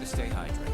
stay hydrated.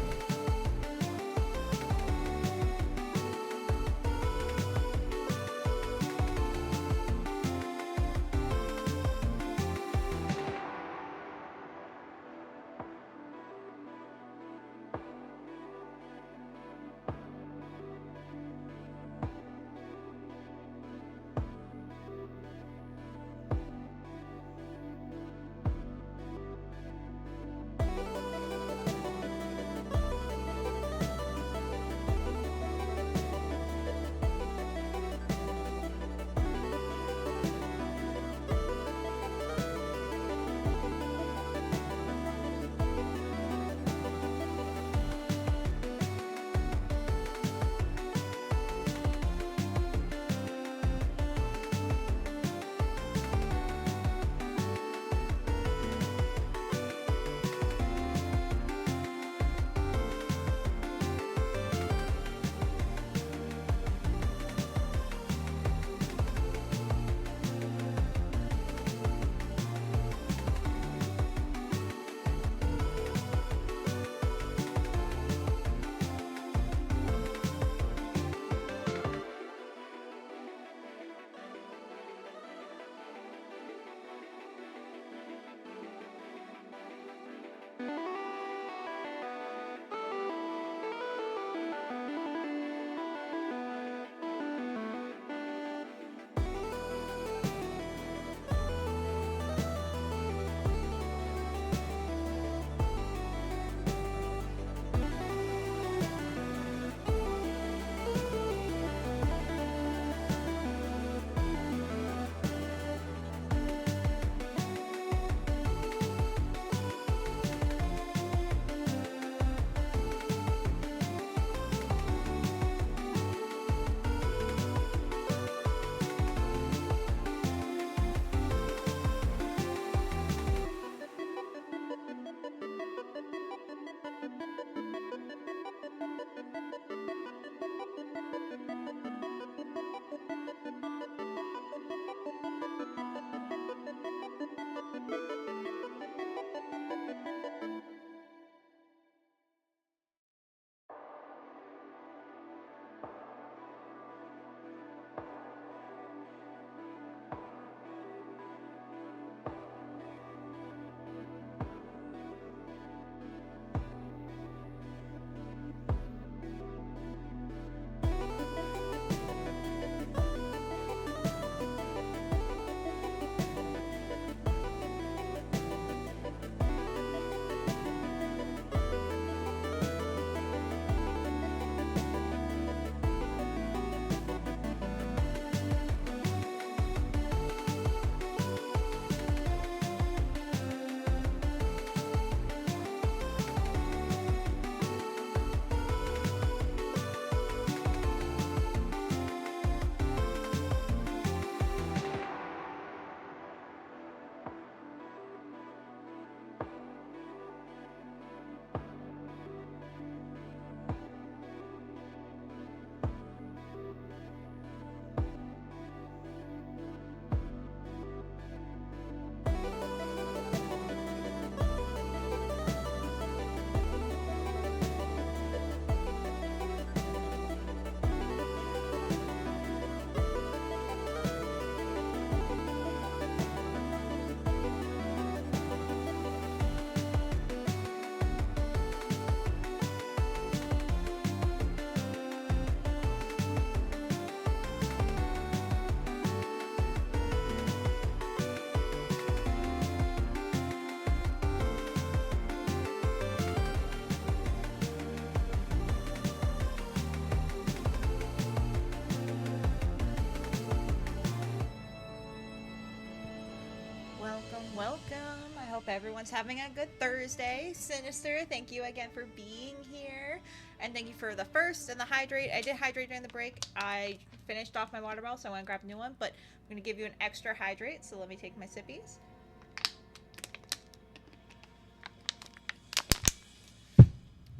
Welcome. I hope everyone's having a good Thursday. Sinister, thank you again for being here. And thank you for the first and the hydrate. I did hydrate during the break. I finished off my water bottle, so I want to grab a new one. But I'm going to give you an extra hydrate, so let me take my sippies.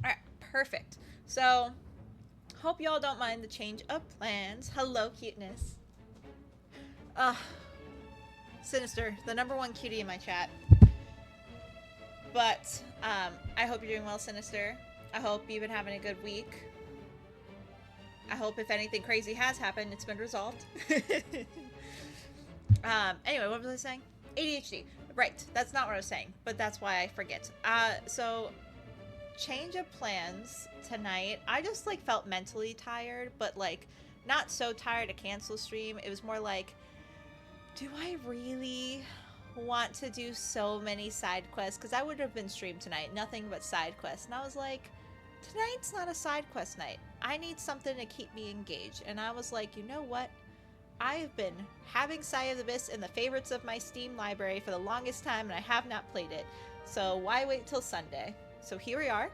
Alright, perfect. So, hope y'all don't mind the change of plans. Hello, cuteness. Sinister, the #1 cutie in my chat. But I hope you're doing well, Sinister. I hope you've been having a good week. I hope if anything crazy has happened, it's been resolved. Anyway, what was I saying? ADHD. Right, that's not what I was saying, but that's why I forget. So change of plans tonight. I just like felt mentally tired, but like not so tired to cancel stream. It was more like, do I really want to do so many side quests? Because I would have been streamed tonight, nothing but side quests. And I was like, tonight's not a side quest night. I need something to keep me engaged. And I was like, you know what? I have been having Sigh of the Abyss in the favorites of my Steam library for the longest time, and I have not played it. So why wait till Sunday? So here we are.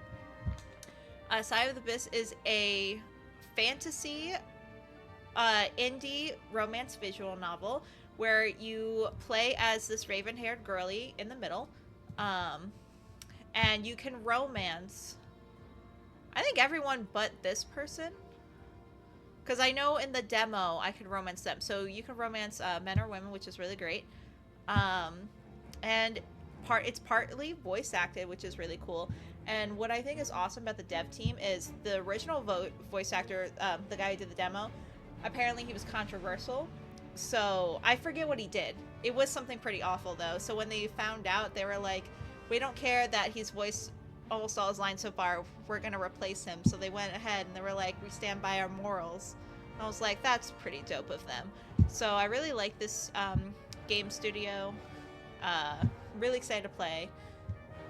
Sigh of the Abyss is a fantasy indie romance visual novel where you play as this raven-haired girly in the middle, and you can romance, I think, everyone but this person. Because I know in the demo I could romance them. So you can romance men or women, which is really great. And it's partly voice acted, which is really cool. And what I think is awesome about the dev team is the original voice actor, the guy who did the demo, apparently he was controversial. So I forget what he did. It was something pretty awful, though. So when they found out, they were like, we don't care that he's voiced almost all his lines so far, we're gonna replace him. So they went ahead and they were like, we stand by our morals. And I was like, that's pretty dope of them. So I really like this game studio. Really excited to play.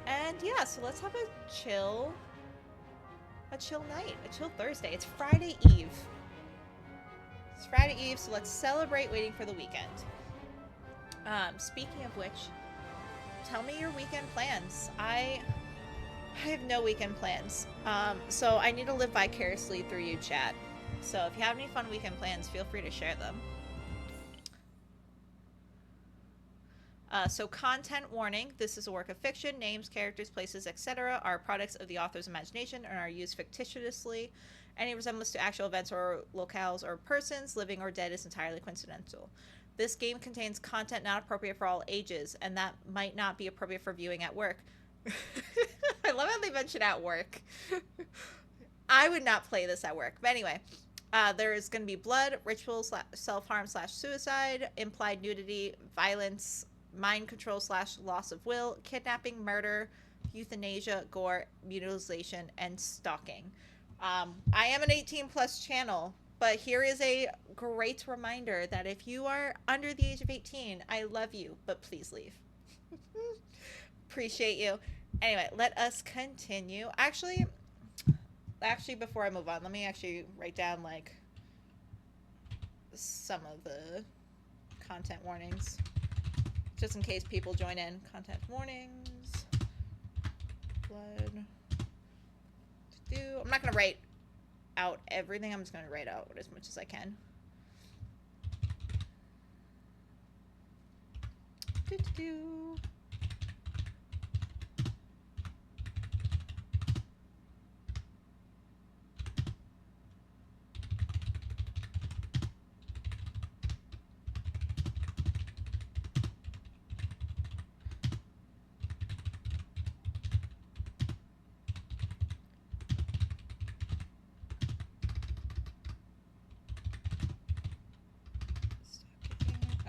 And yeah, so let's have a chill night, a chill Thursday. It's Friday Eve. It's Friday Eve, so let's celebrate waiting for the weekend. Speaking of which, tell me your weekend plans. I have no weekend plans. So I need to live vicariously through you, chat. So if you have any fun weekend plans, feel free to share them. So content warning, this is a work of fiction. Names, characters, places, etc. are products of the author's imagination and are used fictitiously. Any resemblance to actual events or locales or persons, living or dead, is entirely coincidental. This game contains content not appropriate for all ages, and that might not be appropriate for viewing at work. I love how they mention at work. I would not play this at work. But anyway, there is going to be blood, ritual, self-harm / suicide, implied nudity, violence, mind control / loss of will, kidnapping, murder, euthanasia, gore, mutilation, and stalking. I am an 18+ channel, but here is a great reminder that if you are under the age of 18, I love you, but please leave. Appreciate you. Anyway, let us continue. Actually, before I move on, let me actually write down, like, some of the content warnings, just in case people join in. Content warnings. Blood. I'm not going to write out everything. I'm just going to write out as much as I can.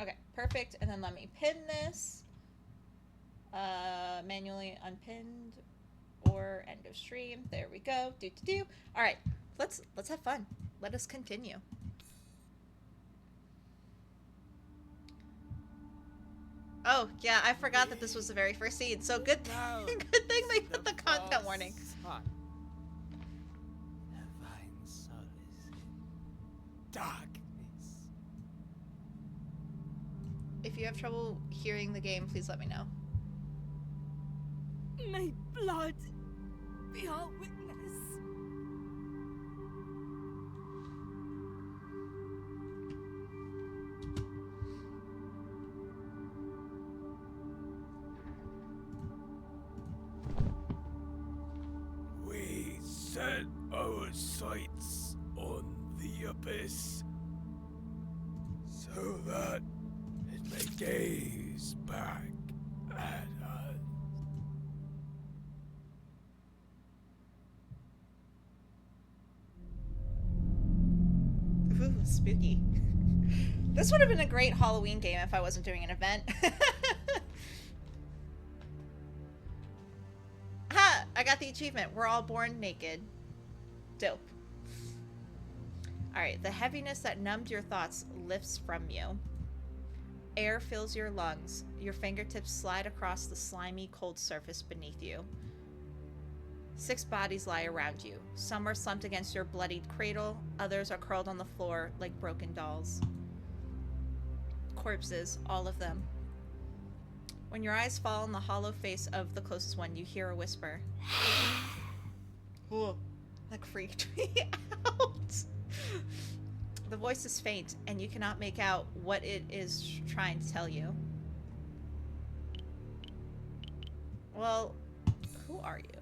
Okay, perfect. And then let me pin this. Manually unpinned or end of stream. There we go. All right, let's have fun. Let us continue. Oh yeah, I forgot that this was the very first scene. So good thing they put the content warning. Darkness. If you have trouble hearing the game, please let me know. May blood be our witness. We set our sights on the abyss so that it may gaze back at us. Spooky. This would have been a great Halloween game if I wasn't doing an event. Ha! I got the achievement. We're all born naked. Dope. Alright, the heaviness that numbed your thoughts lifts from you. Air fills your lungs. Your fingertips slide across the slimy, cold surface beneath you. 6 bodies lie around you. Some are slumped against your bloodied cradle. Others are curled on the floor like broken dolls. Corpses, all of them. When your eyes fall on the hollow face of the closest one, you hear a whisper. Ooh, that freaked me out. The voice is faint, and you cannot make out what it is trying to tell you. Well, who are you?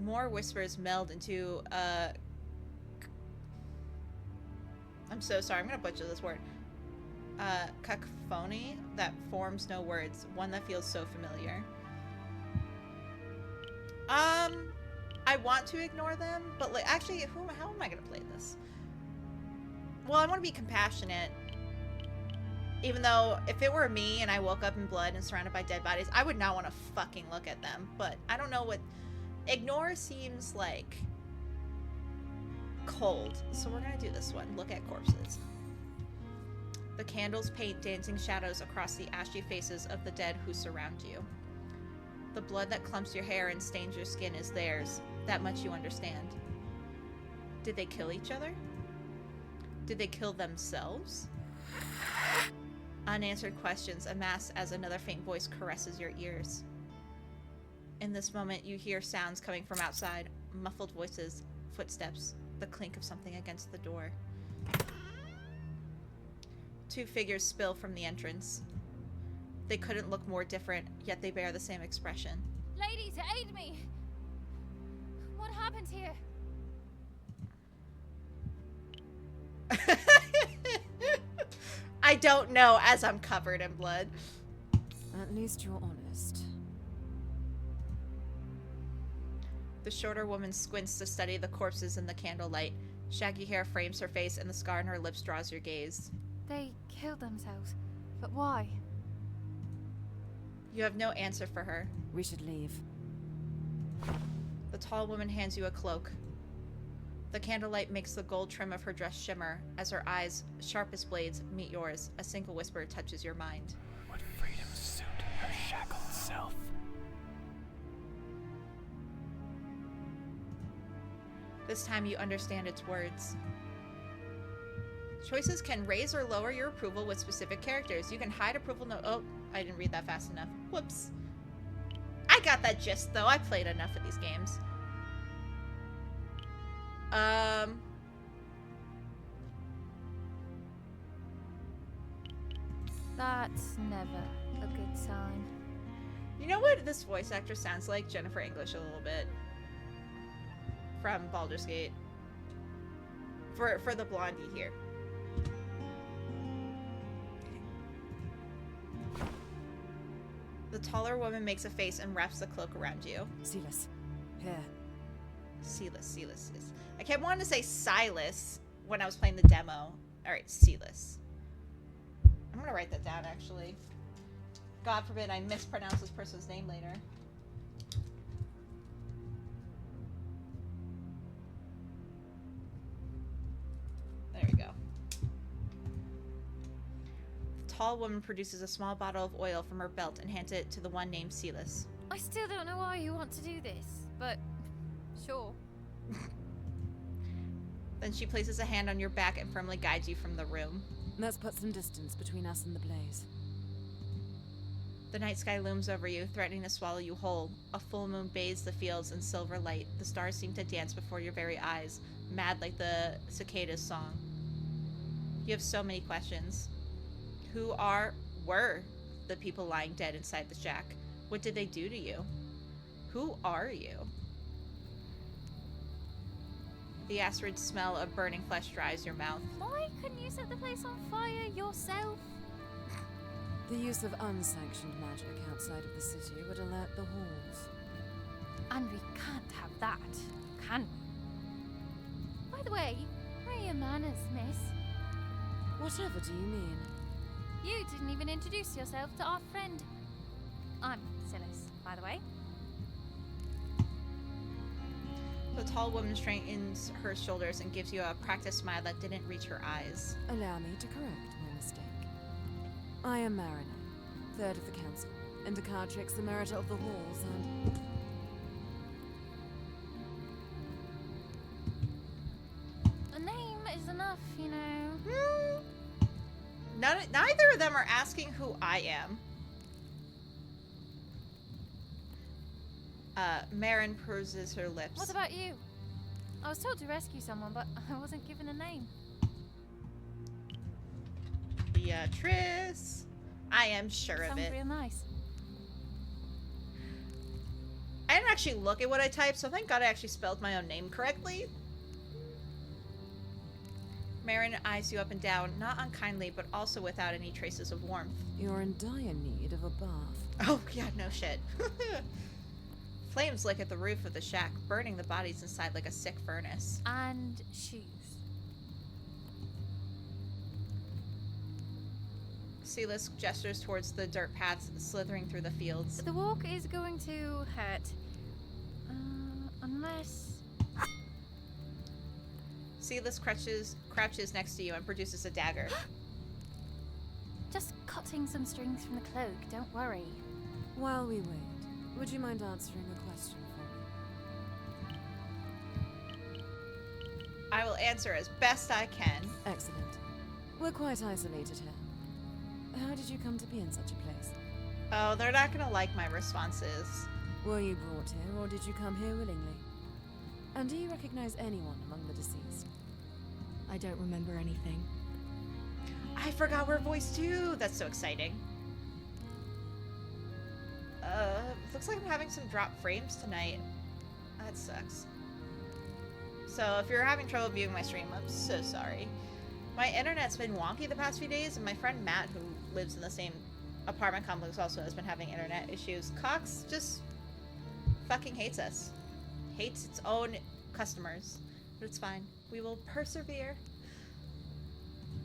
More whispers meld into a... I'm so sorry, I'm gonna butcher this word. Cacophony that forms no words, one that feels so familiar. I want to ignore them, but like, actually, how am I gonna play this? Well, I want to be compassionate. Even though, if it were me and I woke up in blood and surrounded by dead bodies, I would not want to fucking look at them. But I don't know what... Ignore seems like... cold. So we're gonna do this one. Look at corpses. The candles paint dancing shadows across the ashy faces of the dead who surround you. The blood that clumps your hair and stains your skin is theirs. That much you understand. Did they kill each other? Did they kill themselves? Unanswered questions amass as another faint voice caresses your ears. In this moment, you hear sounds coming from outside. Muffled voices, footsteps, the clink of something against the door. 2 figures spill from the entrance. They couldn't look more different, yet they bear the same expression. Ladies, aid me! What happened here? I don't know, as I'm covered in blood. At least you're honest. The shorter woman squints to study the corpses in the candlelight. Shaggy hair frames her face, and the scar on her lips draws your gaze. They killed themselves. But why? You have no answer for her. We should leave. The tall woman hands you a cloak. The candlelight makes the gold trim of her dress shimmer as her eyes, sharp as blades, meet yours. A single whisper touches your mind. Would freedom suit her shackled self? This time you understand its words. Choices can raise or lower your approval with specific characters. You can hide approval Oh, I didn't read that fast enough. Whoops. I got that gist, though. I played enough of these games. That's never a good sign. You know what this voice actor sounds like? Jennifer English a little bit. From Baldur's Gate. For the blondie here. The taller woman makes a face and wraps the cloak around you. Silas, here. Silas. I kept wanting to say Silas when I was playing the demo. Alright, Silas. I'm gonna write that down, actually. God forbid I mispronounce this person's name later. There we go. The tall woman produces a small bottle of oil from her belt and hands it to the one named Silas. I still don't know why you want to do this, but sure. Then she places a hand on your back and firmly guides you from the room. Let's put some distance between us and the blaze. The night sky looms over you, threatening to swallow you whole. A full moon bathes the fields in silver light. The stars seem to dance before your very eyes, mad like the cicada's song. You have so many questions. Who were the people lying dead inside the shack? What did they do to you? Who are you? The acrid smell of burning flesh dries your mouth. Why couldn't you set the place on fire yourself? The use of unsanctioned magic outside of the city would alert the halls. And we can't have that, can we? By the way, where your manners, miss. Whatever do you mean? You didn't even introduce yourself to our friend. I'm Silas, by the way. The tall woman straightens her shoulders and gives you a practiced smile that didn't reach her eyes. Allow me to correct my mistake. I am Mariner, third of the council, and Decatrix, the Meritor of the Halls, and... A name is enough, you know. Neither of them are asking who I am. Marin purses her lips. What about you? I was told to rescue someone, but I wasn't given a name. Beatrice. I am sure of Sounds it. real nice. I didn't actually look at what I typed, so thank God I actually spelled my own name correctly. Marin eyes you up and down, not unkindly, but also without any traces of warmth. You're in dire need of a bath. Oh, yeah, no shit. Flames lick at the roof of the shack, burning the bodies inside like a sick furnace. And shoes. Silas gestures towards the dirt paths slithering through the fields. The walk is going to hurt. Unless... Silas crouches next to you and produces a dagger. Just cutting some strings from the cloak, don't worry. While we wait, would you mind answering a question for me? I will answer as best I can. Excellent. We're quite isolated here. How did you come to be in such a place? Oh, they're not gonna like my responses. Were you brought here, or did you come here willingly? And do you recognize anyone among the deceased? I don't remember anything. I forgot we're voice too. That's so exciting. Looks like I'm having some drop frames tonight. That sucks. So if you're having trouble viewing my stream, I'm so sorry. My internet's been wonky the past few days, and my friend Matt, who lives in the same apartment complex, also has been having internet issues. Cox just fucking hates us. Hates its own customers. But it's fine. We will persevere.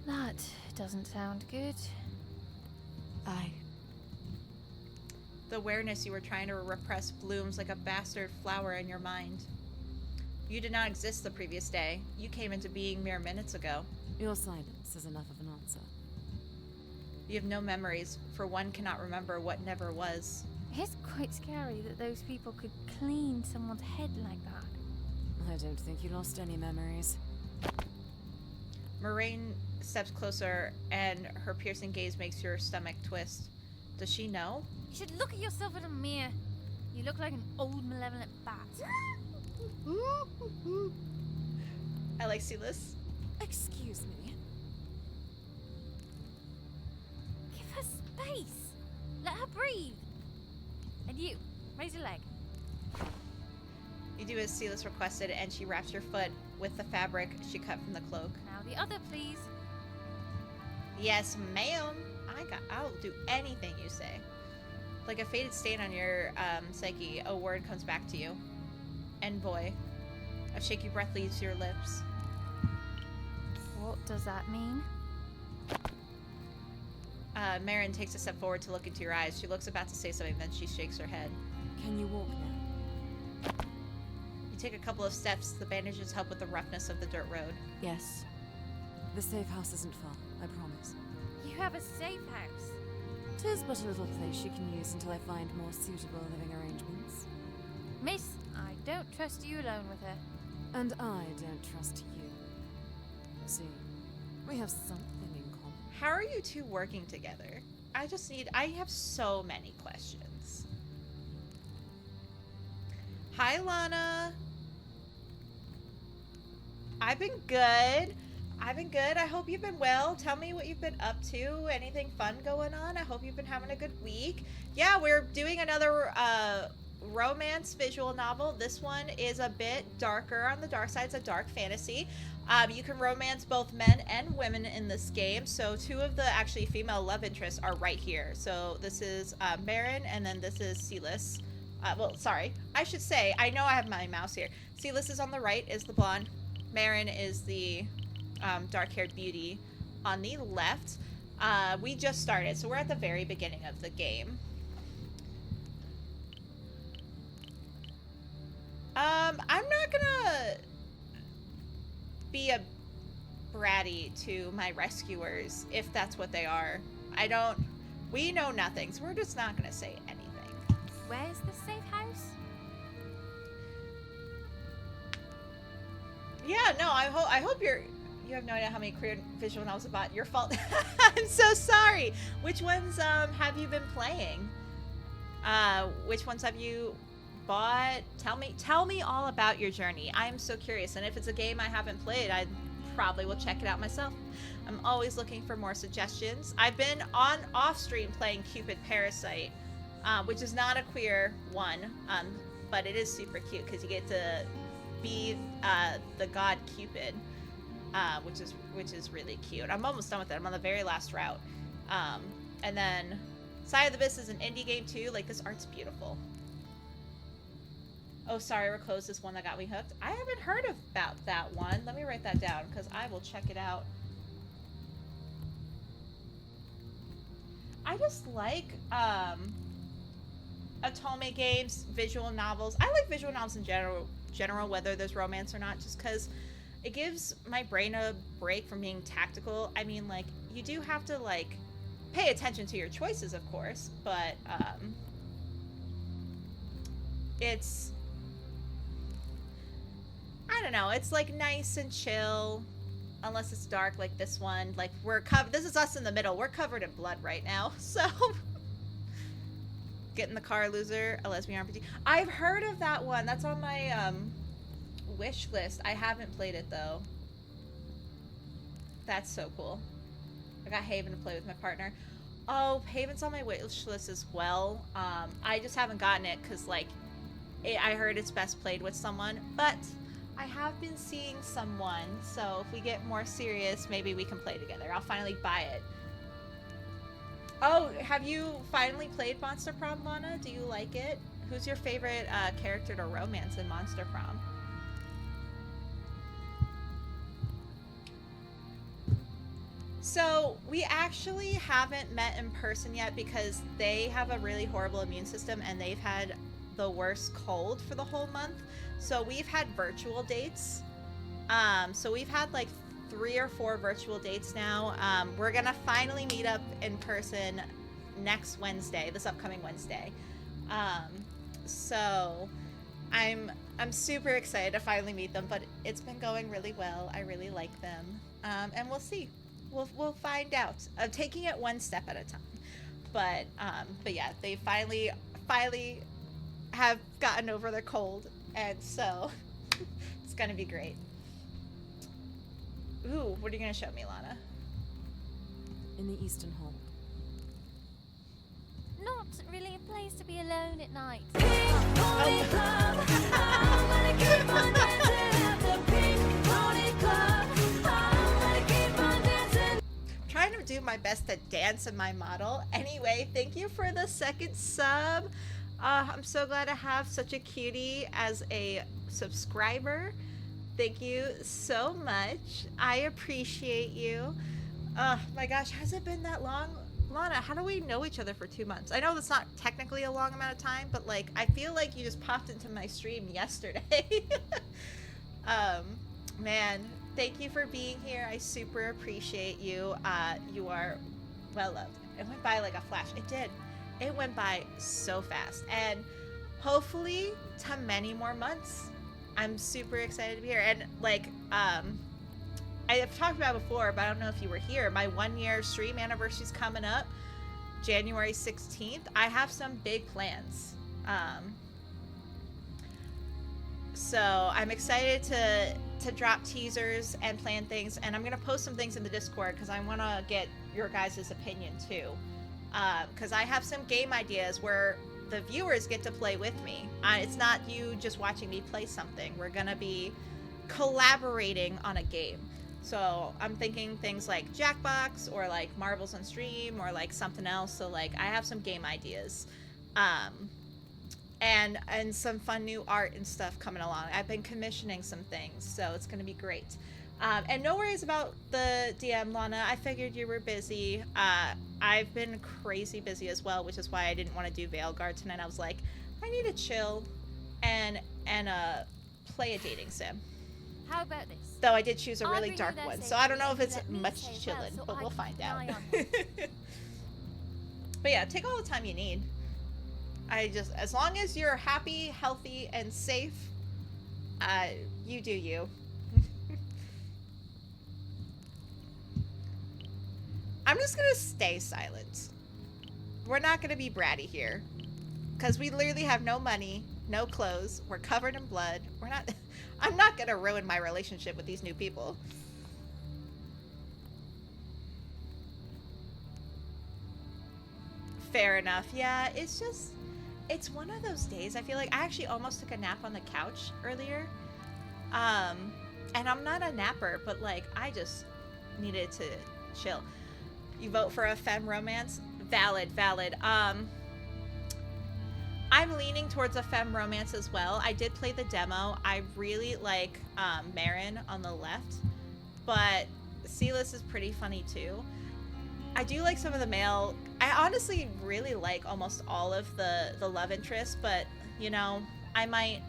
That doesn't sound good. The awareness you were trying to repress blooms like a bastard flower in your mind. You did not exist the previous day. You came into being mere minutes ago. Your silence is enough of an answer. You have no memories, for one cannot remember what never was. It's quite scary that those people could clean someone's head like that. I don't think you lost any memories. Moraine steps closer, and her piercing gaze makes your stomach twist. Does she know? You should look at yourself in a mirror. You look like an old malevolent bat. I like Silas. Excuse me. Give her space. Let her breathe. And you, raise your leg. You do as Silas requested, and she wraps your foot with the fabric she cut from the cloak. Now the other, please. Yes, ma'am. I'll do anything you say. Like a faded stain on your psyche, a word comes back to you. Envoy. A shaky breath leaves your lips. What does that mean? Marin takes a step forward to look into your eyes. She looks about to say something, then she shakes her head. Can you walk now? You take a couple of steps. The bandages help with the roughness of the dirt road. Yes. The safe house isn't far, I promise. You have a safe house. 'Tis but a little place you can use until I find more suitable living arrangements. Miss, I don't trust you alone with her. And I don't trust you. See, we have something in common. How are you two working together? I have so many questions. Hi, Lana. I've been good. I hope you've been well. Tell me what you've been up to. Anything fun going on? I hope you've been having a good week. Yeah, we're doing another romance visual novel. This one is a bit darker on the dark side. It's a dark fantasy. You can romance both men and women in this game. So two of the actually female love interests are right here. So this is Marin, and then this is Silas. Well, sorry. I should say, I know I have my mouse here. Silas is on the right, is the blonde. Marin is the dark-haired beauty on the left. We just started, so we're at the very beginning of the game. I'm not gonna be a bratty to my rescuers if that's what they are. We know nothing, so we're just not gonna say anything. Where's the safe house? Yeah, no, I hope you have no idea how many queer visual novels about your fault. I'm so sorry. Which ones have you been playing? Which ones have you bought? Tell me all about your journey. I'm so curious, and if it's a game I haven't played, I probably will check it out myself. I'm always looking for more suggestions. I've been off stream playing Cupid Parasite, which is not a queer one, but it is super cute because you get to be the god Cupid, which is really cute. I'm almost done with it. I'm on the very last route. And then Sigh of the Abyss is an indie game too. Like, this art's beautiful. Oh, sorry, we're closed. This one that got me hooked. I haven't heard about that one. Let me write that down because I will check it out. I just like Otome games, visual novels. I like visual novels in general, whether there's romance or not, just because it gives my brain a break from being tactical. I mean, like, you do have to, like, pay attention to your choices, of course, but it's, I don't know, it's like nice and chill, unless it's dark like this one. Like, this is us in the middle. We're covered in blood right now, so. Get in the car, loser, a lesbian RPG. I've heard of that one. That's on my wish list. I haven't played it though. That's so cool. I got Haven to play with my partner. Oh, Haven's on my wish list as well. I just haven't gotten it because, like, I heard it's best played with someone, but I have been seeing someone, so if we get more serious, maybe we can play together. I'll finally buy it. Oh, have you finally played Monster Prom, Lana? Do you like it? Who's your favorite character to romance in Monster Prom? So, we actually haven't met in person yet because they have a really horrible immune system and they've had the worst cold for the whole month. So we've had virtual dates. So we've had like 3 or 4 virtual dates now. We're gonna finally meet up in person next Wednesday, this upcoming Wednesday. So I'm super excited to finally meet them, but it's been going really well. I really like them. And we'll see. We'll find out. I'm taking it one step at a time. But yeah, they finally have gotten over their cold, and so it's gonna be great. Ooh, what are you gonna show me, Lana? In the Eastern Hold. Not really a place to be alone at night. Trying to do my best to dance in my model. Anyway, thank you for the 2nd sub. I'm so glad to have such a cutie as a subscriber. Thank you so much. I appreciate you. My gosh, has it been that long? Lana, how do we know each other for 2 months? I know that's not technically a long amount of time, but like, I feel like you just popped into my stream yesterday. Man, thank you for being here. I super appreciate you. You are well loved. It went by like a flash. It did. It went by so fast, and hopefully to many more months. I'm super excited to be here. And like, I have talked about it before, but I don't know if you were here. My 1-year stream anniversary's coming up, January 16th. I have some big plans. So I'm excited to drop teasers and plan things, and I'm gonna post some things in the Discord because I want to get your guys' opinion too. Because I have some game ideas where the viewers get to play with me. It's not you just watching me play something. We're gonna be collaborating on a game. So I'm thinking things like Jackbox or like Marbles on Stream or like something else. So like I have some game ideas. And some fun new art and stuff coming along. I've been commissioning some things, so it's gonna be great. And no worries about the DM, Lana. I figured you were busy. I've been crazy busy as well, which is why I didn't want to do Veilguard tonight. I was like, I need to chill and play a dating sim. How about this? Though I did choose a I'll really bring you dark there one, so safely I don't know if and it's let me much stay as chilling, well, so but I we'll can find keep an out. eye on you. But yeah, take all the time you need. As long as you're happy, healthy, and safe, you do you. I'm just gonna stay silent. We're not gonna be bratty here. Because we literally have no money, no clothes, we're covered in blood. I'm not gonna ruin my relationship with these new people. Fair enough. Yeah, it's one of those days. I feel like I actually almost took a nap on the couch earlier. And I'm not a napper, but like I just needed to chill. You vote for a femme romance? Valid. I'm leaning towards a femme romance as well. I did play the demo. I really like Marin on the left, but Silas is pretty funny too. I do like some of the male. I honestly really like almost all of the love interests, but you know, I might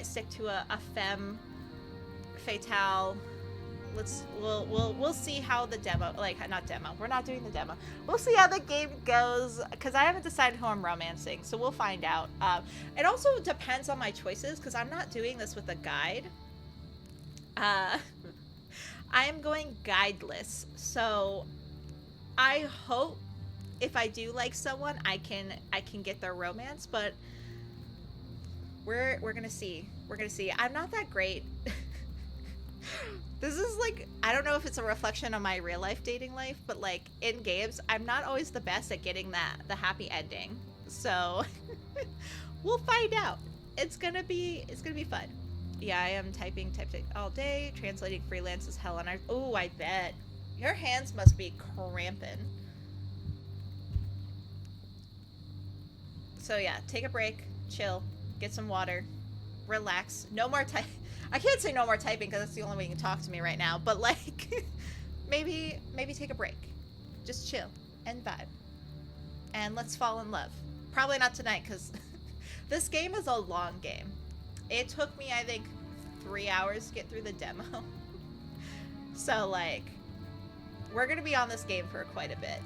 stick to a femme fatale. We'll see how the demo, not demo. We're not doing the demo. We'll see how the game goes because I haven't decided who I'm romancing, so we'll find out. It also depends on my choices because I'm not doing this with a guide. I am going guideless, so I hope if I do like someone, I can get their romance, but we're gonna see. We're gonna see. I'm not that great. This is like, I don't know if it's a reflection on my real life dating life, but like in games, I'm not always the best at getting the happy ending. So we'll find out. It's gonna be fun. Yeah, I am typing all day, translating freelance as hell on our. Oh, I bet your hands must be cramping. So yeah, take a break, chill, get some water, relax. No more type. I can't say no more typing because that's the only way you can talk to me right now. But like, maybe take a break, just chill and vibe, and let's fall in love. Probably not tonight because this game is a long game. It took me, I think, 3 hours to get through the demo. So like, we're gonna be on this game for quite a bit.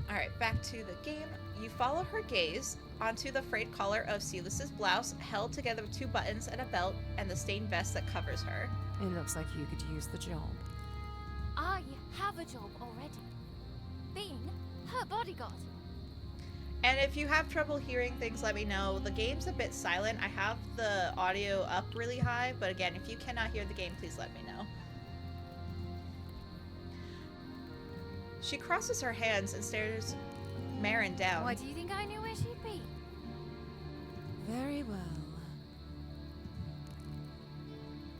All right, back to the game. You follow her gaze onto the frayed collar of Silas's blouse, held together with 2 buttons and a belt, and the stained vest that covers her. It looks like you could use the job. I have a job already. Being her bodyguard. And if you have trouble hearing things, let me know. The game's a bit silent. I have the audio up really high, but again, if you cannot hear the game, please let me know. She crosses her hands and stares Marin down. Why do you think I knew where she'd be? Very well.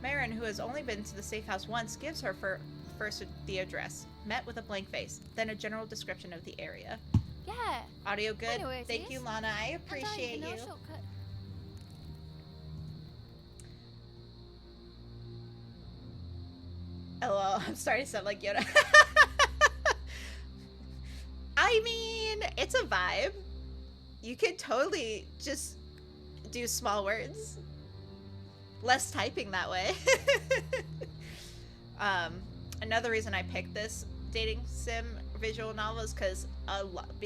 Marin, who has only been to the safe house once, gives her first the address, met with a blank face, then a general description of the area. Yeah. Audio good? I know where it Thank is. you, Lana. I appreciate and I you. know a shortcut. LOL, I'm starting to sound like Yoda. I mean, it's a vibe. You could totally just do small words. Less typing that way. Another reason I picked this dating sim visual novel is because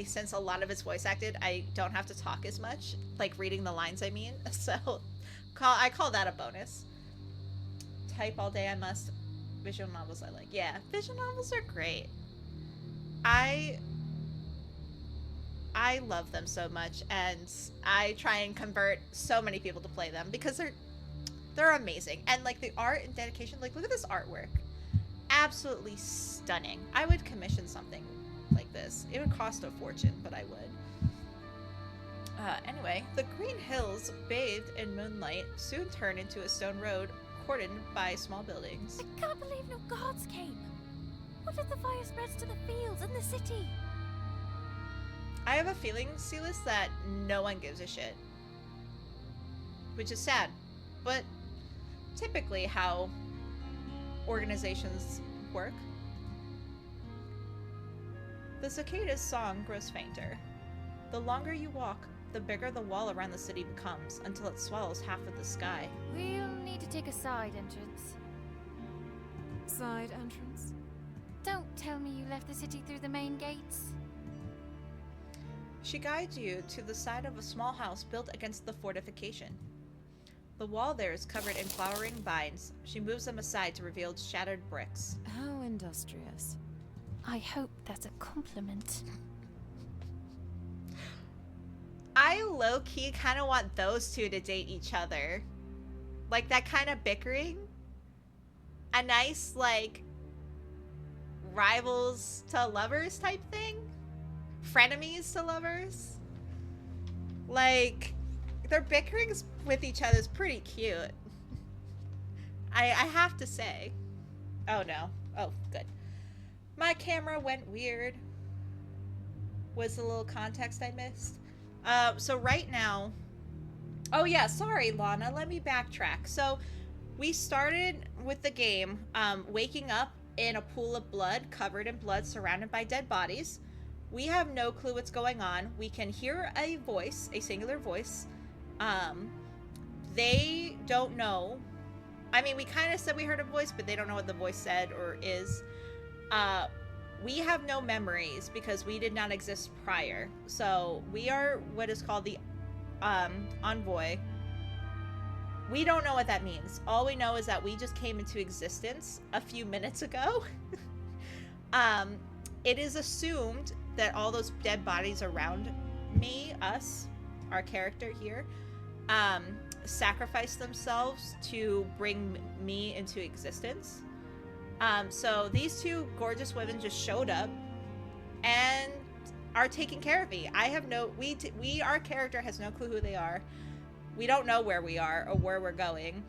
since a lot of it's voice acted, I don't have to talk as much, like reading the lines, I mean. So I call that a bonus. Type all day I must. Visual novels I like. Yeah, visual novels are great. I love them so much, and I try and convert so many people to play them because they're amazing. And like the art and dedication, like look at this artwork. Absolutely stunning. I would commission something like this. It would cost a fortune, but I would. Anyway, the green hills, bathed in moonlight, soon turn into a stone road cordoned by small buildings. I can't believe no guards came. What if the fire spreads to the fields and the city? I have a feeling, Silas, that no one gives a shit. Which is sad. But typically how organizations work. The cicada's song grows fainter. The longer you walk, the bigger the wall around the city becomes, until it swallows half of the sky. We'll need to take a side entrance. Side entrance? Don't tell me you left the city through the main gates. She guides you to the side of a small house built against the fortification. The wall there is covered in flowering vines. She moves them aside to reveal shattered bricks. How industrious. I hope that's a compliment. I low-key kind of want those two to date each other. Like, that kind of bickering. A nice, like, rivals to lovers type thing. Frenemies to lovers. Like, their bickering with each other is pretty cute. I have to say. Oh, no. Oh, good. My camera went weird. Was the little context I missed? So right now... Oh, yeah, sorry, Lana. Let me backtrack. So, we started with the game waking up in a pool of blood, covered in blood, surrounded by dead bodies. We have no clue what's going on. We can hear a voice, a singular voice. They don't know. I mean, we kind of said we heard a voice, but they don't know what the voice said or is. We have no memories because we did not exist prior. So we are what is called the envoy. We don't know what that means. All we know is that we just came into existence a few minutes ago. It is assumed that all those dead bodies around me, us, our character here, sacrificed themselves to bring me into existence. So these two gorgeous women just showed up and are taking care of me. I have no, our character has no clue who they are. We don't know where we are or where we're going.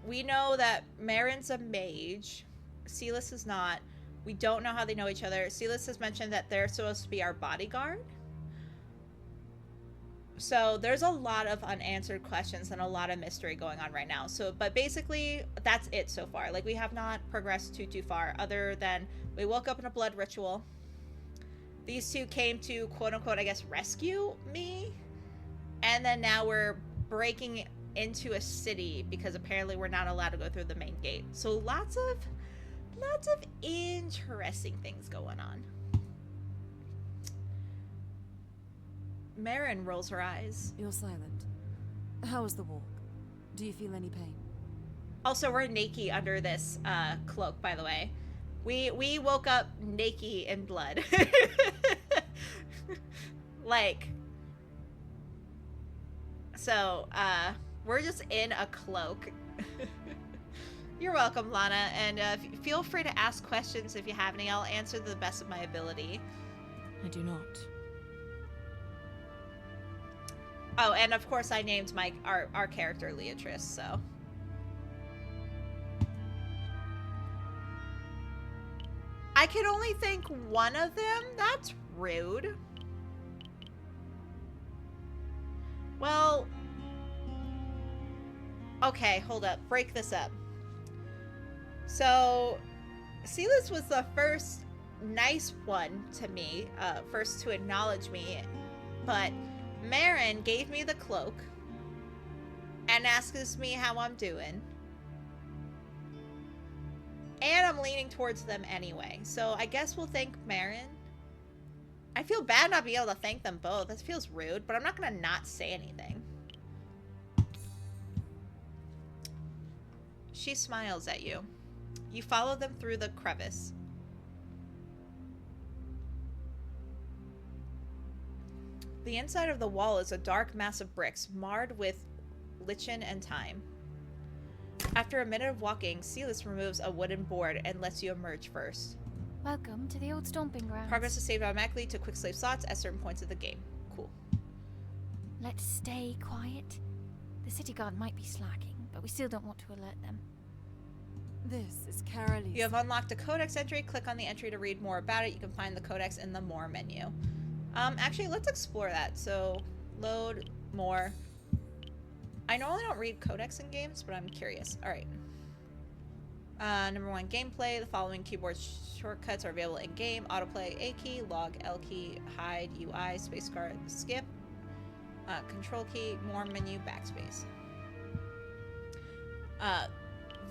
We know that Marin's a mage. Silas is not. We don't know how they know each other. Silas has mentioned that they're supposed to be our bodyguard. So there's a lot of unanswered questions and a lot of mystery going on right now. So, but basically that's it so far. Like, we have not progressed too far other than we woke up in a blood ritual. These two came to quote unquote, I guess, rescue me. And then now we're breaking into a city because apparently we're not allowed to go through the main gate. So lots of interesting things going on. Marin rolls her eyes. You're silent. How was the walk? Do you feel any pain? Also, we're naked under this cloak, by the way. We woke up naked in blood. Like, so we're just in a cloak. You're welcome, Lana, and feel free to ask questions if you have any. I'll answer to the best of my ability. I do not. Oh, and of course I named our character Leatrice, so. I could only think one of them? That's rude. Well, okay, hold up. Break this up. So, Silas was the first nice one to me, first to acknowledge me, but Marin gave me the cloak and asks me how I'm doing. And I'm leaning towards them anyway. So I guess we'll thank Marin. I feel bad not being able to thank them both. This feels rude, but I'm not going to not say anything. She smiles at you. You follow them through the crevice. The inside of the wall is a dark mass of bricks, marred with lichen and time. After a minute of walking, Silas removes a wooden board and lets you emerge first. Welcome to the old stomping grounds. Progress is saved automatically to quick save slots at certain points of the game. Cool. Let's stay quiet. The city guard might be slacking, but we still don't want to alert them. This is Caroline. You have unlocked a codex entry. Click on the entry to read more about it. You can find the codex in the More menu. Actually, let's explore that. So, load more. I normally don't read codex in games, but I'm curious. Alright. Number 1, gameplay. The following keyboard shortcuts are available in game. Autoplay, A key, log, L key, hide, UI, spacebar, skip, control key, more menu, backspace.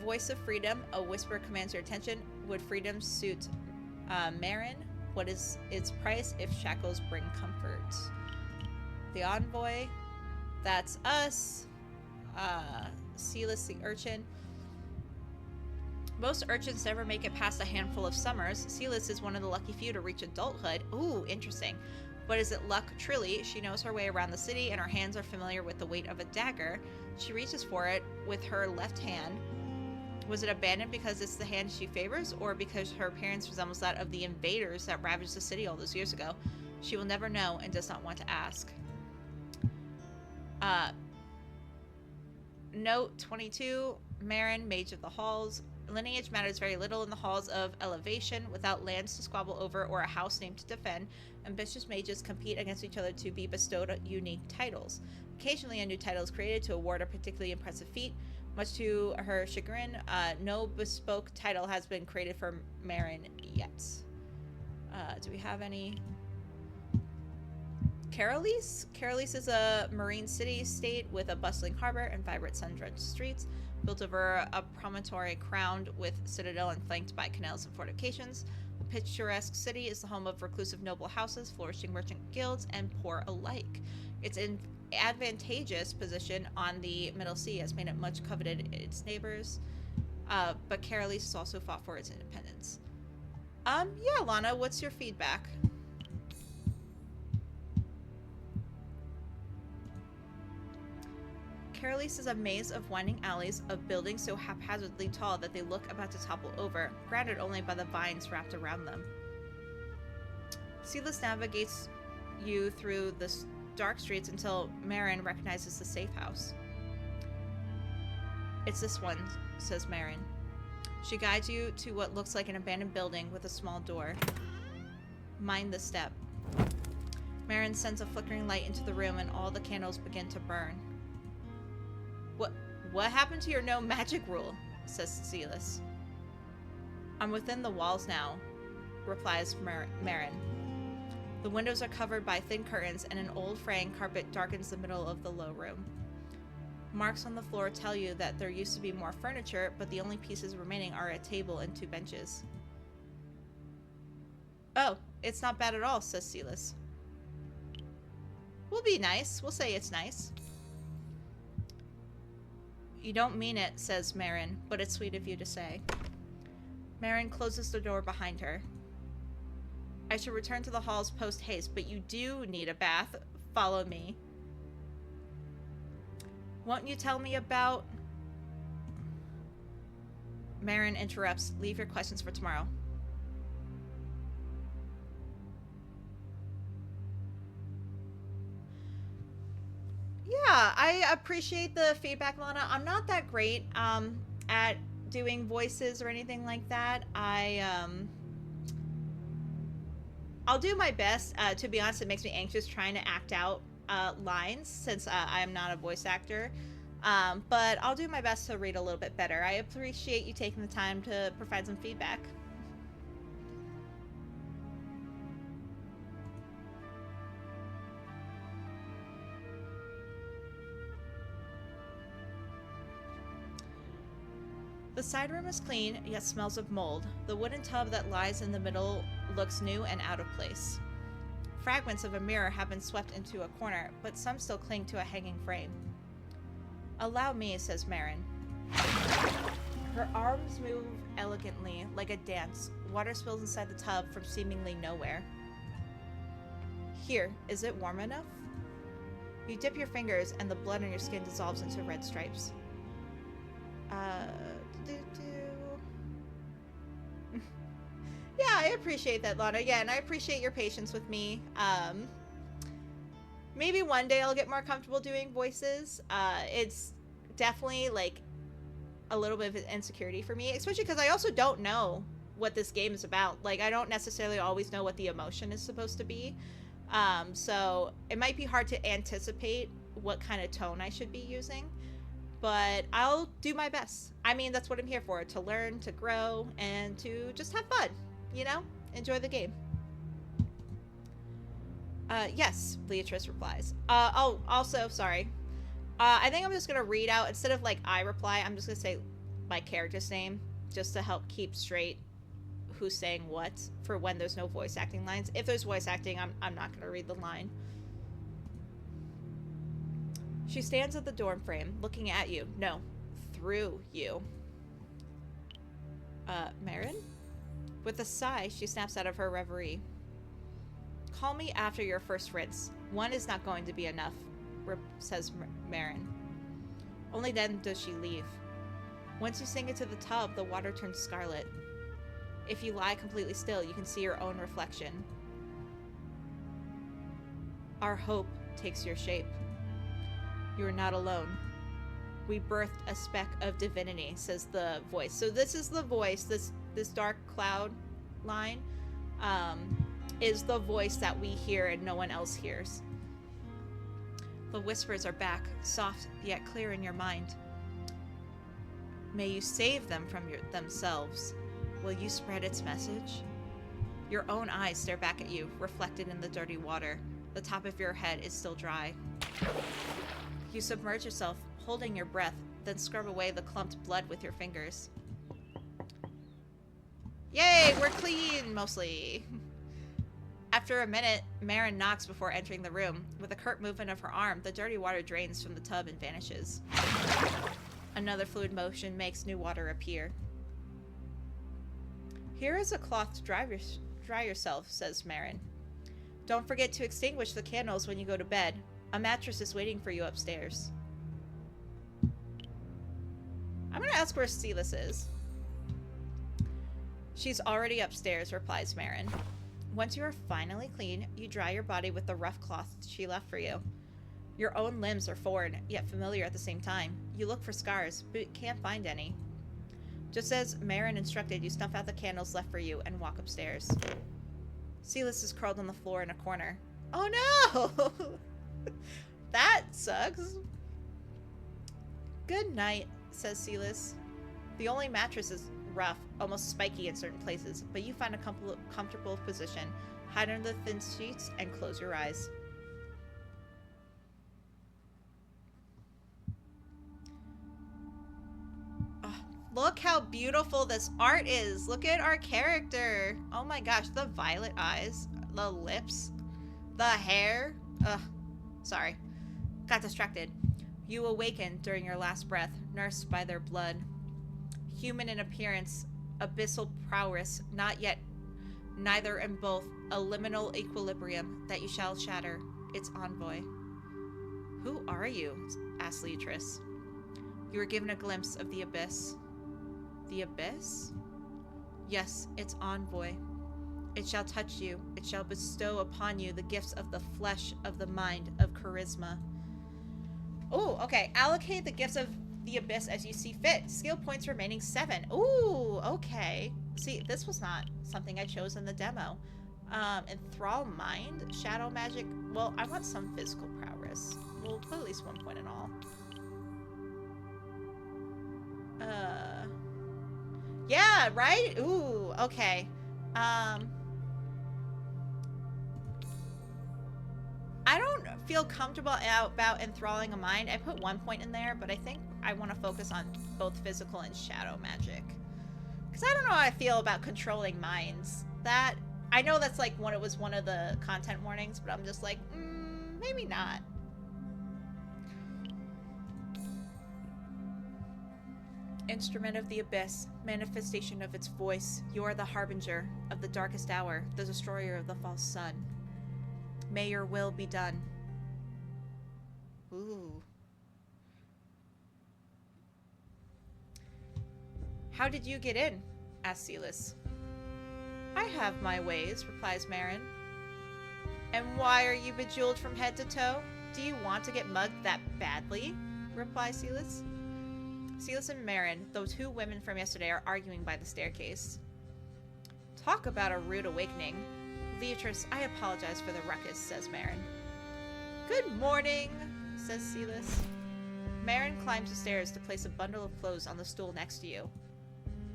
Voice of Freedom. A whisper commands your attention. Would freedom suit Marin? What is its price if shackles bring comfort? The Envoy. That's us. Silas the Urchin. Most urchins never make it past a handful of summers. Silas is one of the lucky few to reach adulthood. Ooh, interesting. But is it luck? Truly, she knows her way around the city and her hands are familiar with the weight of a dagger. She reaches for it with her left hand. Was it abandoned because it's the hand she favors, or because her appearance resembles that of the invaders that ravaged the city all those years ago? She will never know and does not want to ask. Note 22, Marin, Mage of the Halls. Lineage matters very little in the halls of elevation. Without lands to squabble over or a house name to defend, ambitious mages compete against each other to be bestowed unique titles. Occasionally a new title is created to award a particularly impressive feat. Much to her chagrin, no bespoke title has been created for Marin yet. Do we have any? Carolis? Carolis is a marine city-state with a bustling harbor and vibrant sun-drenched streets, built over a promontory crowned with citadel and flanked by canals and fortifications. The picturesque city is the home of reclusive noble houses, flourishing merchant guilds, and poor alike. Its advantageous position on the Middle Sea has made it much coveted in its neighbors, but Carolis has also fought for its independence. Yeah, Lana, what's your feedback? Carolis is a maze of winding alleys of buildings so haphazardly tall that they look about to topple over, grounded only by the vines wrapped around them. Silas navigates you through the dark streets until Marin recognizes the safe house. It's this one, says Marin. She guides you to what looks like an abandoned building with a small door. Mind the step. Marin sends a flickering light into the room and all the candles begin to burn. What happened to your no magic rule? Says Silas. I'm within the walls now, replies Marin. The windows are covered by thin curtains and an old fraying carpet darkens the middle of the low room. Marks on the floor tell you that there used to be more furniture, but the only pieces remaining are a table and 2 benches. Oh, it's not bad at all, says Silas. We'll be nice. We'll say it's nice. You don't mean it, says Marin, but it's sweet of you to say. Marin closes the door behind her. I should return to the halls post-haste, but you do need a bath. Follow me. Won't you tell me about... Marin interrupts. Leave your questions for tomorrow. Yeah, I appreciate the feedback, Lana. I'm not that great at doing voices or anything like that. I'll do my best. To be honest, it makes me anxious trying to act out lines since I'm not a voice actor. But I'll do my best to read a little bit better. I appreciate you taking the time to provide some feedback. The side room is clean, yet smells of mold. The wooden tub that lies in the middle looks new and out of place. Fragments of a mirror have been swept into a corner, but some still cling to a hanging frame. Allow me, says Marin. Her arms move elegantly, like a dance. Water spills inside the tub from seemingly nowhere. Here, is it warm enough? You dip your fingers, and the blood on your skin dissolves into red stripes. Yeah, I appreciate that, Lana. Yeah, and I appreciate your patience with me. Maybe one day I'll get more comfortable doing voices. It's definitely like a little bit of an insecurity for me, especially because I also don't know what this game is about. Like, I don't necessarily always know what the emotion is supposed to be. So it might be hard to anticipate what kind of tone I should be using. but I'll do my best. I mean, that's what I'm here for, to learn, to grow, and to just have fun, you know? Enjoy the game. Yes, Beatrice replies. Oh, also, sorry. I think I'm just gonna read out, instead of like I reply, I'm just gonna say my character's name, just to help keep straight who's saying what, for when there's no voice acting lines. If there's voice acting, I'm not gonna read the line. She stands at the dorm frame, looking at you. No, through you. Marin? With a sigh, she snaps out of her reverie. Call me after your first rinse. One is not going to be enough, says Marin. Only then does she leave. Once you sink into the tub, the water turns scarlet. If you lie completely still, you can see your own reflection. Our hope takes your shape. You are not alone. We birthed a speck of divinity, says the voice. So this is the voice, this dark cloud line, is the voice that we hear and no one else hears. The whispers are back, soft yet clear in your mind. May you save them from themselves. Will you spread its message? Your own eyes stare back at you, reflected in the dirty water. The top of your head is still dry. You submerge yourself, holding your breath, then scrub away the clumped blood with your fingers. Yay, we're clean, mostly. After a minute, Marin knocks before entering the room. With a curt movement of her arm, the dirty water drains from the tub and vanishes. Another fluid motion makes new water appear. Here is a cloth to dry yourself, says Marin. Don't forget to extinguish the candles when you go to bed. A mattress is waiting for you upstairs. I'm gonna ask where Silas is. She's already upstairs, replies Marin. Once you are finally clean, you dry your body with the rough cloth she left for you. Your own limbs are foreign, yet familiar at the same time. You look for scars, but can't find any. Just as Marin instructed, you snuff out the candles left for you and walk upstairs. Silas is curled on the floor in a corner. Oh no! That sucks. Good night, says Silas. The only mattress is rough, almost spiky in certain places, but you find a comfortable position. Hide under the thin sheets and close your eyes. Look how beautiful this art is. Look at our character. Oh my gosh, the violet eyes, the lips, the hair. Ugh, sorry. Got distracted. You awaken during your last breath, nursed by their blood. Human in appearance, abyssal prowess, not yet, neither and both, a liminal equilibrium that you shall shatter, its envoy. Who are you? Asked Leatrice. You were given a glimpse of the abyss. The abyss? Yes, its envoy. It shall touch you. It shall bestow upon you the gifts of the flesh, of the mind, of charisma. Oh, okay. Allocate the gifts of the abyss as you see fit. Skill points remaining 7. Ooh, okay. See, this was not something I chose in the demo. Enthrall mind, shadow magic. Well, I want some physical prowess. We'll put at least 1 point in all. Yeah, right? Ooh, okay. I don't feel comfortable about enthralling a mind. I put 1 point in there, but I think I want to focus on both physical and shadow magic. Because I don't know how I feel about controlling minds. That, I know that's like it was one of the content warnings, but I'm just like, maybe not. Instrument of the abyss, manifestation of its voice, you are the harbinger of the darkest hour, the destroyer of the false sun. May your will be done. Ooh. How did you get in? Asked Silas. I have my ways, replies Marin. And why are you bejeweled from head to toe? Do you want to get mugged that badly? Replies Silas. Silas and Marin, those 2 women from yesterday, are arguing by the staircase. Talk about a rude awakening. Beatrice, I apologize for the ruckus, says Marin. Good morning, says Silas. Marin climbs the stairs to place a bundle of clothes on the stool next to you.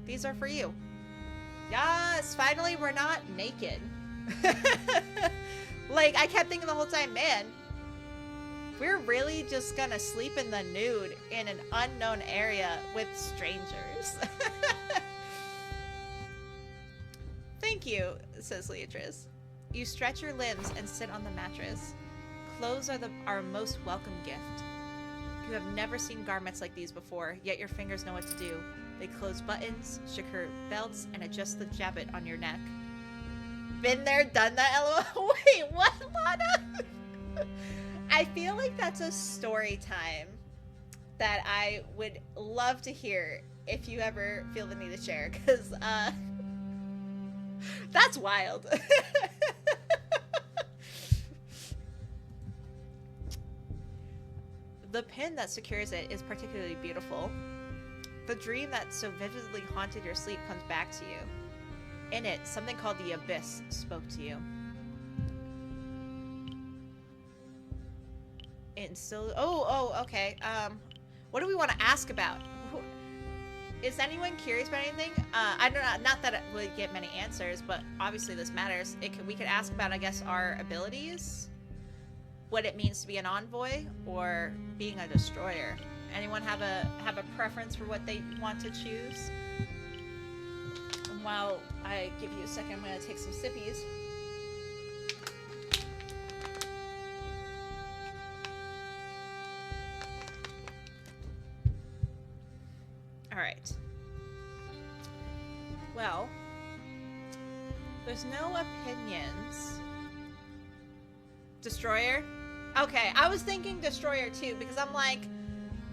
These are for you. Yes, finally we're not naked. Like, I kept thinking the whole time, man, we're really just gonna sleep in the nude in an unknown area with strangers. Thank you, says Leatrice. You stretch your limbs and sit on the mattress. Clothes are our most welcome gift. You have never seen garments like these before, yet your fingers know what to do. They close buttons, secure belts, and adjust the jabbet on your neck. Been there, done that, LOL. Wait, what, Lana? I feel like that's a story time that I would love to hear if you ever feel the need to share, because, that's wild. The pin that secures it is particularly beautiful. The dream that so vividly haunted your sleep comes back to you. In it, something called the Abyss spoke to you. Okay. What do we want to ask about? Is anyone curious about anything? I don't know. Not that it would get many answers, but obviously this matters. We could ask about, I guess, our abilities, what it means to be an envoy, or being a destroyer. Anyone have a preference for what they want to choose? And while I give you a second, I'm gonna take some sippies. Alright. Well, there's no opinions. Destroyer? Okay, I was thinking destroyer too, because I'm like,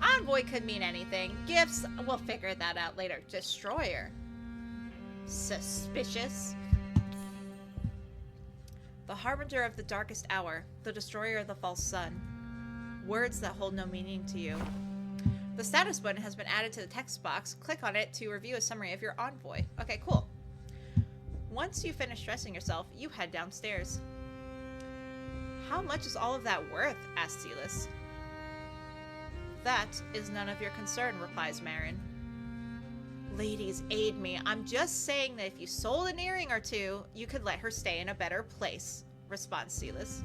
envoy could mean anything. Gifts, we'll figure that out later. Destroyer. Suspicious. The harbinger of the darkest hour, the destroyer of the false sun. Words that hold no meaning to you. The status button has been added to the text box. Click on it to review a summary of your envoy. Okay, cool. Once you finish dressing yourself, you head downstairs. How much is all of that worth? Asks Silas. That is none of your concern, replies Marin. Ladies, aid me. I'm just saying that if you sold an earring or two, you could let her stay in a better place, responds Silas.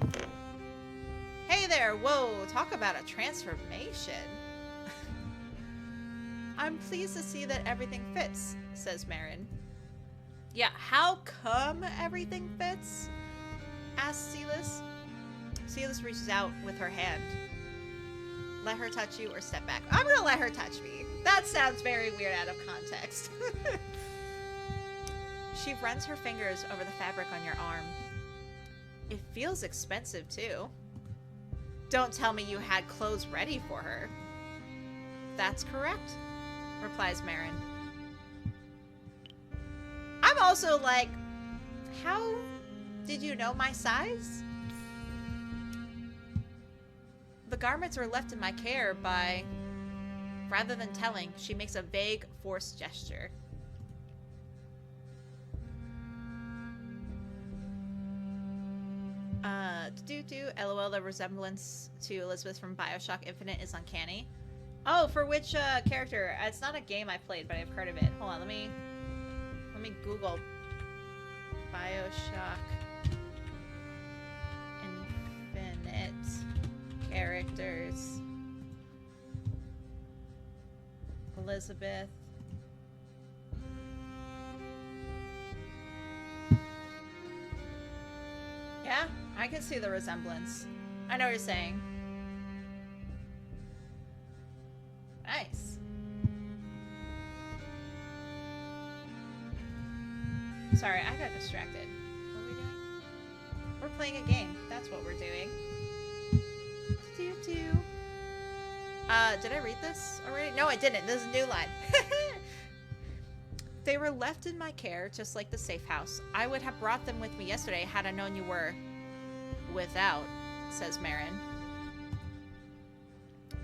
Hey there, whoa, talk about a transformation. I'm pleased to see that everything fits, says Marin. Yeah, how come everything fits? Asks Silas. Silas reaches out with her hand. Let her touch you or step back. I'm gonna let her touch me. That sounds very weird out of context. She runs her fingers over the fabric on your arm. It feels expensive too. Don't tell me you had clothes ready for her. That's correct, replies Marin. I'm also like, how did you know my size? The garments were left in my care by... Rather than telling, she makes a vague, forced gesture. LOL, the resemblance to Elizabeth from BioShock Infinite is uncanny. Oh, for which character? It's not a game I played, but I've heard of it. Hold on, let me Google BioShock Infinite characters. Elizabeth. Yeah, I can see the resemblance. I know what you're saying. Nice. Sorry, I got distracted. What are we doing? We're playing a game. That's what we're doing. Did I read this already? No, I didn't. This is a new line. They were left in my care, just like the safe house. I would have brought them with me yesterday had I known you were without, says Marin.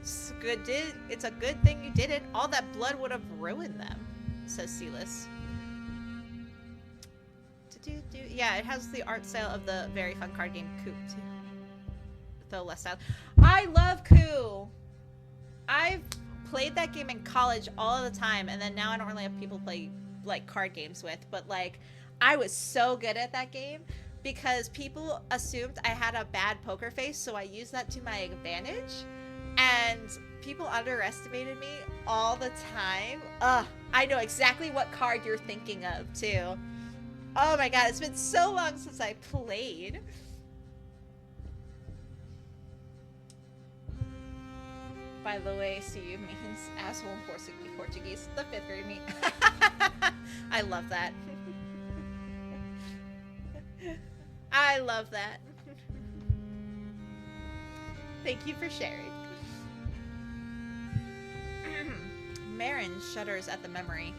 It's a good thing you did it. All that blood would have ruined them, says Silas. Yeah, it has the art style of the very fun card game Coup, too. Though less style. I love Coup! I've played that game in college all the time, and then now I don't really have people to play like card games with, but like I was so good at that game because people assumed I had a bad poker face, so I used that to my advantage, and people underestimated me all the time. I know exactly what card you're thinking of too. Oh my god, it's been so long since I played. By the way, see you means asshole in Portuguese. The 5th grade me. I love that. I love that. Thank you for sharing. Marin shudders at the memory.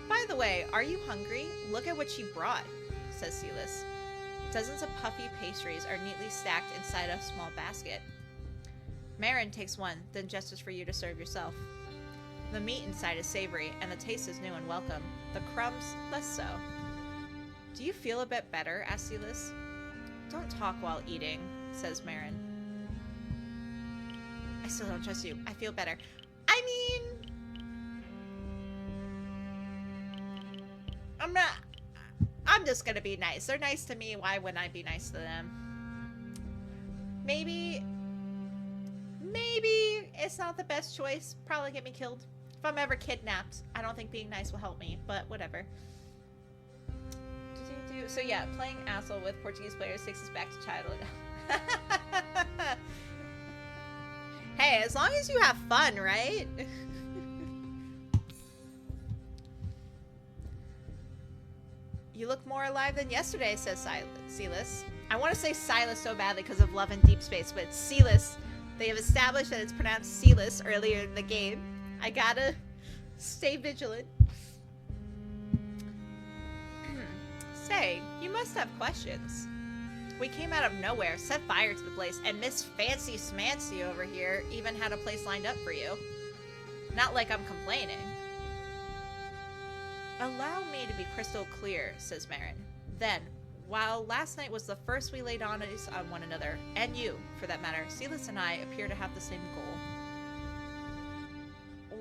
By the way, are you hungry? Look at what she brought, says Silas. Dozens of puffy pastries are neatly stacked inside a small basket. Marin takes one, then gestures for you to serve yourself. The meat inside is savory, and the taste is new and welcome. The crumbs, less so. Do you feel a bit better? Asks Silas. Don't talk while eating, says Marin. I still don't trust you. I feel better. I mean... I'm just gonna be nice. They're nice to me. Why wouldn't I be nice to them? Maybe it's not the best choice. Probably get me killed. If I'm ever kidnapped, I don't think being nice will help me, but whatever. So yeah, playing asshole with Portuguese players takes us back to childhood. Hey, as long as you have fun, right? You look more alive than yesterday, says Silas. I want to say Silas so badly because of Love and Deep Space, but it's Silas. They have established that it's pronounced Silas earlier in the game. I gotta stay vigilant. Say, you must have questions. We came out of nowhere, set fire to the place, and Miss Fancy Smancy over here even had a place lined up for you. Not like I'm complaining. Allow me to be crystal clear, says Marin. Then, while last night was the first we laid eyes on one another, and you, for that matter, Silas and I appear to have the same goal.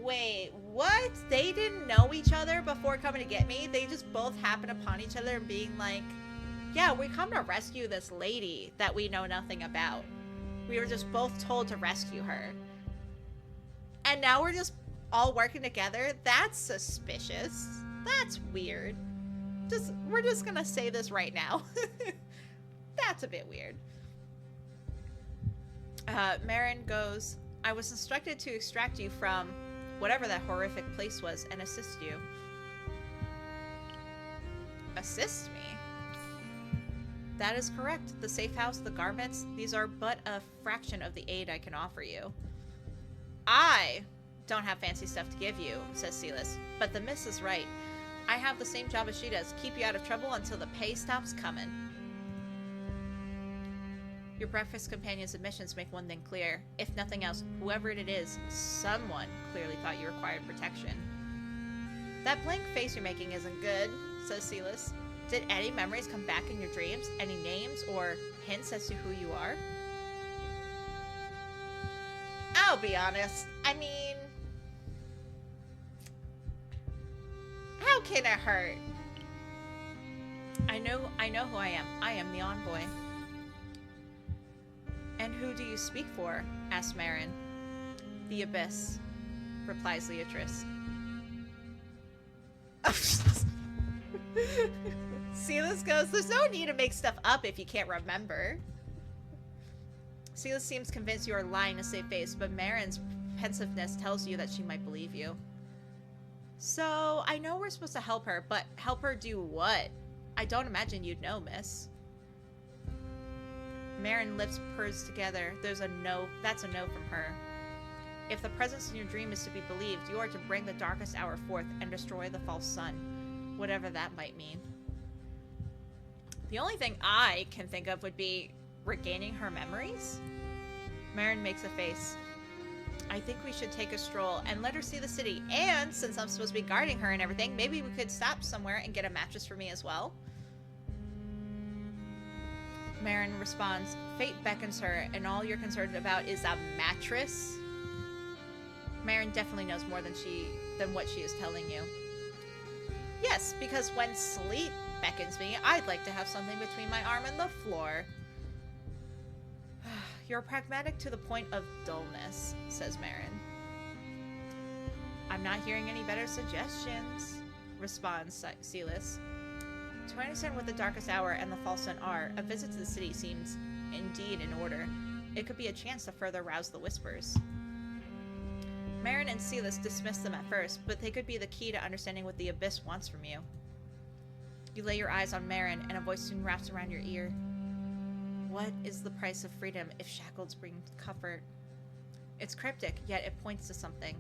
Wait, what? They didn't know each other before coming to get me? They just both happened upon each other and being like, yeah, we come to rescue this lady that we know nothing about. We were just both told to rescue her. And now we're just all working together? That's suspicious. That's weird. We're just gonna say this right now. That's a bit weird. Marin goes, I was instructed to extract you from whatever that horrific place was and assist you. Assist me? That is correct. The safe house, the garments, these are but a fraction of the aid I can offer you. I don't have fancy stuff to give you, says Silas, but the miss is right. I have the same job as she does, keep you out of trouble until the pay stops coming. Your breakfast companion's admissions make one thing clear. If nothing else, whoever it is, someone clearly thought you required protection. That blank face you're making isn't good, says Silas. Did any memories come back in your dreams? Any names or hints as to who you are? I'll be honest. I mean, how can it hurt? I know who I am. I am the envoy. And who do you speak for? Asks Marin. The Abyss, replies Leatrice. Silas goes, there's no need to make stuff up if you can't remember. Silas seems convinced you are lying to save face, but Marin's pensiveness tells you that she might believe you. So, I know we're supposed to help her, but help her do what? I don't imagine you'd know, miss. Marin lips purrs together. There's a no. That's a no from her. If the presence in your dream is to be believed, you are to bring the darkest hour forth and destroy the false sun. Whatever that might mean. The only thing I can think of would be regaining her memories? Marin makes a face. I think we should take a stroll and let her see the city. And since I'm supposed to be guarding her and everything, maybe we could stop somewhere and get a mattress for me as well. Marin responds, fate beckons her, and all you're concerned about is a mattress? Marin definitely knows more than what she is telling you. Yes, because when sleep beckons me, I'd like to have something between my arm and the floor. You're pragmatic to the point of dullness, says Marin. I'm not hearing any better suggestions, responds Silas. To understand what the darkest hour and the false sun are, a visit to the city seems indeed in order. It could be a chance to further rouse the whispers. Marin and Silas dismiss them at first, but they could be the key to understanding what the Abyss wants from you. You lay your eyes on Marin, and a voice soon wraps around your ear. What is the price of freedom if shackles bring comfort? It's cryptic, yet it points to something.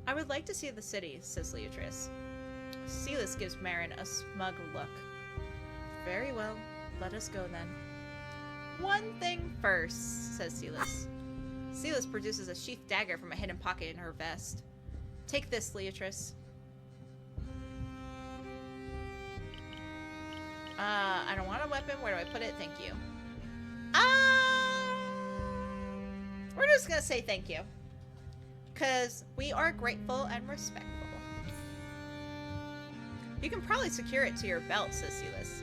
I would like to see the city, says Leatrice. Silas gives Marin a smug look. Very well, let us go then. One thing first, says Silas. Silas produces a sheathed dagger from a hidden pocket in her vest. Take this, Leatrice. I don't want a weapon. Where do I put it? Thank you. We're just gonna say thank you. Because we are grateful and respectful. You can probably secure it to your belt, says Silas.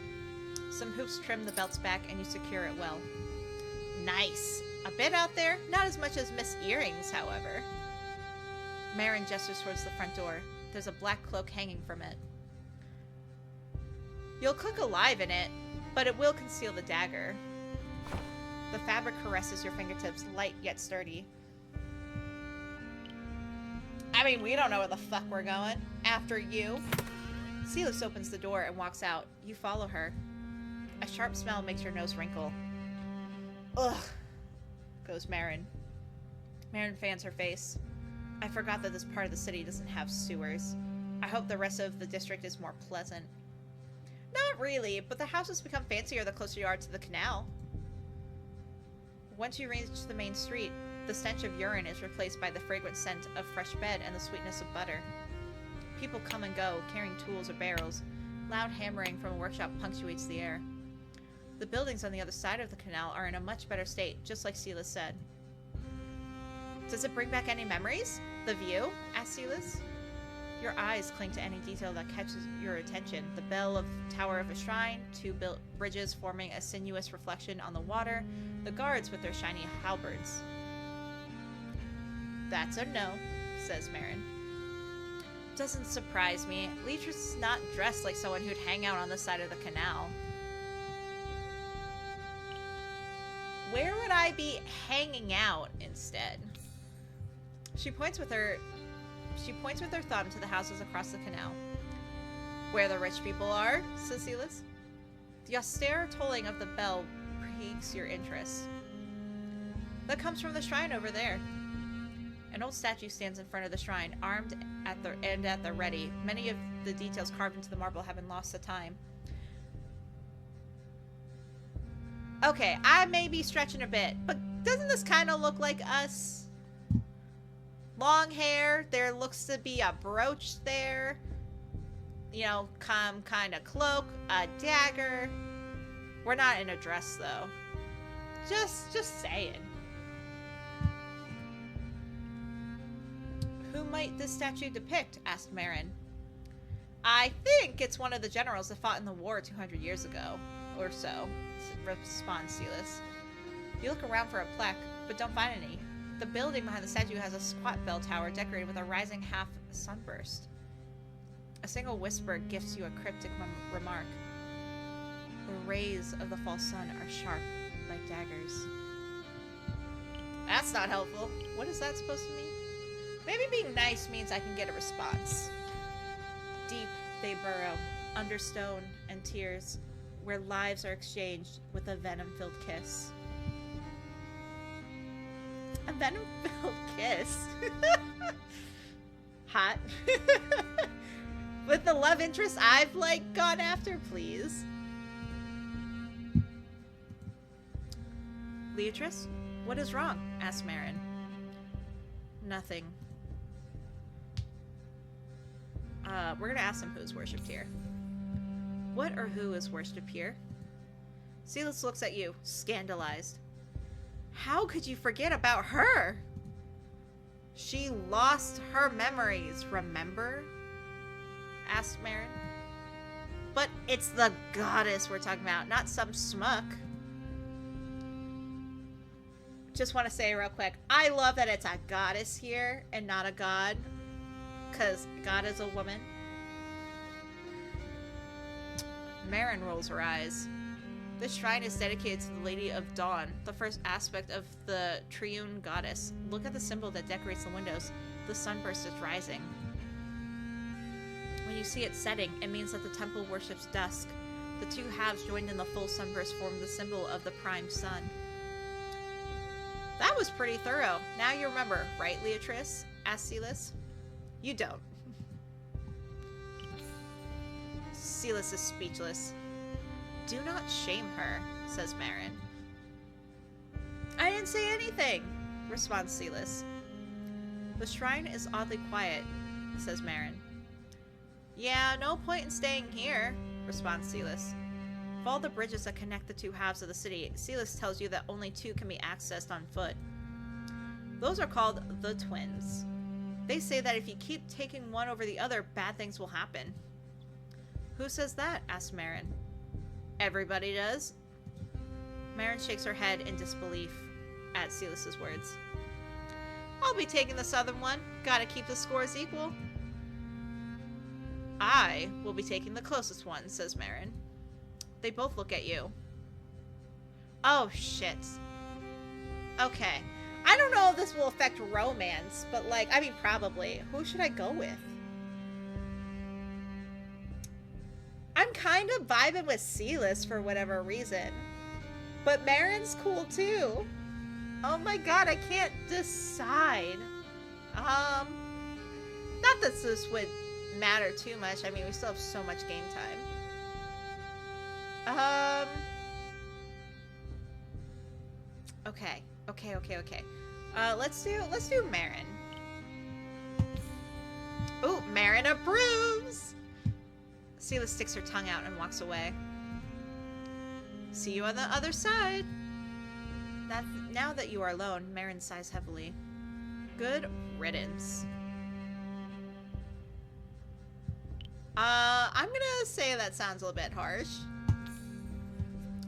Some hoops trim the belt's back and you secure it well. Nice. A bit out there, not as much as Miss Earrings, however. Marin gestures towards the front door. There's a black cloak hanging from it. You'll cook alive in it, but it will conceal the dagger. The fabric caresses your fingertips, light yet sturdy. I mean, we don't know where the fuck we're going. After you. Silas opens the door and walks out. You follow her. A sharp smell makes your nose wrinkle. Ugh, goes Marin. Marin fans her face. I forgot that this part of the city doesn't have sewers. I hope the rest of the district is more pleasant. Not really, but the houses become fancier the closer you are to the canal. Once you reach the main street, the stench of urine is replaced by the fragrant scent of fresh bed and the sweetness of butter. People come and go, carrying tools or barrels. Loud hammering from a workshop punctuates the air. The buildings on the other side of the canal are in a much better state, just like Silas said. Does it bring back any memories? The view? Asked Silas. Your eyes cling to any detail that catches your attention. The bell of tower of a shrine, two built bridges forming a sinuous reflection on the water, the guards with their shiny halberds. That's a no, says Marin. Doesn't surprise me. Leatrice is not dressed like someone who'd hang out on the side of the canal. Where would I be hanging out instead? She points with her thumb to the houses across the canal. Where the rich people are, says Silas. The austere tolling of the bell piques your interest. That comes from the shrine over there. An old statue stands in front of the shrine, armed at the ready. Many of the details carved into the marble have been lost to time. Okay, I may be stretching a bit, but doesn't this kind of look like us? Long hair, there looks to be a brooch there. You know, kind of cloak, a dagger. We're not in a dress, though. Just saying. Who might this statue depict? Asked Marin. I think it's one of the generals that fought in the war 200 years ago, or so, responds Silas. You look around for a plaque, but don't find any. The building behind the statue has a squat bell tower decorated with a rising half sunburst. A single whisper gifts you a cryptic remark. The rays of the false sun are sharp, like daggers. That's not helpful. What is that supposed to mean? Maybe being nice means I can get a response. Deep they burrow, under stone and tears, where lives are exchanged with a venom-filled kiss. A venom-filled kiss? Hot. With the love interest I've, gone after, please. Leatrice, what is wrong? Asked Marin. Nothing. We're gonna ask him who's worshipped here. What or who is worshipped here? Silas looks at you, scandalized. How could you forget about her? She lost her memories, remember? Asked Marin. But it's the goddess we're talking about, not some smuck. Just want to say real quick, I love that it's a goddess here and not a god. Because God is a woman. Marin rolls her eyes. This shrine is dedicated to the Lady of Dawn, the first aspect of the triune goddess. Look at the symbol that decorates the windows. The sunburst is rising. When you see it setting, it means that the temple worships dusk. The two halves joined in the full sunburst form the symbol of the prime sun. That was pretty thorough. Now you remember, right, Leatrice? Asked Silas. You don't. Silas is speechless. Do not shame her, says Marin. I didn't say anything, responds Silas. The shrine is oddly quiet, says Marin. Yeah, no point in staying here, responds Silas. Of all the bridges that connect the two halves of the city, Silas tells you that only two can be accessed on foot. Those are called the Twins. They say that if you keep taking one over the other, bad things will happen. Who says that? Asks Marin. Everybody does. Marin shakes her head in disbelief at Silas's words. I'll be taking the southern one. Gotta keep the scores equal. I will be taking the closest one, says Marin. They both look at you. Oh, shit. Okay. I don't know if this will affect romance, but like, I mean, probably. Who should I go with? I'm kind of vibing with Silas for whatever reason. But Marin's cool too. Oh my god, I can't decide. Not that this would matter too much. I mean, we still have so much game time. Okay. Let's do Marin. Ooh, Marin approves! Silas sticks her tongue out and walks away. See you on the other side. Now that you are alone, Marin sighs heavily. Good riddance. I'm gonna say that sounds a little bit harsh.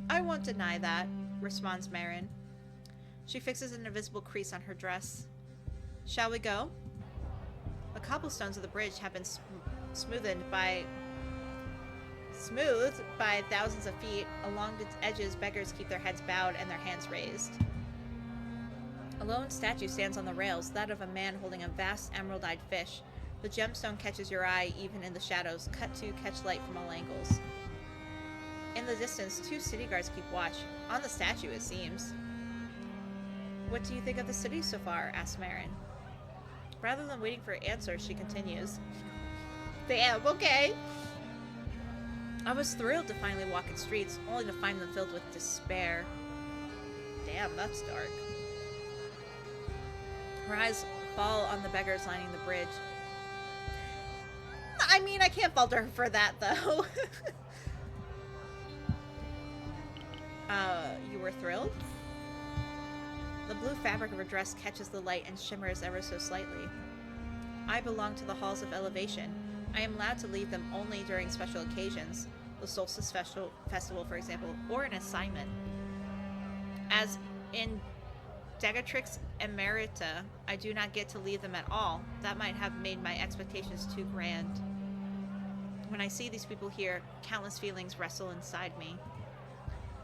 I won't deny that, responds Marin. She fixes an invisible crease on her dress. Shall we go? The cobblestones of the bridge have been smoothed by thousands of feet. Along its edges, beggars keep their heads bowed and their hands raised. A lone statue stands on the rails, that of a man holding a vast emerald-eyed fish. The gemstone catches your eye even in the shadows, cut to catch light from all angles. In the distance, two city guards keep watch. On the statue, it seems. What do you think of the city so far? Asks Marin. Rather than waiting for an answer, she continues. Damn, okay. I was thrilled to finally walk its streets, only to find them filled with despair. Damn, that's dark. Her eyes fall on the beggars lining the bridge. I mean, I can't fault her for that, though. You were thrilled? The blue fabric of her dress catches the light and shimmers ever so slightly. I belong to the halls of elevation. I am allowed to leave them only during special occasions, the solstice festival, for example, or an assignment. As in Degatrix Emerita, I do not get to leave them at all. That might have made my expectations too grand. When I see these people here, countless feelings wrestle inside me.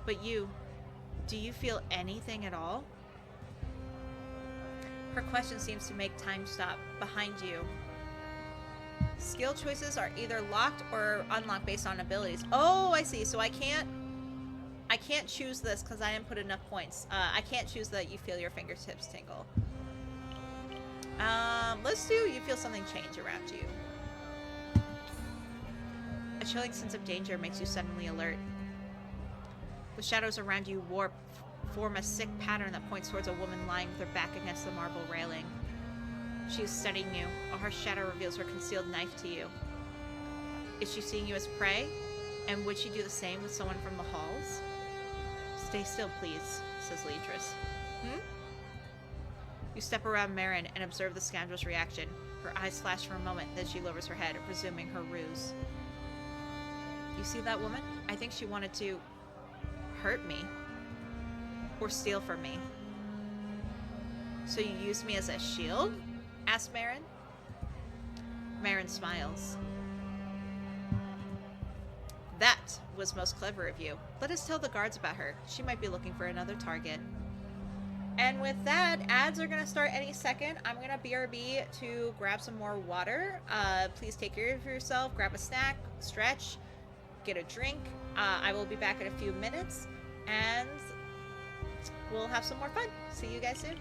But you, do you feel anything at all? Her question seems to make time stop. Behind you. Skill choices are either locked or unlocked based on abilities. Oh, I see. So I can't choose this because I didn't put enough points. I can't choose that you feel your fingertips tingle. Let's do you feel something change around you. A chilling sense of danger makes you suddenly alert. The shadows around you warp, form a sick pattern that points towards a woman lying with her back against the marble railing. She is studying you. A harsh shadow reveals her concealed knife to you. Is she seeing you as prey? And would she do the same with someone from the halls? Stay still, please, says Leatrice. You step around Marin and observe the scoundrel's reaction. Her eyes flash for a moment, then she lowers her head, resuming her ruse. You see that woman? I think she wanted to hurt me. Or steal from me. So you used me as a shield? Asked Marin. Marin smiles. That was most clever of you. Let us tell the guards about her. She might be looking for another target. And with that, ads are going to start any second. I'm going to BRB to grab some more water. Please take care of yourself. Grab a snack, stretch, get a drink. I will be back in a few minutes, and we'll have some more fun. See you guys soon.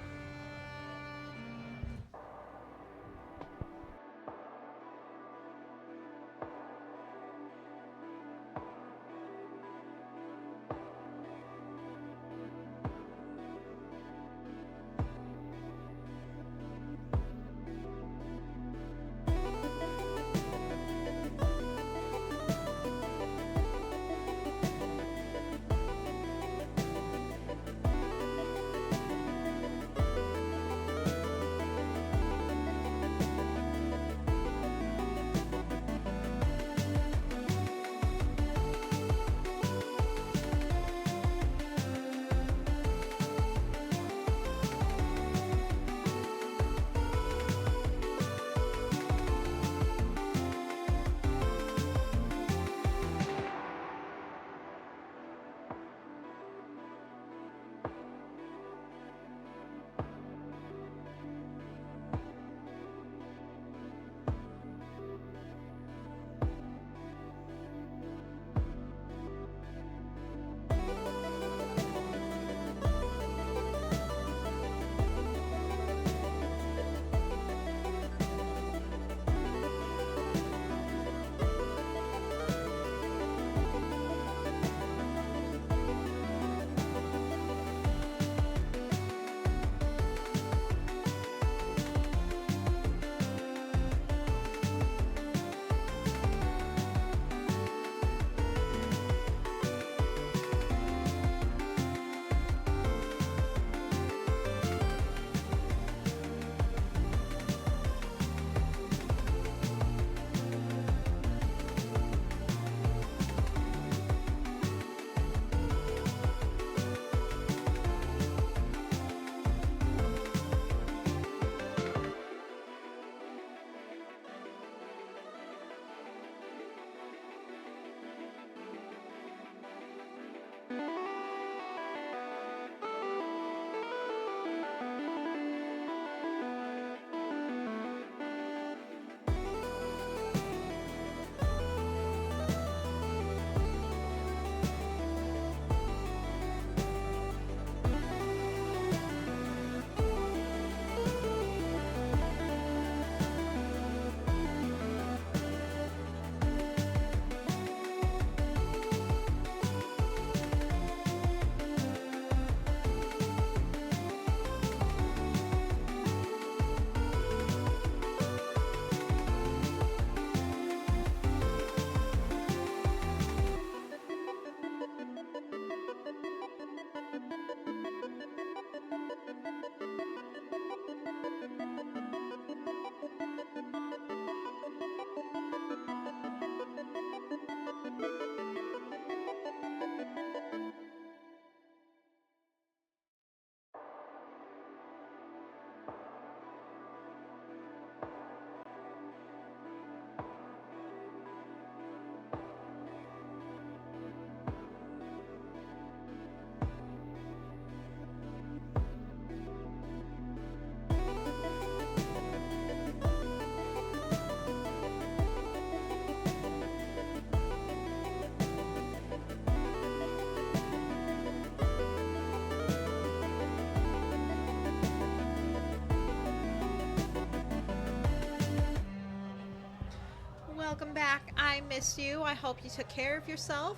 Welcome back. I miss you. I hope you took care of yourself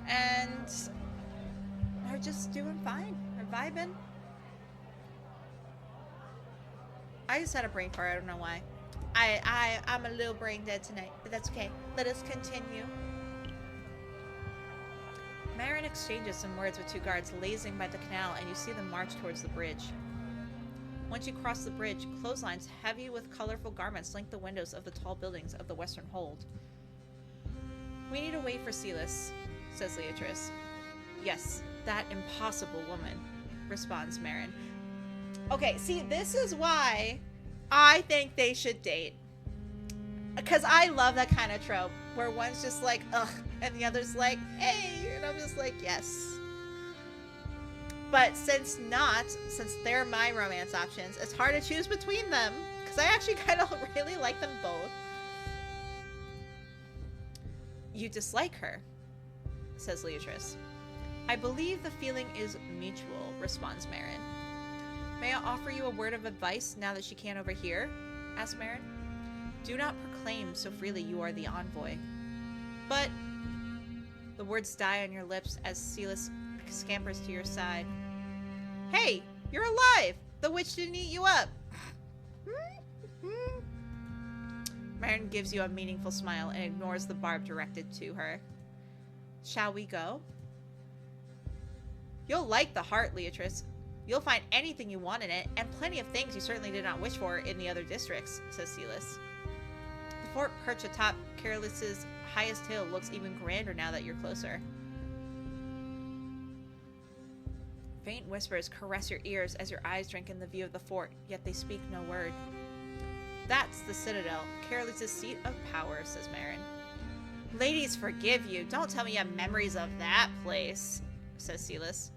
and are just doing fine. Are vibing. I just had a brain fart. I don't know why. I'm a little brain dead tonight, but that's okay. Let us continue. Marin exchanges some words with two guards lazing by the canal, and you see them march towards the bridge. Once you cross the bridge, clotheslines heavy with colorful garments link the windows of the tall buildings of the Western Hold. We need to wait for Silas, says Leatrice. Yes, that impossible woman, responds Marin. Okay, see, this is why I think they should date. Because I love that kind of trope, where one's just like, ugh, and the other's like, hey, and I'm just like, yes. But since they're my romance options, it's hard to choose between them, because I actually kind of really like them both. You dislike her, says Leatrice. I believe the feeling is mutual, responds Marin. May I offer you a word of advice now that she can't overhear? asks Marin. Do not proclaim so freely you are the envoy. But the words die on your lips as Silas scampers to your side. Hey, you're alive! The witch didn't eat you up! Marin gives you a meaningful smile and ignores the barb directed to her. Shall we go? You'll like the heart, Leatrice. You'll find anything you want in it, and plenty of things you certainly did not wish for in the other districts, says Silas. The fort perched atop Careless's highest hill looks even grander now that you're closer. Faint whispers caress your ears as your eyes drink in the view of the fort, yet they speak no word. That's the Citadel, Careless's seat of power, says Marin. Ladies forgive you. Don't tell me you have memories of that place, says Silas.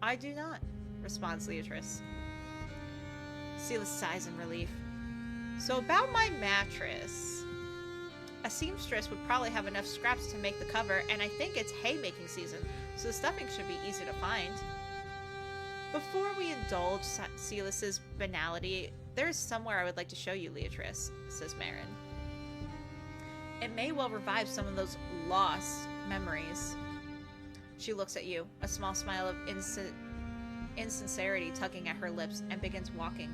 I do not, responds Leatrice. Silas sighs in relief. So about my mattress. A seamstress would probably have enough scraps to make the cover, and I think it's haymaking season, so the stuffing should be easy to find. Before we indulge Silas's banality, there is somewhere I would like to show you, Leatrice, says Marin. It may well revive some of those lost memories. She looks at you, a small smile of insincerity tugging at her lips, and begins walking.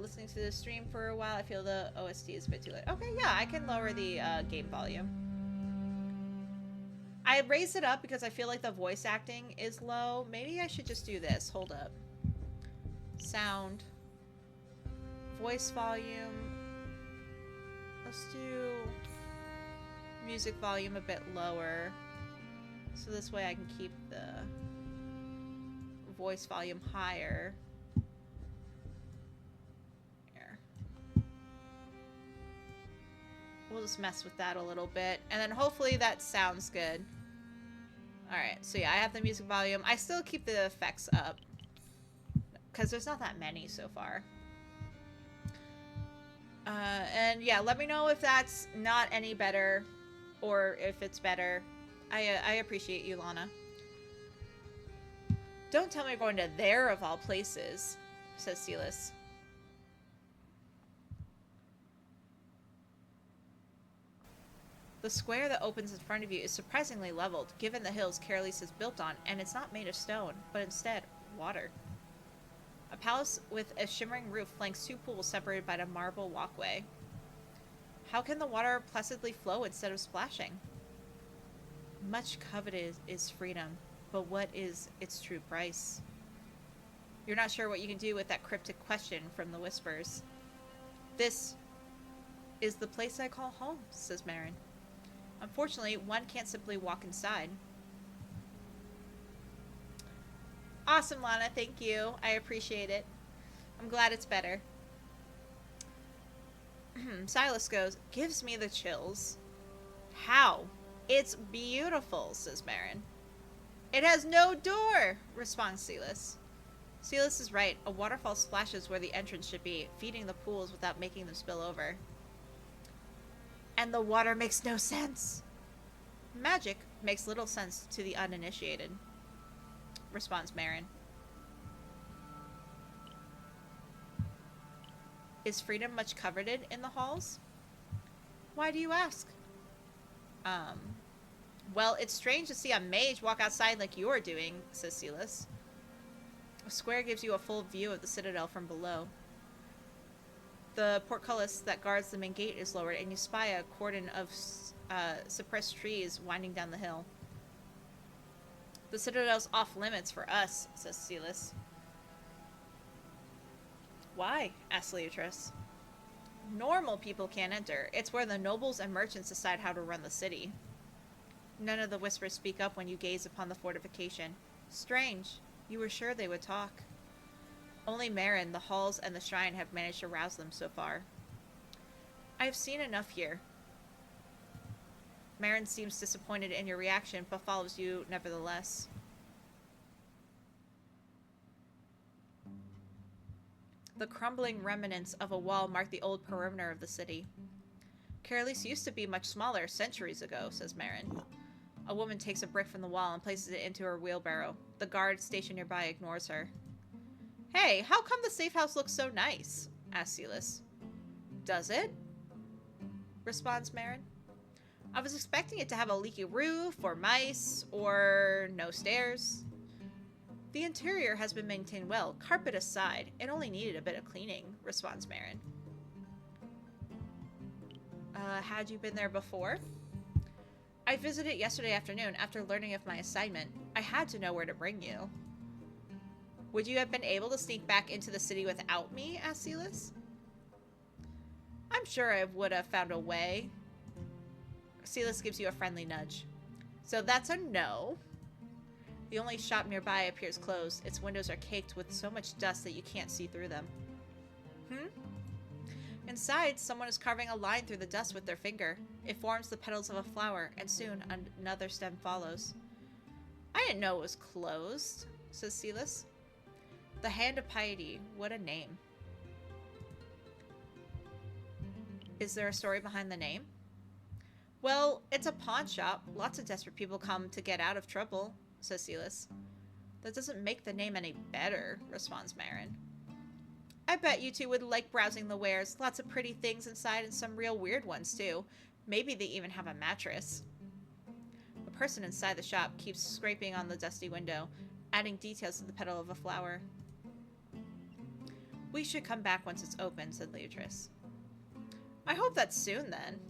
Listening to the stream for a while, I feel the OST is a bit too loud. Okay, yeah, I can lower the game volume. I raised it up because I feel like the voice acting is low. Maybe I should just do this. Hold up. Sound. Voice volume. Let's do music volume a bit lower. So this way I can keep the voice volume higher. Here. We'll just mess with that a little bit. And then hopefully that sounds good. Alright, so yeah, I have the music volume. I still keep the effects up, because there's not that many so far. And yeah, let me know if that's not any better, or if it's better. I appreciate you, Lana. Don't tell me you're going to there of all places, says Silas. The square that opens in front of you is surprisingly leveled, given the hills Careless is built on, and it's not made of stone, but instead water. A palace with a shimmering roof flanks two pools separated by a marble walkway. How can the water placidly flow instead of splashing? Much coveted is freedom, but what is its true price? You're not sure what you can do with that cryptic question from the whispers. This is the place I call home, says Marin. Unfortunately, one can't simply walk inside. Awesome, Lana. Thank you. I appreciate it. I'm glad it's better. Silas goes, gives me the chills. How? It's beautiful, says Marin. It has no door, responds Silas. Silas is right. A waterfall splashes where the entrance should be, feeding the pools without making them spill over. And the water makes no sense. Magic makes little sense to the uninitiated, responds Marin. Is freedom much coveted in the halls? Why do you ask? Well, it's strange to see a mage walk outside like you're doing, says Silas. A square gives you a full view of the citadel from below. The portcullis that guards the main gate is lowered, and you spy a cordon of suppressed trees winding down the hill. The citadel's off limits for us, says Silas. Why? Asks Leatrice. Normal people can't enter. It's where the nobles and merchants decide how to run the city. None of the whispers speak up when you gaze upon the fortification. Strange. You were sure they would talk. Only Marin, the halls, and the shrine have managed to rouse them so far. I have seen enough here. Marin seems disappointed in your reaction, but follows you nevertheless. The crumbling remnants of a wall mark the old perimeter of the city. Caerlease used to be much smaller centuries ago, says Marin. A woman takes a brick from the wall and places it into her wheelbarrow. The guard stationed nearby ignores her. Hey, how come the safe house looks so nice? Asks Silas. Does it? Responds Marin. I was expecting it to have a leaky roof, or mice, or no stairs. The interior has been maintained well, carpet aside. It only needed a bit of cleaning, responds Marin. Had you been there before? I visited yesterday afternoon after learning of my assignment. I had to know where to bring you. Would you have been able to sneak back into the city without me? Asked Silas. I'm sure I would have found a way. Silas gives you a friendly nudge. So that's a no. The only shop nearby appears closed. Its windows are caked with so much dust that you can't see through them. Inside, someone is carving a line through the dust with their finger. It forms the petals of a flower, and soon another stem follows. I didn't know it was closed, says Silas. The Hand of Piety. What a name. Is there a story behind the name? Well, it's a pawn shop. Lots of desperate people come to get out of trouble, says Silas. That doesn't make the name any better, responds Marin. I bet you two would like browsing the wares. Lots of pretty things inside and some real weird ones, too. Maybe they even have a mattress. A person inside the shop keeps scraping on the dusty window, adding details to the petal of a flower. We should come back once it's open, said Leatrice. I hope that's soon, then.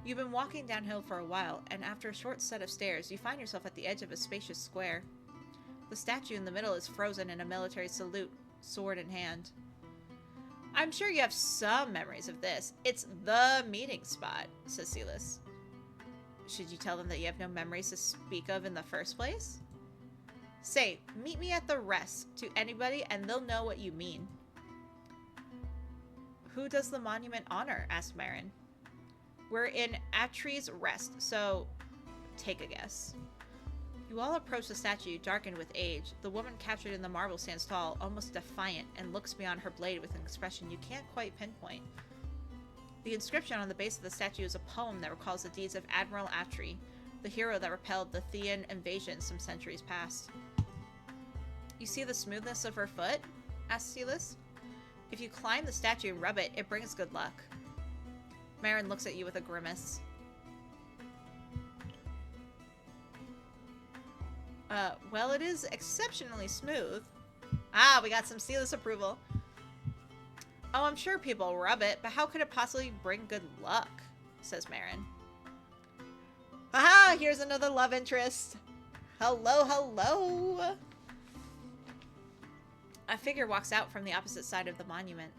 You've been walking downhill for a while, and after a short set of stairs, you find yourself at the edge of a spacious square. The statue in the middle is frozen in a military salute, sword in hand. I'm sure you have some memories of this. It's the meeting spot, says Silas. Should you tell them that you have no memories to speak of in the first place? Say, meet me at the rest to anybody and they'll know what you mean. Who does the monument honor? Asked Marin. We're in Atri's Rest, so take a guess. You all approach the statue, darkened with age. The woman captured in the marble stands tall, almost defiant, and looks beyond her blade with an expression you can't quite pinpoint. The inscription on the base of the statue is a poem that recalls the deeds of Admiral Atri, the hero that repelled the Thean invasion some centuries past. You see the smoothness of her foot? Asked Silas. If you climb the statue and rub it, it brings good luck. Marin looks at you with a grimace. Well, it is exceptionally smooth. Ah, we got some Silas approval. Oh, I'm sure people rub it, but how could it possibly bring good luck? Says Marin. Aha, here's another love interest. Hello, hello. A figure walks out from the opposite side of the monument.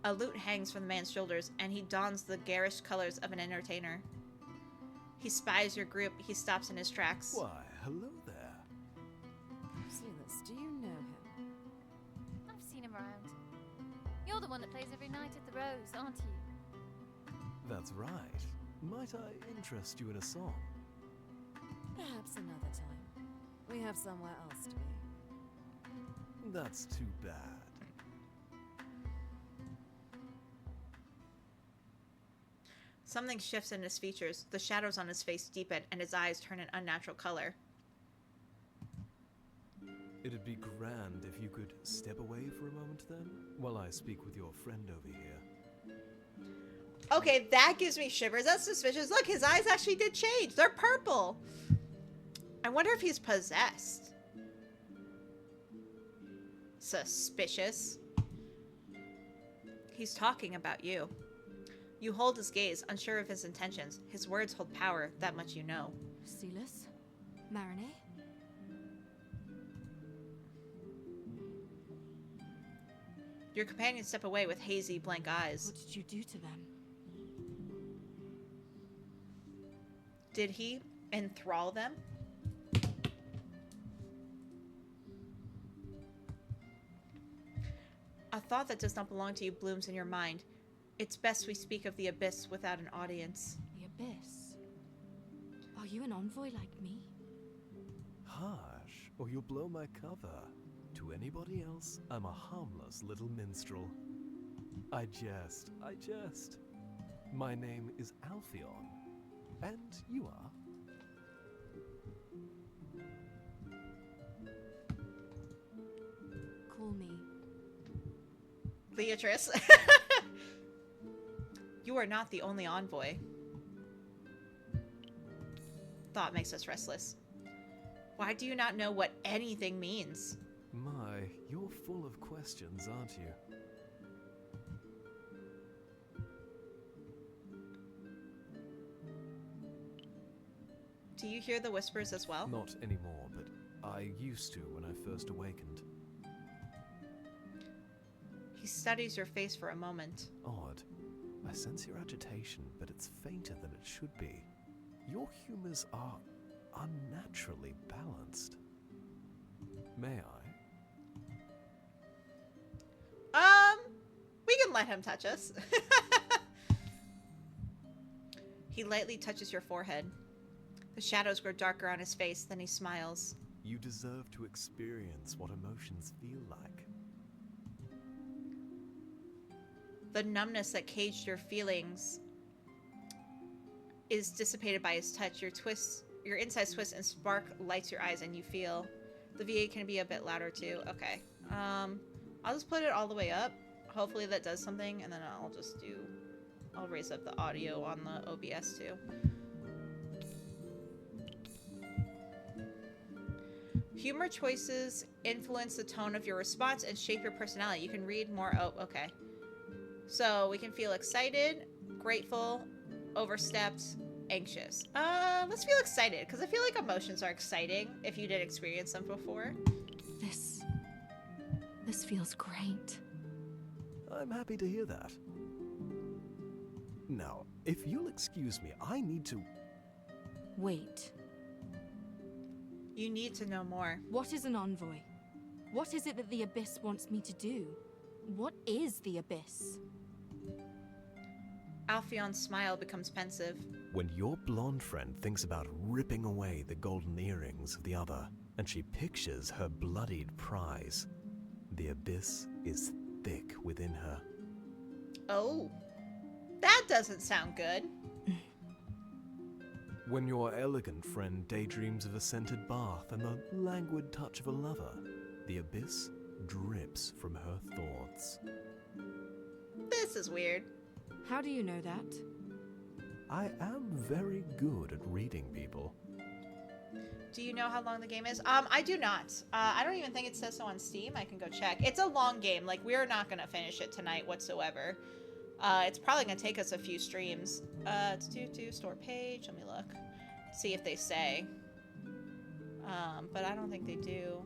A lute hangs from the man's shoulders, and he dons the garish colors of an entertainer. He spies your group. He stops in his tracks. Why, hello there. Silas, do you know him? I've seen him around. You're the one that plays every night at the Rose, aren't you? That's right. Might I interest you in a song? Perhaps another time. We have somewhere else to be. That's too bad. Something shifts in his features. The shadows on his face deepen, and his eyes turn an unnatural color. It'd be grand if you could step away for a moment then, while I speak with your friend over here. Okay, that gives me shivers. That's suspicious. Look, his eyes actually did change. They're purple. I wonder if he's possessed. Suspicious. He's talking about you. You hold his gaze, unsure of his intentions. His words hold power, that much you know. Silas? Marinette? Your companions step away with hazy, blank eyes. What did you do to them? Did he enthrall them? A thought that does not belong to you blooms in your mind. It's best we speak of the abyss without an audience. The abyss? Are you an envoy like me? Hush, or you'll blow my cover. To anybody else, I'm a harmless little minstrel. I jest. My name is Alpheon. And you are? Call me. Beatrice. You are not the only envoy. Thought makes us restless. Why do you not know what anything means? My, you're full of questions, aren't you? Do you hear the whispers as well? Not anymore, but I used to when I first awakened. He studies your face for a moment. Odd. I sense your agitation, but it's fainter than it should be. Your humors are unnaturally balanced. May I? We can let him touch us. He lightly touches your forehead. The shadows grow darker on his face, then he smiles. You deserve to experience what emotions feel like. The numbness that caged your feelings is dissipated by his touch. Your insides twist and spark lights your eyes and you feel. The VA can be a bit louder too. Okay. I'll just put it all the way up. Hopefully that does something, and then I'll raise up the audio on the OBS too. Humor choices influence the tone of your response and shape your personality. You can read more. Oh, okay. So we can feel excited, grateful, overstepped, anxious. Let's feel excited, because I feel like emotions are exciting if you did experience them before. This feels great. I'm happy to hear that. Now, if you'll excuse me, I need to... Wait. You need to know more. What is an envoy? What is it that the Abyss wants me to do? What is the Abyss? Alpheon's smile becomes pensive. When your blonde friend thinks about ripping away the golden earrings of the other, and she pictures her bloodied prize, the abyss is thick within her. Oh, that doesn't sound good. When your elegant friend daydreams of a scented bath and the languid touch of a lover, the abyss drips from her thoughts. This is weird. How do you know that? I am very good at reading people. Do you know how long the game is? I do not. I don't even think it says so on Steam. I can go check. It's a long game. Like, we're not going to finish it tonight whatsoever. It's probably going to take us a few streams. It's to store page. Let me look. See if they say. But I don't think they do.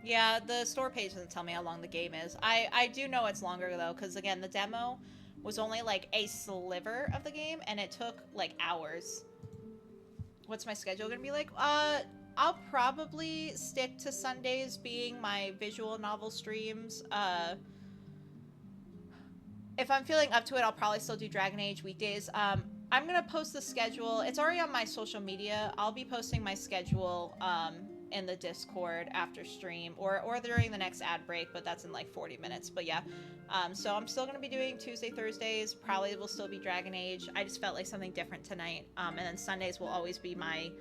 Yeah, the store page doesn't tell me how long the game is. I do know it's longer, though, because, again, the demo was only, like, a sliver of the game, and it took, like, hours. What's my schedule gonna be like? I'll probably stick to Sundays being my visual novel streams. If I'm feeling up to it, I'll probably still do Dragon Age weekdays. I'm gonna post the schedule. It's already on my social media. I'll be posting my schedule, in the Discord after stream or during the next ad break, but that's in like 40 minutes. But yeah, so I'm still going to be doing Tuesday, Thursdays. Probably will still be Dragon Age. I just felt like something different tonight. And then Sundays will always be my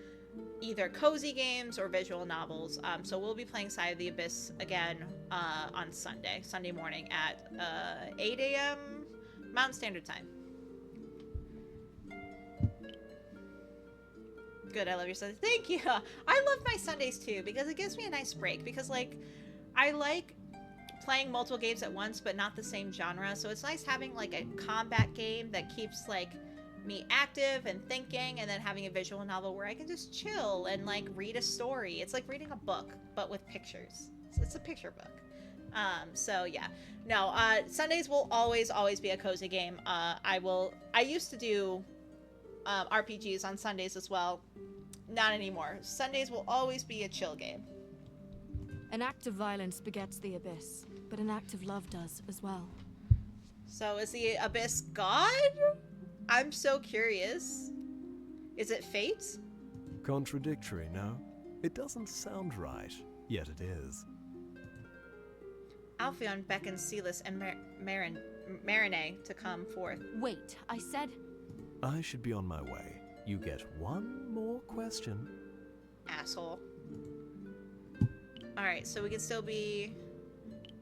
either cozy games or visual novels. So we'll be playing Sigh of the Abyss again on Sunday morning at 8 a.m. Mountain Standard Time. Good, I love your Sundays. Thank you. I love my Sundays too because it gives me a nice break. Because like, I like playing multiple games at once, but not the same genre. So it's nice having like a combat game that keeps like me active and thinking, and then having a visual novel where I can just chill and like read a story. It's like reading a book, but with pictures. It's a picture book. So yeah, no, Sundays will always be a cozy game. I used to do RPGs on Sundays as well. Not anymore. Sundays will always be a chill game. An act of violence begets the abyss, but an act of love does as well. So is the abyss God? I'm so curious. Is it fate? Contradictory, no? It doesn't sound right, yet it is. Alpheon beckons Silas and Marinay to come forth. Wait, I said... I should be on my way. You get one more question. Asshole. Alright, so we can still be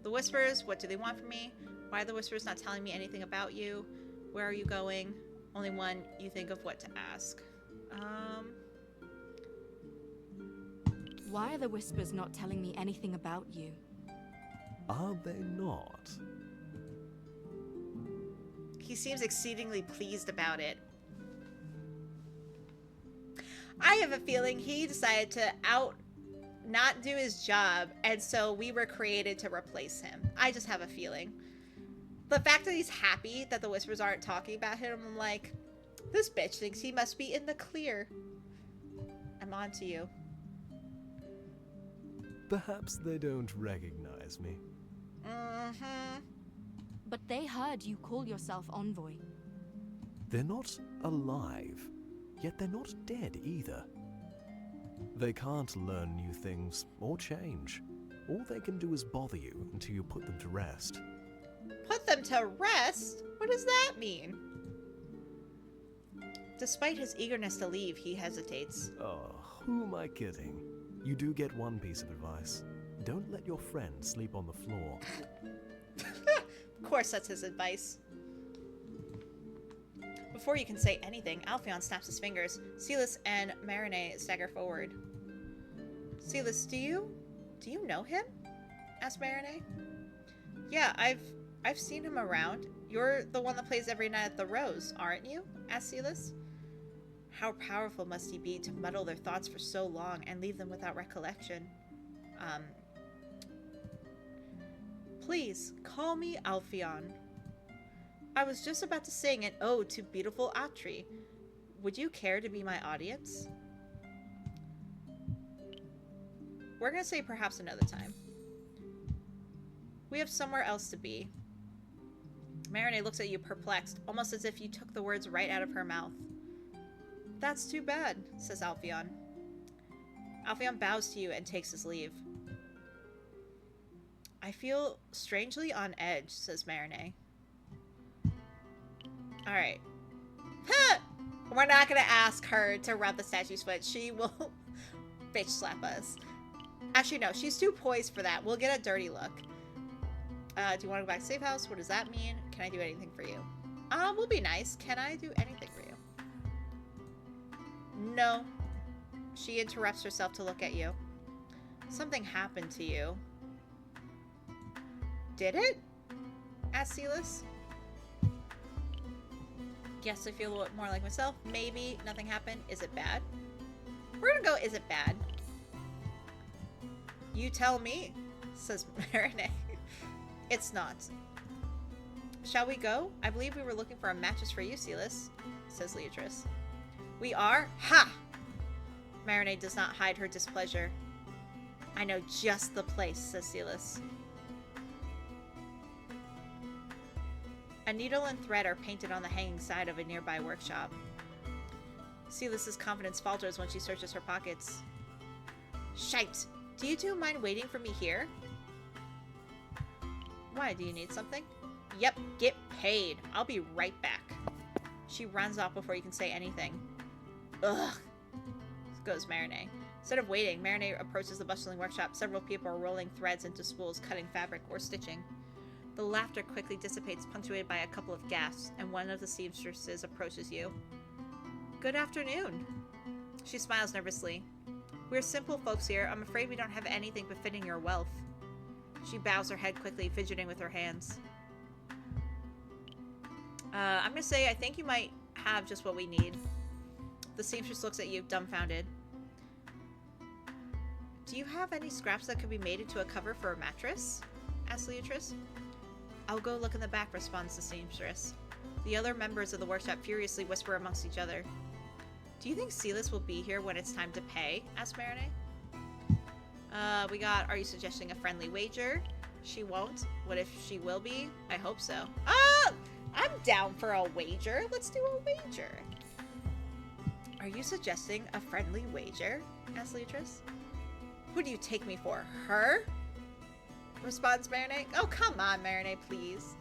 the Whispers. What do they want from me? Why are the Whispers not telling me anything about you? Where are you going? Only one you think of what to ask. Why are the Whispers not telling me anything about you? Are they not? He seems exceedingly pleased about it. I have a feeling he decided to not do his job, and so we were created to replace him. I just have a feeling. The fact that he's happy that the Whispers aren't talking about him, I'm like, this bitch thinks he must be in the clear. I'm on to you. Perhaps they don't recognize me. Mm-hmm. But they heard you call yourself Envoy. They're not alive, yet they're not dead either. They can't learn new things or change. All they can do is bother you until you put them to rest. Put them to rest? What does that mean? Despite his eagerness to leave, he hesitates. Oh, who am I kidding? You do get one piece of advice. Don't let your friend sleep on the floor. Of course that's his advice. Before you can say anything, Alpheon snaps his fingers. Silas and Marinay stagger forward. Silas, do you know him? Asked Marinay. Yeah, I've seen him around. You're the one that plays every night at the Rose, aren't you? Asked Silas. How powerful must he be to muddle their thoughts for so long and leave them without recollection? Please, call me Alpheon. I was just about to sing an ode to beautiful Atri. Would you care to be my audience? We're gonna say perhaps another time. We have somewhere else to be. Marinay looks at you perplexed, almost as if you took the words right out of her mouth. That's too bad, says Alpheon. Alpheon bows to you and takes his leave. I feel strangely on edge, says Marinay. Alright. We're not gonna ask her to rub the statue's foot. She will bitch slap us. Actually, no, she's too poised for that. We'll get a dirty look. Do you want to go back to safe house? What does that mean? Can I do anything for you? We'll be nice. Can I do anything for you? No. She interrupts herself to look at you. Something happened to you. Did it? Asked Silas. Yes, I feel a little more like myself. Maybe nothing happened. Is it bad? We're gonna go, is it bad? You tell me, says Marinay. It's not. Shall we go? I believe we were looking for a mattress for you, Silas, says Leatrice. We are? Ha! Marinay does not hide her displeasure. I know just the place, says Silas. A needle and thread are painted on the hanging side of a nearby workshop. Silas's confidence falters when she searches her pockets. Shite! Do you two mind waiting for me here? Why, do you need something? Yep, get paid. I'll be right back. She runs off before you can say anything. Ugh, goes Marinay. Instead of waiting, Marinay approaches the bustling workshop. Several people are rolling threads into spools, cutting fabric, or stitching. The laughter quickly dissipates, punctuated by a couple of gasps, and one of the seamstresses approaches you. Good afternoon. She smiles nervously. We're simple folks here. I'm afraid we don't have anything befitting your wealth. She bows her head quickly, fidgeting with her hands. I'm gonna say I think you might have just what we need. The seamstress looks at you, dumbfounded. Do you have any scraps that could be made into a cover for a mattress? Asks Leatrice. I'll go look in the back, responds the seamstress. The other members of the workshop furiously whisper amongst each other. Do you think Silas will be here when it's time to pay? Asks Marinette. We got, are you suggesting a friendly wager? She won't. What if she will be? I hope so. I'm down for a wager. Let's do a wager. Are you suggesting a friendly wager? Asks Leatrice. Who do you take me for? Her? Responds Marinette. Oh, come on, Marinette, please.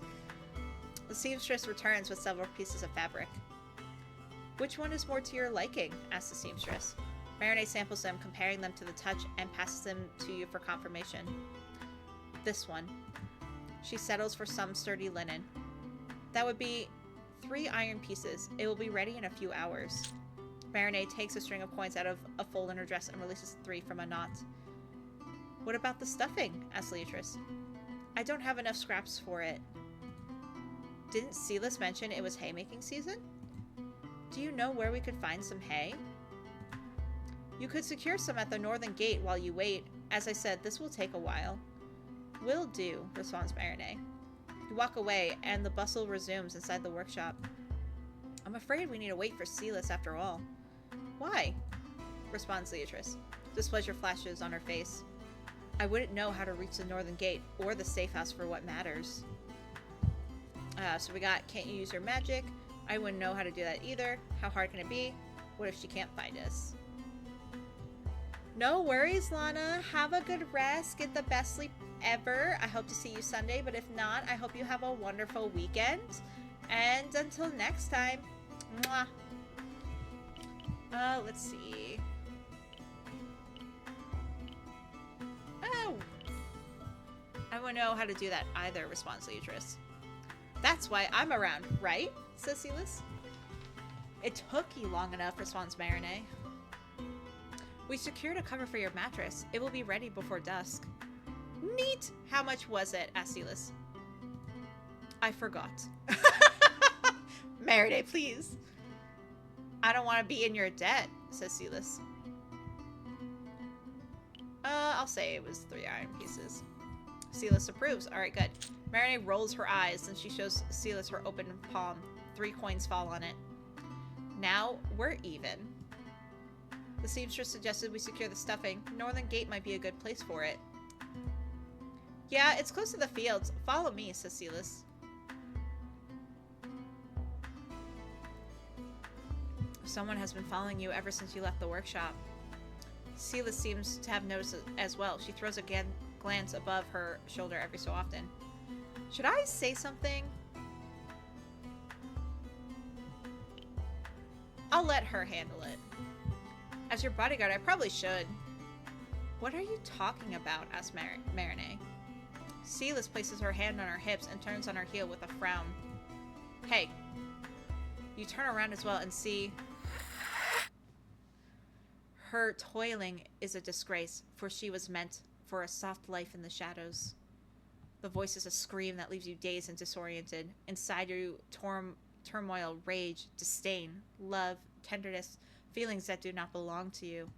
The seamstress returns with several pieces of fabric. Which one is more to your liking? Asks the seamstress. Marinette samples them, comparing them to the touch, and passes them to you for confirmation. This one. She settles for some sturdy linen. That would be 3 iron pieces. It will be ready in a few hours. Marinette takes a string of coins out of a fold in her dress and releases 3 from a knot. What about the stuffing? Asks Leatrice. I don't have enough scraps for it. Didn't Silas mention it was haymaking season? Do you know where we could find some hay? You could secure some at the northern gate while you wait. As I said, this will take a while. Will do, responds Marinette. You walk away, and the bustle resumes inside the workshop. I'm afraid we need to wait for Silas after all. Why? Responds Leatrice. Displeasure flashes on her face. I wouldn't know how to reach the northern gate, or the safe house for what matters. So we got, can't you use your magic? I wouldn't know how to do that either. How hard can it be? What if she can't find us? No worries, Lana. Have a good rest. Get the best sleep ever. I hope to see you Sunday, but if not, I hope you have a wonderful weekend. And until next time. Mwah. Let's see. Oh! I wouldn't know how to do that either, responds Leatrice. That's why I'm around, right? Says Silas. It took you long enough, responds Marinette. We secured a cover for your mattress. It will be ready before dusk. Neat! How much was it? Asked Silas. I forgot. Marinette, please. I don't want to be in your debt, says Silas. I'll say it was 3 iron pieces. Silas approves. Alright, good. Marinette rolls her eyes, and she shows Silas her open palm. 3 coins fall on it. Now we're even. The seamstress suggested we secure the stuffing. Northern Gate might be a good place for it. Yeah, it's close to the fields. Follow me, says Silas. Someone has been following you ever since you left the workshop. Silas seems to have noticed it as well. She throws a glance above her shoulder every so often. Should I say something? I'll let her handle it. As your bodyguard, I probably should. What are you talking about? Asks Marinette. Silas places her hand on her hips and turns on her heel with a frown. Hey, you turn around as well and see her toiling is a disgrace, for she was meant for a soft life in the shadows. The voice is a scream that leaves you dazed and disoriented. Inside you, turmoil, rage, disdain, love, tenderness, feelings that do not belong to you.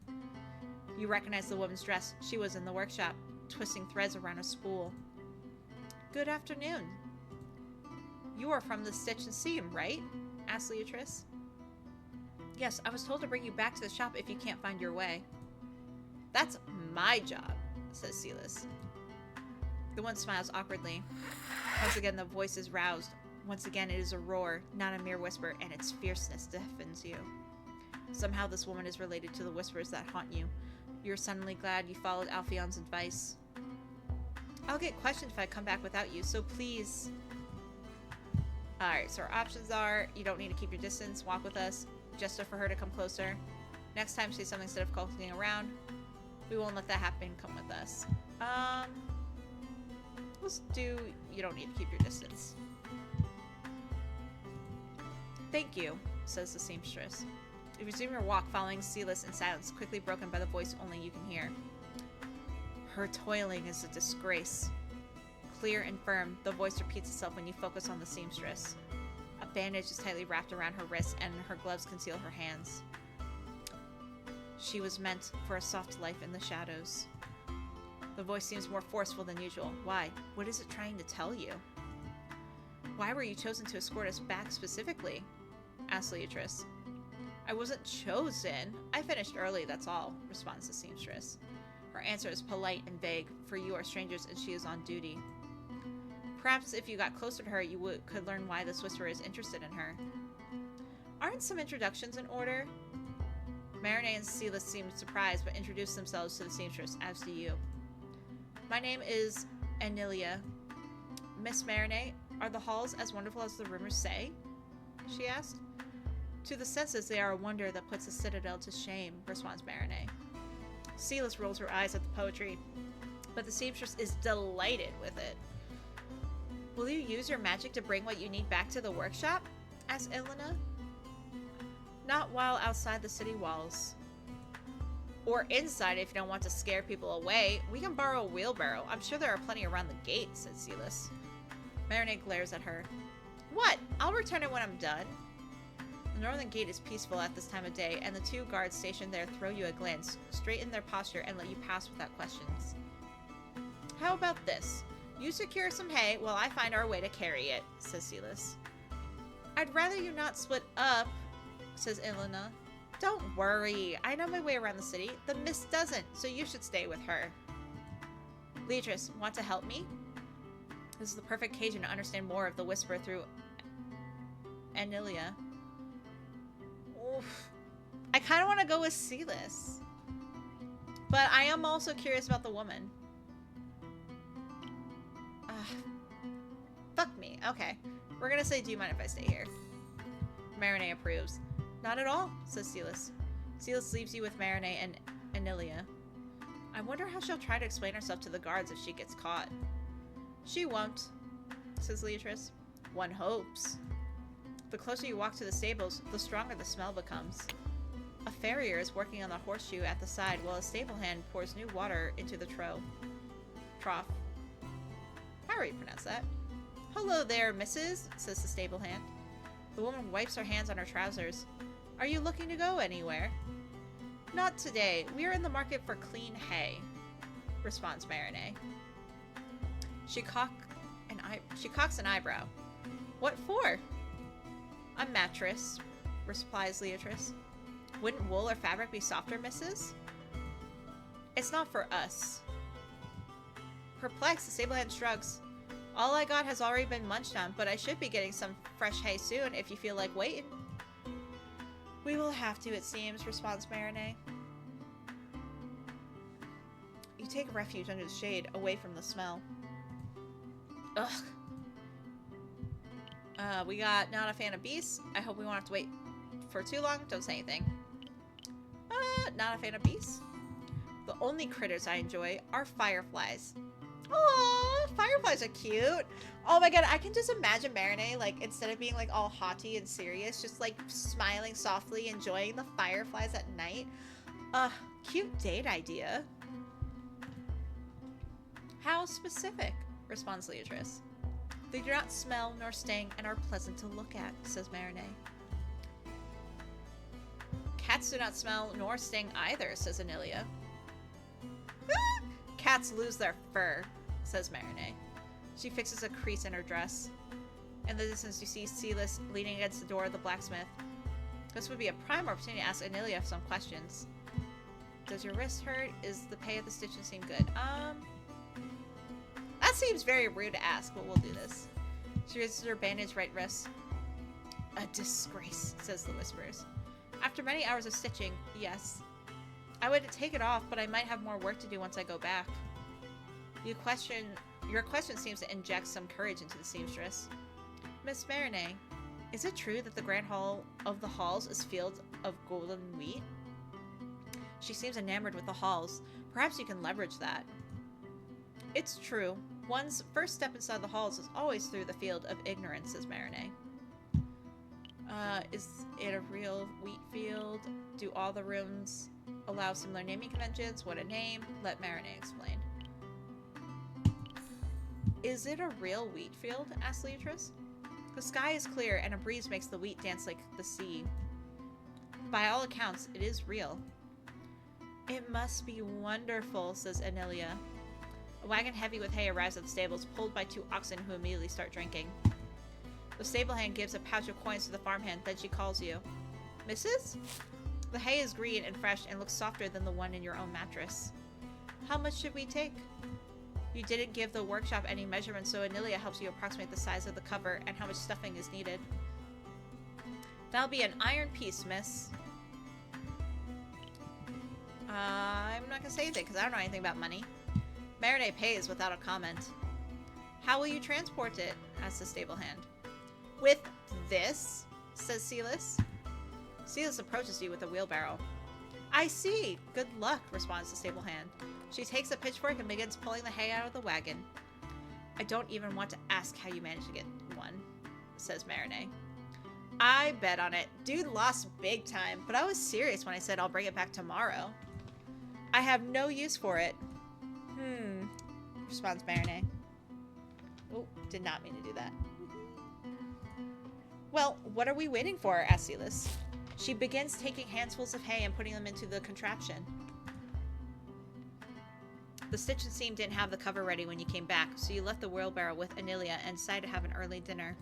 You recognize the woman's dress. She was in the workshop, twisting threads around a spool. Good afternoon. You are from the Stitch and Seam, right? Asked Leatrice. Yes, I was told to bring you back to the shop if you can't find your way. That's my job, says Silas. The one smiles awkwardly. Once again, the voice is roused. Once again, it is a roar, not a mere whisper, and its fierceness deafens you. Somehow this woman is related to the whispers that haunt you. You're suddenly glad you followed Alphion's advice. I'll get questioned if I come back without you, so please. Alright, so our options are, you don't need to keep your distance, walk with us, gesture for her to come closer. Next time, say something instead of skulking around. We won't let that happen, come with us. Let's do, you don't need to keep your distance. Thank you, says the seamstress. You resume your walk, following Silas in silence, quickly broken by the voice only you can hear. Her toiling is a disgrace. Clear and firm, the voice repeats itself when you focus on the seamstress. A bandage is tightly wrapped around her wrists, and her gloves conceal her hands. She was meant for a soft life in the shadows. The voice seems more forceful than usual. Why? What is it trying to tell you? Why were you chosen to escort us back specifically? Asked Leatrice. I wasn't chosen. I finished early, that's all, responds the seamstress. Her answer is polite and vague, for you are strangers and she is on duty. Perhaps if you got closer to her, you could learn why this whisperer is interested in her. Aren't some introductions in order? Marinette and Silas seem surprised, but introduce themselves to the seamstress, as do you. My name is Anilia. Miss Marinette, are the halls as wonderful as the rumors say? She asked. To the senses, they are a wonder that puts the citadel to shame, responds Marinette. Silas rolls her eyes at the poetry, but the seamstress is delighted with it. Will you use your magic to bring what you need back to the workshop? Asked Elena. Not while outside the city walls. Or inside if you don't want to scare people away. We can borrow a wheelbarrow. I'm sure there are plenty around the gate, said Silas. Marinette glares at her. What? I'll return it when I'm done. The northern gate is peaceful at this time of day, and the two guards stationed there throw you a glance, straighten their posture, and let you pass without questions. How about this? You secure some hay while I find our way to carry it, says Silas. I'd rather you not split up, says Elena. Don't worry, I know my way around the city. The Mist doesn't, so you should stay with her. Leatrice, want to help me? This is the perfect occasion to understand more of the whisper through Anilia. Oof. I kind of want to go with Silas. But I am also curious about the woman. Fuck me. Okay. We're gonna say, do you mind if I stay here? Marinette approves. Not at all, says Silas. Silas leaves you with Marinette and Anilia. I wonder how she'll try to explain herself to the guards if she gets caught. She won't, says Leatrice. One hopes. The closer you walk to the stables, the stronger the smell becomes. A farrier is working on the horseshoe at the side while a stable hand pours new water into the trough. How do you pronounce that? Hello there, missus, says the stable hand. The woman wipes her hands on her trousers. Are you looking to go anywhere? Not today. We are in the market for clean hay, responds Marinette. She cocks an eyebrow. What for? A mattress, replies Leatrice. Wouldn't wool or fabric be softer, missus? It's not for us. Perplexed, the stable hand shrugs. All I got has already been munched on, but I should be getting some fresh hay soon if you feel like waiting. We will have to, it seems, responds Marinette. You take refuge under the shade, away from the smell. Ugh. We got not a fan of beasts. I hope we won't have to wait for too long. Don't say anything. Not a fan of beasts. The only critters I enjoy are fireflies. Oh, fireflies are cute. Oh my god, I can just imagine Marinette, like, instead of being, like, all haughty and serious, just, like, smiling softly, enjoying the fireflies at night. Cute date idea. How specific, responds Leatrice. They do not smell nor sting and are pleasant to look at, says Marinette. Cats do not smell nor sting either, says Anilia. Cats lose their fur, says Marinette. She fixes a crease in her dress. In the distance, you see Silas leaning against the door of the blacksmith. This would be a prime opportunity to ask Anilia some questions. Does your wrist hurt? Is the pay of the stitches seem good? That seems very rude to ask, but we'll do this. She raises her bandaged right wrist. A disgrace, says the whispers. After many hours of stitching, yes. I would take it off, but I might have more work to do once I go back. Your question seems to inject some courage into the seamstress. Miss Marinette, is it true that the Grand Hall of the Halls is fields of golden wheat? She seems enamored with the halls. Perhaps you can leverage that. It's true. One's first step inside the halls is always through the field of ignorance, says Marinette. Is it a real wheat field? Do all the rooms allow similar naming conventions? What a name. Let Marinette explain. Is it a real wheat field? Asked Leatrice. The sky is clear and a breeze makes the wheat dance like the sea. By all accounts, it is real. It must be wonderful, says Anilia. A wagon heavy with hay arrives at the stables, pulled by 2 oxen who immediately start drinking. The stable hand gives a pouch of coins to the farmhand, then she calls you. Mrs.? The hay is green and fresh and looks softer than the one in your own mattress. How much should we take? You didn't give the workshop any measurements, so Anilia helps you approximate the size of the cover and how much stuffing is needed. That'll be an iron piece, miss. I'm not gonna say anything because I don't know anything about money. Marinette pays without a comment. How will you transport it? Asks the stable hand. With this, says Silas. Silas approaches you with a wheelbarrow. I see. Good luck, responds the stable hand. She takes a pitchfork and begins pulling the hay out of the wagon. I don't even want to ask how you managed to get one, says Marinette. I bet on it. Dude lost big time, but I was serious when I said I'll bring it back tomorrow. I have no use for it. Responds Marinette. Oh, did not mean to do that. Well, what are we waiting for? Asks Silas. She begins taking handfuls of hay and putting them into the contraption. The stitch and seam didn't have the cover ready when you came back, so you left the wheelbarrow with Anilia and decided to have an early dinner.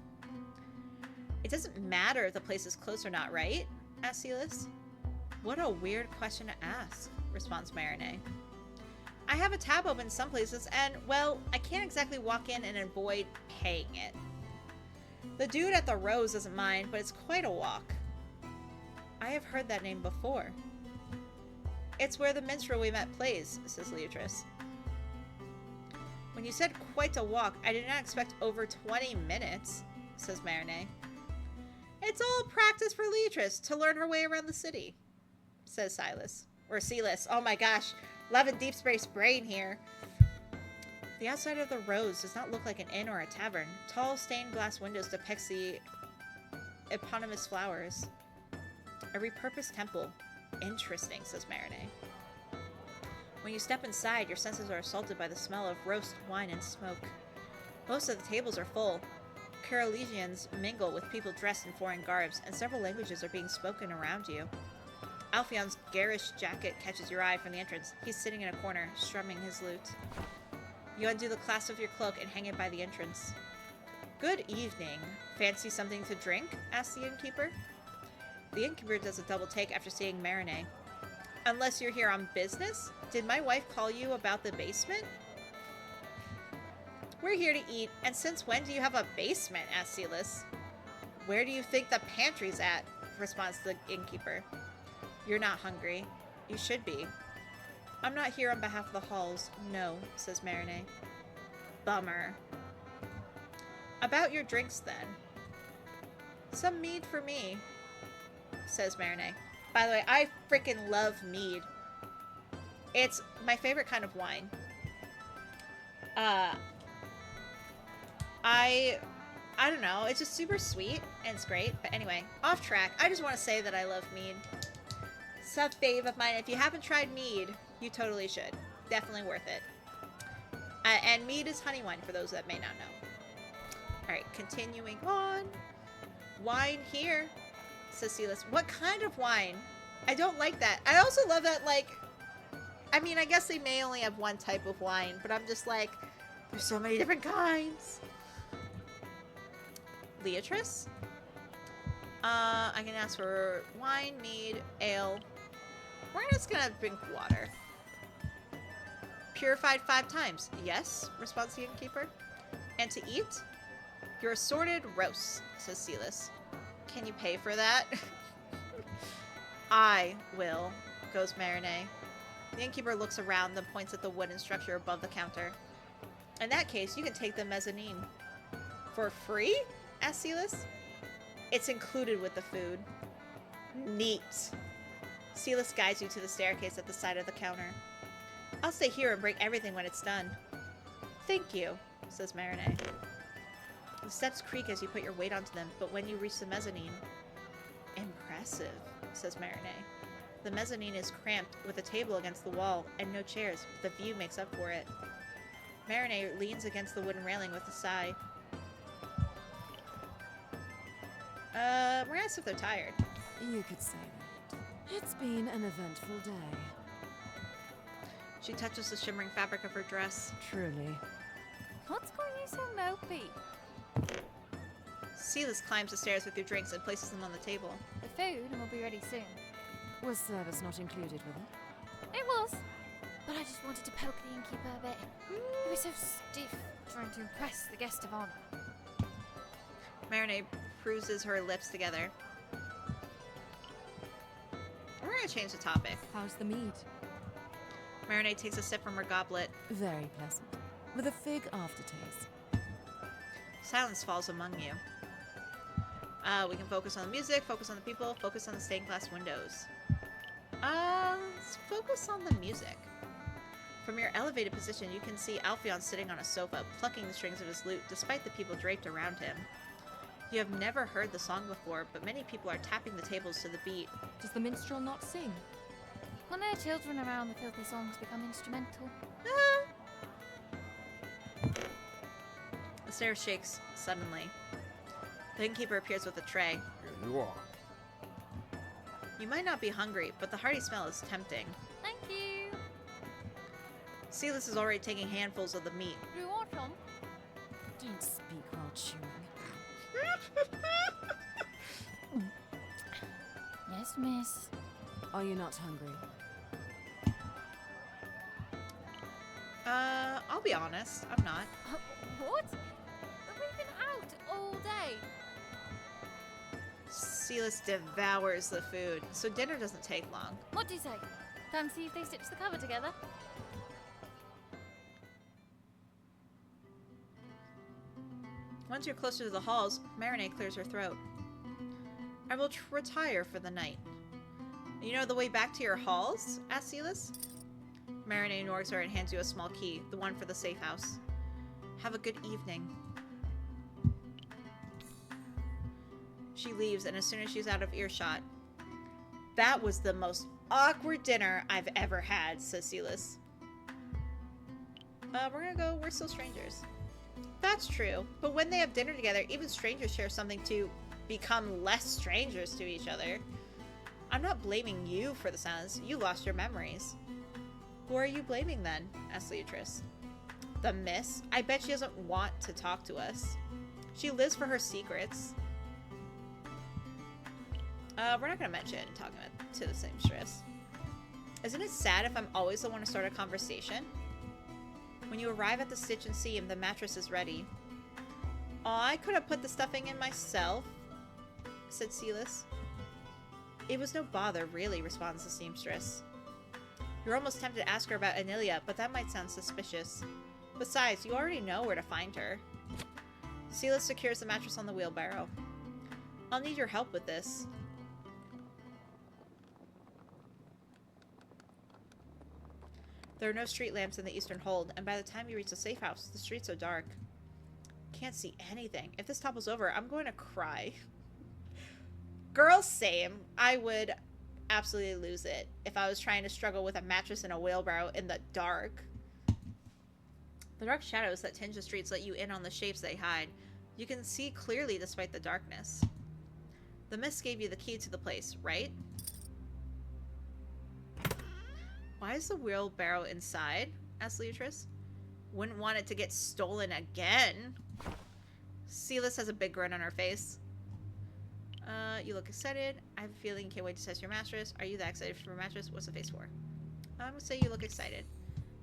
It doesn't matter if the place is close or not, right? Asks Silas. What a weird question to ask, responds Marinette. I have a tab open some places, and, well, I can't exactly walk in and avoid paying it. The dude at the Rose doesn't mind, but it's quite a walk. I have heard that name before. It's where the minstrel we met plays, says Leatrice. When you said quite a walk, I did not expect over 20 minutes, says Marinette. It's all practice for Leatrice to learn her way around the city, says Silas. Or Silas. Oh my gosh. Loving Deep Space Brain here. The outside of the Rose does not look like an inn or a tavern. Tall stained glass windows depict the eponymous flowers. A repurposed temple. Interesting, says Marinette. When you step inside, your senses are assaulted by the smell of roast, wine, and smoke. Most of the tables are full. Carolesians mingle with people dressed in foreign garbs, and several languages are being spoken around you. Alphion's garish jacket catches your eye from the entrance. He's sitting in a corner, strumming his lute. You undo the clasp of your cloak and hang it by the entrance. Good evening. Fancy something to drink? Asks the innkeeper. The innkeeper does a double take after seeing Marinette. Unless you're here on business? Did my wife call you about the basement? We're here to eat, and since when do you have a basement? Asks Silas. Where do you think the pantry's at? Responds the innkeeper. You're not hungry. You should be. I'm not here on behalf of the halls. No, says Marinette. Bummer. About your drinks, then. Some mead for me, says Marinette. By the way, I freaking love mead. It's my favorite kind of wine. I don't know. It's just super sweet and it's great. But anyway, off track. I just want to say that I love mead. It's a fave of mine. If you haven't tried mead, you totally should. Definitely worth it. And mead is honey wine for those that may not know. Alright, continuing on. Wine here, says Silas. What kind of wine? I don't like that. I also love that, like, I mean, I guess they may only have one type of wine, but I'm just like, there's so many different kinds. Leatrice? I can ask for wine, mead, ale. We're just gonna drink water. Purified 5 times. Yes, responds the innkeeper. And to eat? Your assorted roasts, says Silas. Can you pay for that? I will, goes Marinette. The innkeeper looks around, then points at the wooden structure above the counter. In that case, you can take the mezzanine. For free? Asks Silas. It's included with the food. Neat. Silas guides you to the staircase at the side of the counter. I'll stay here and bring everything when it's done. Thank you, says Marinette. The steps creak as you put your weight onto them, but when you reach the mezzanine, impressive, says Marinette. The mezzanine is cramped with a table against the wall and no chairs, but the view makes up for it. Marinette leans against the wooden railing with a sigh. We're gonna ask if they're tired. You could say that. It's been an eventful day. She touches the shimmering fabric of her dress. Truly. What's got you so mopey? Silas climbs the stairs with your drinks and places them on the table. The food will be ready soon. Was service not included with it? It was, but I just wanted to poke the innkeeper a bit. He was so stiff, trying to impress the guest of honor. Marinette cruises her lips together. We're gonna change the topic. How's the mead? Marinette takes a sip from her goblet. Very pleasant. With a fig aftertaste. Silence falls among you. We can focus on the music, focus on the people, focus on the stained glass windows. Let's focus on the music. From your elevated position, you can see Alpheon sitting on a sofa, plucking the strings of his lute, despite the people draped around him. You have never heard the song before, but many people are tapping the tables to the beat. Does the minstrel not sing? When there are children around, the filthy songs become instrumental. The stairs shakes suddenly. The innkeeper appears with a tray. Here you are. You might not be hungry, but the hearty smell is tempting. Thank you. Silas is already taking handfuls of the meat. Do you want some? Don't speak while chewing. Yes, miss. Are you not hungry? I'll be honest, I'm not. What? We've been out all day. Silas devours the food, so dinner doesn't take long. What do you say? Time to see if they stitch the cover together. Once you're closer to the halls, Marinette clears her throat. I will retire for the night. You know the way back to your halls? Asks Silas. Marinette ignores her and hands you a small key, the one for the safe house. Have a good evening. She leaves, and as soon as she's out of earshot, that was the most awkward dinner I've ever had, says Silas. We're gonna go, we're still strangers. That's true, but when they have dinner together, even strangers share something to become less strangers to each other. I'm not blaming you for the silence. You lost your memories. Who are you blaming then? Asked Leatrice. The miss? I bet she doesn't want to talk to us. She lives for her secrets. We're not gonna mention talking to the seamstress. Isn't it sad if I'm always the one to start a conversation? When you arrive at the stitch and seam, the mattress is ready. Aw, I could have put the stuffing in myself, said Silas. It was no bother, really, responds the seamstress. You're almost tempted to ask her about Anilia, but that might sound suspicious. Besides, you already know where to find her. Silas secures the mattress on the wheelbarrow. I'll need your help with this. There are no street lamps in the eastern hold, and by the time you reach the safe house, the streets are dark. Can't see anything. If this topples over, I'm going to cry. Girl, same. I would absolutely lose it if I was trying to struggle with a mattress and a wheelbarrow in the dark. The dark shadows that tinge the streets let you in on the shapes they hide. You can see clearly despite the darkness. The mist gave you the key to the place, right? Why is the wheelbarrow inside? Asked Leatrice. Wouldn't want it to get stolen again. Silas has a big grin on her face. You look excited. I have a feeling you can't wait to test your mattress. Are you that excited for your mattress? What's the face for? I'm gonna say you look excited.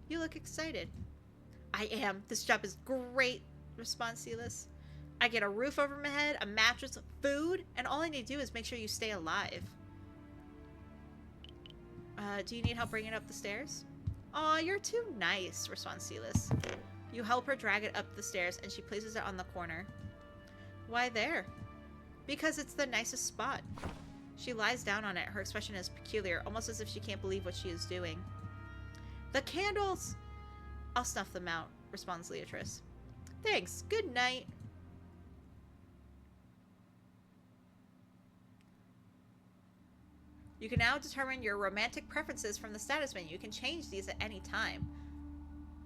You look excited. I am. This job is great, responds Silas. I get a roof over my head, a mattress, food, and all I need to do is make sure you stay alive. Do you need help bringing it up the stairs? Aw, you're too nice, responds Silas. You help her drag it up the stairs, and she places it on the corner. Why there? Because it's the nicest spot. She lies down on it. Her expression is peculiar, almost as if she can't believe what she is doing. The candles! I'll snuff them out, responds Leatrice. Thanks. Good night. You can now determine your romantic preferences from the status menu. You can change these at any time.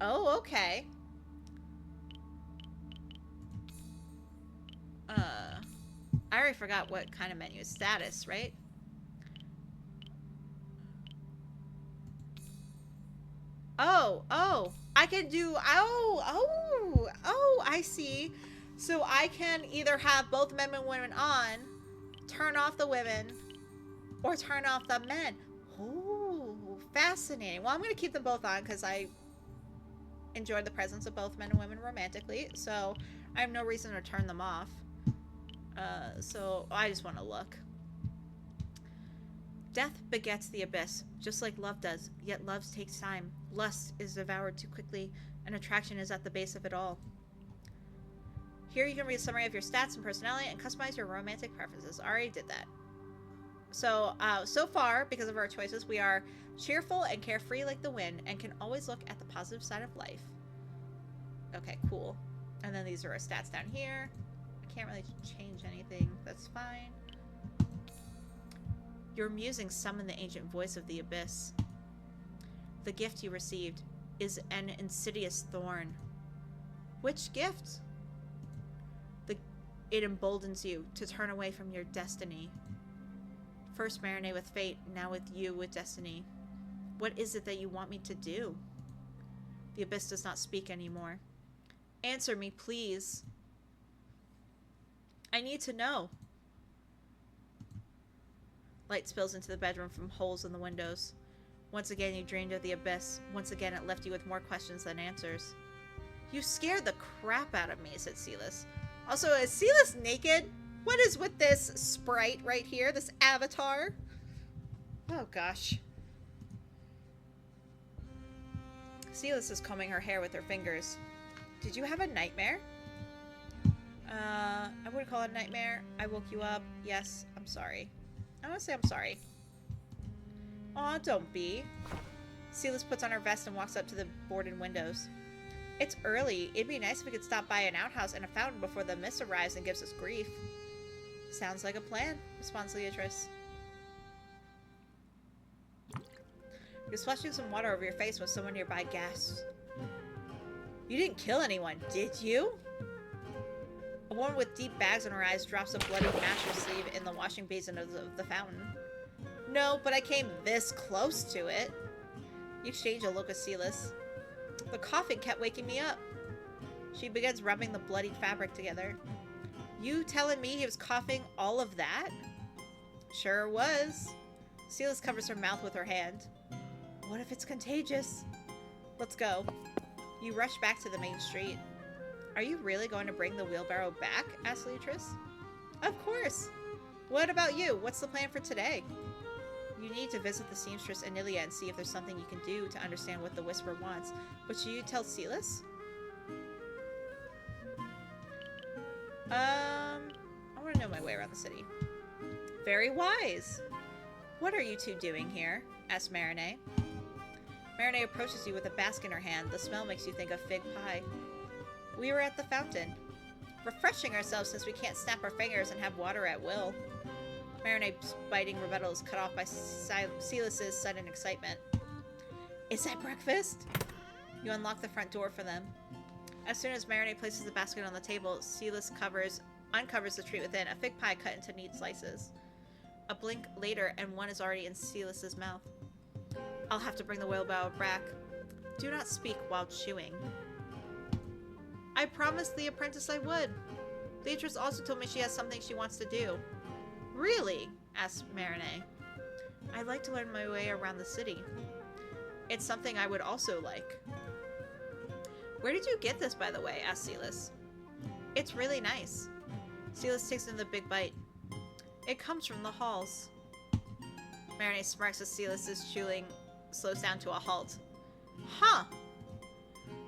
Oh, okay. I already forgot what kind of menu is status, right? Oh, I can do, I see. So I can either have both men and women on, turn off the women, or turn off the men. Oh, fascinating. Well, I'm going to keep them both on because I enjoyed the presence of both men and women romantically, so I have no reason to turn them off. So I just want to look. Death begets the abyss, just like love does, yet love takes time. Lust is devoured too quickly, and attraction is at the base of it all. Here you can read a summary of your stats and personality and customize your romantic preferences. I already did that. So, so far, because of our choices, we are cheerful and carefree like the wind, and can always look at the positive side of life. Okay, cool. And then these are our stats down here. I can't really change anything. That's fine. Your musings summon the ancient voice of the abyss. The gift you received is an insidious thorn. Which gift? It emboldens you to turn away from your destiny. First marinate with fate, now with you with destiny. What is it that you want me to do? The abyss does not speak anymore. Answer me, please. I need to know. Light spills into the bedroom from holes in the windows. Once again, you dreamed of the abyss. Once again, it left you with more questions than answers. You scared the crap out of me, said Silas. Also, is Silas naked? What is with this sprite right here? This avatar? Oh, gosh. Silas is combing her hair with her fingers. Did you have a nightmare? I wouldn't call it a nightmare. I woke you up. Yes, I'm sorry. I want to say I'm sorry. Aw, don't be. Silas puts on her vest and walks up to the boarded windows. It's early. It'd be nice if we could stop by an outhouse and a fountain before the mist arrives and gives us grief. Sounds like a plan, responds Leatrice. You're splashing some water over your face when someone nearby gasps. You didn't kill anyone, did you? A woman with deep bags in her eyes drops a bloody masher sleeve in the washing basin of the fountain. No, but I came this close to it. You exchange a look with Silas. The coughing kept waking me up. She begins rubbing the bloodied fabric together. You telling me he was coughing all of that? Sure was. Silas covers her mouth with her hand. What if it's contagious? Let's go. You rush back to the main street. Are you really going to bring the wheelbarrow back? Asked Leatrice. Of course. What about you? What's the plan for today? You need to visit the seamstress Anilia and see if there's something you can do to understand what the Whisper wants. But should you tell Silas? I want to know my way around the city. Very wise. What are you two doing here? Asked Marinette. Marinette approaches you with a basket in her hand. The smell makes you think of fig pie. We were at the fountain, refreshing ourselves since we can't snap our fingers and have water at will. Marinette's biting rebuttal is cut off by Silas's sudden excitement. Is that breakfast? You unlock the front door for them. As soon as Marinette places the basket on the table, Silas uncovers the treat within, a fig pie cut into neat slices. A blink later, and one is already in Silas's mouth. I'll have to bring the wheelbarrow back. Do not speak while chewing. I promised the apprentice I would. Beatrice also told me she has something she wants to do. Really? Asked Marinette. I'd like to learn my way around the city. It's something I would also like. Where did you get this, by the way? Asked Silas. It's really nice. Silas takes another big bite. It comes from the halls. Marinette smirks as Silas's chewing slows down to a halt. Huh!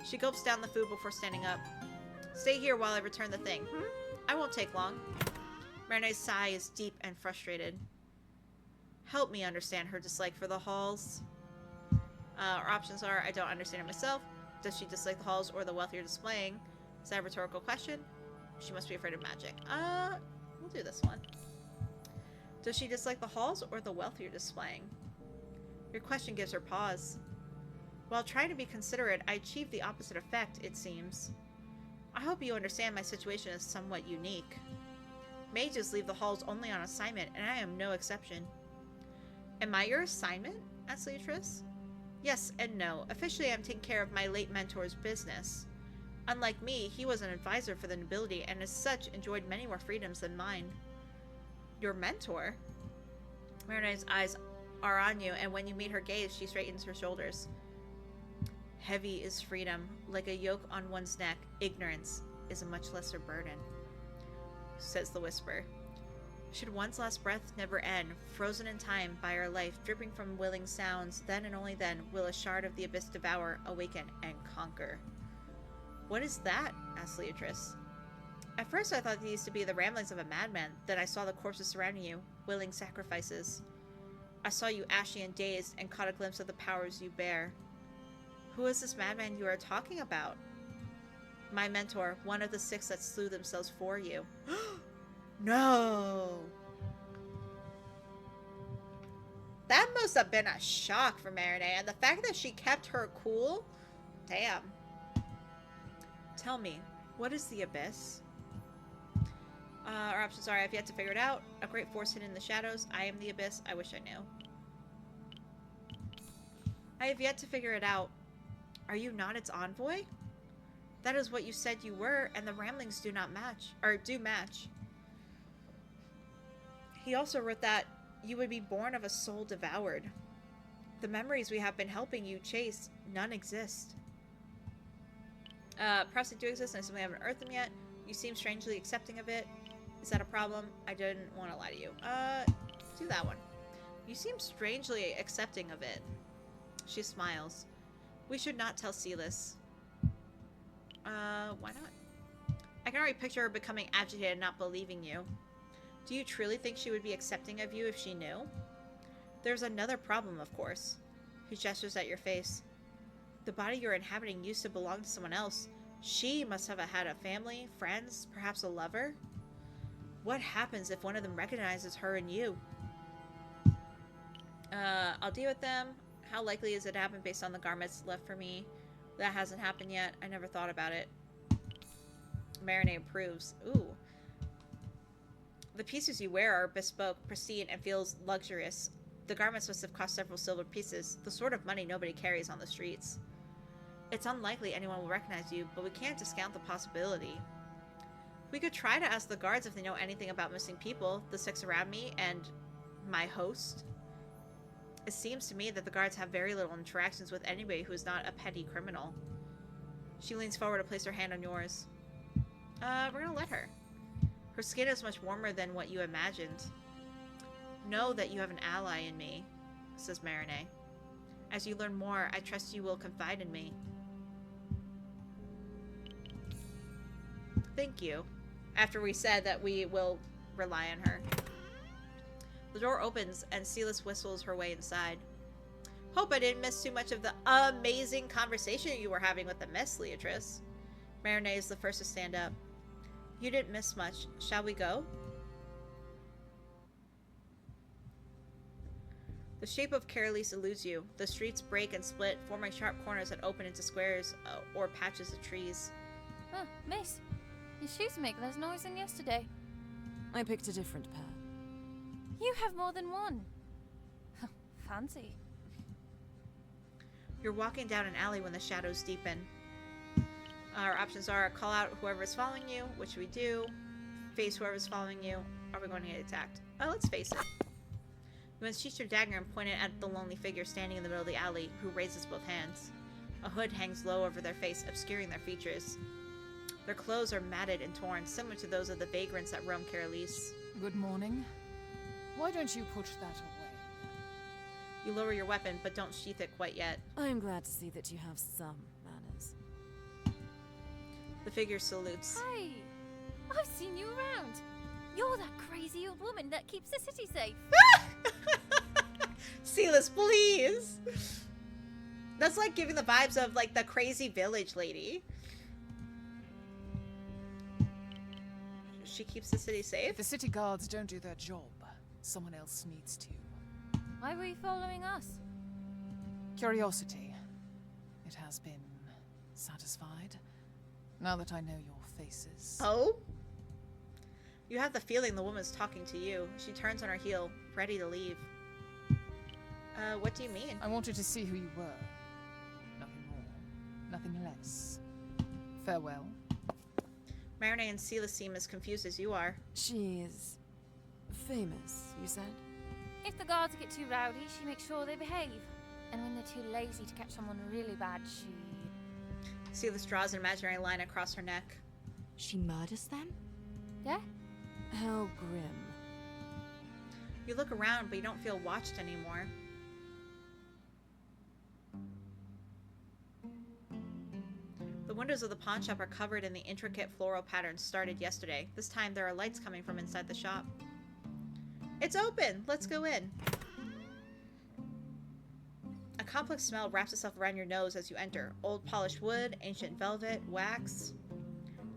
She gulps down the food before standing up. Stay here while I return the thing. I won't take long. Marinette's sigh is deep and frustrated. Help me understand her dislike for the halls. Our options are, I don't understand it myself. Does she dislike the halls or the wealth you're displaying? Is that a rhetorical question? She must be afraid of magic. We'll do this one. Does she dislike the halls or the wealth you're displaying? Your question gives her pause. While trying to be considerate, I achieved the opposite effect, it seems. I hope you understand my situation is somewhat unique. Mages leave the halls only on assignment, and I am no exception. Am I your assignment? Asked Leatrice. Yes and no. Officially, I'm taking care of my late mentor's business. Unlike me, he was an advisor for the nobility, and as such, enjoyed many more freedoms than mine. Your mentor? Marine's eyes are on you, and when you meet her gaze, she straightens her shoulders. Heavy is freedom. Like a yoke on one's neck, ignorance is a much lesser burden, says the whisper. Should one's last breath never end, frozen in time by our life, dripping from willing sounds, then and only then will a shard of the abyss devour, awaken, and conquer. What is that? Asked Leatrice. At first I thought these to be the ramblings of a madman, then I saw the corpses surrounding you, willing sacrifices. I saw you ashy and dazed, and caught a glimpse of the powers you bear. Who is this madman you are talking about? My mentor, one of the 6 that slew themselves for you. No! That must have been a shock for Marinette, and the fact that she kept her cool? Damn. Tell me, what is the abyss? Our options are, I've yet to figure it out. A great force hidden in the shadows. I am the abyss. I wish I knew. I have yet to figure it out. Are you not its envoy? That is what you said you were, and the ramblings do not match, or do match. He also wrote that you would be born of a soul devoured. The memories we have been helping you chase, none exist. Perhaps they do exist and I simply haven't unearthed them yet. You seem strangely accepting of it. Is that a problem? I didn't want to lie to you. Do that one. You seem strangely accepting of it. She smiles. We should not tell Silas. Why not? I can already picture her becoming agitated and not believing you. Do you truly think she would be accepting of you if she knew? There's another problem, of course. He gestures at your face. The body you're inhabiting used to belong to someone else. She must have had a family, friends, perhaps a lover. What happens if one of them recognizes her and you? I'll deal with them. How likely is it to happen based on the garments left for me? That hasn't happened yet. I never thought about it. Marinette approves. Ooh. The pieces you wear are bespoke, pristine, and feels luxurious. The garments must have cost several silver pieces, the sort of money nobody carries on the streets. It's unlikely anyone will recognize you, but we can't discount the possibility. We could try to ask the guards if they know anything about missing people, the 6 around me, and my host. It seems to me that the guards have very little interactions with anybody who is not a petty criminal. She leans forward to place her hand on yours. We're gonna let her. Her skin is much warmer than what you imagined. Know that you have an ally in me, says Marinette. As you learn more, I trust you will confide in me. Thank you. After we said that we will rely on her. The door opens and Silas whistles her way inside. Hope I didn't miss too much of the amazing conversation you were having with the Miss, Leatrice. Marinette is the first to stand up. You didn't miss much. Shall we go? The shape of Carolis eludes you. The streets break and split, forming sharp corners that open into squares or patches of trees. Oh, miss. Your shoes make less noise than yesterday. I picked a different pair. You have more than one. Fancy. You're walking down an alley when the shadows deepen. Our options are call out whoever is following you, which we do. Face whoever is following you. Are we going to get attacked? Oh, let's face it. You unsheath your dagger and point it at the lonely figure standing in the middle of the alley, who raises both hands. A hood hangs low over their face, obscuring their features. Their clothes are matted and torn, similar to those of the vagrants that roam Carolis. Good morning. Why don't you put that away? You lower your weapon, but don't sheath it quite yet. I'm glad to see that you have some manners. The figure salutes. Hey, I've seen you around. You're that crazy old woman that keeps the city safe. Silas, please! That's like giving the vibes of like the crazy village lady. She keeps the city safe? If the city guards don't do their job, Someone else needs to. Why were you following us? Curiosity. It has been satisfied. Now that I know your faces. Oh? You have the feeling the woman's talking to you. She turns on her heel, ready to leave. What do you mean? I wanted to see who you were. Nothing more. Nothing less. Farewell. Marinette and Sela seem as confused as you are. She is famous, you said? If the guards get too rowdy, she makes sure they behave. And when they're too lazy to catch someone really bad, she... Sela draws an imaginary line across her neck. She murders them? Yeah? How grim. You look around, but you don't feel watched anymore. The windows of the pawn shop are covered in the intricate floral patterns started yesterday. This time there are lights coming from inside the shop. It's open! Let's go in. A complex smell wraps itself around your nose as you enter. Old polished wood, ancient velvet, wax.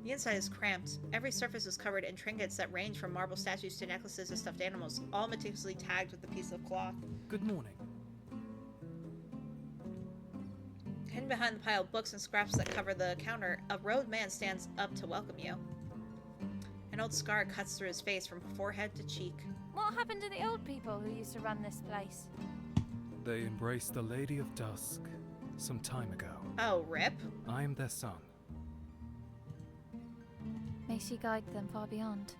The inside is cramped. Every surface is covered in trinkets that range from marble statues to necklaces of stuffed animals, all meticulously tagged with a piece of cloth. Good morning. Hidden behind the pile of books and scraps that cover the counter, a robed man stands up to welcome you. An old scar cuts through his face from forehead to cheek. What happened to the old people who used to run this place? They embraced the Lady of Dusk some time ago. Oh, rip. I am their son. May she guide them far beyond.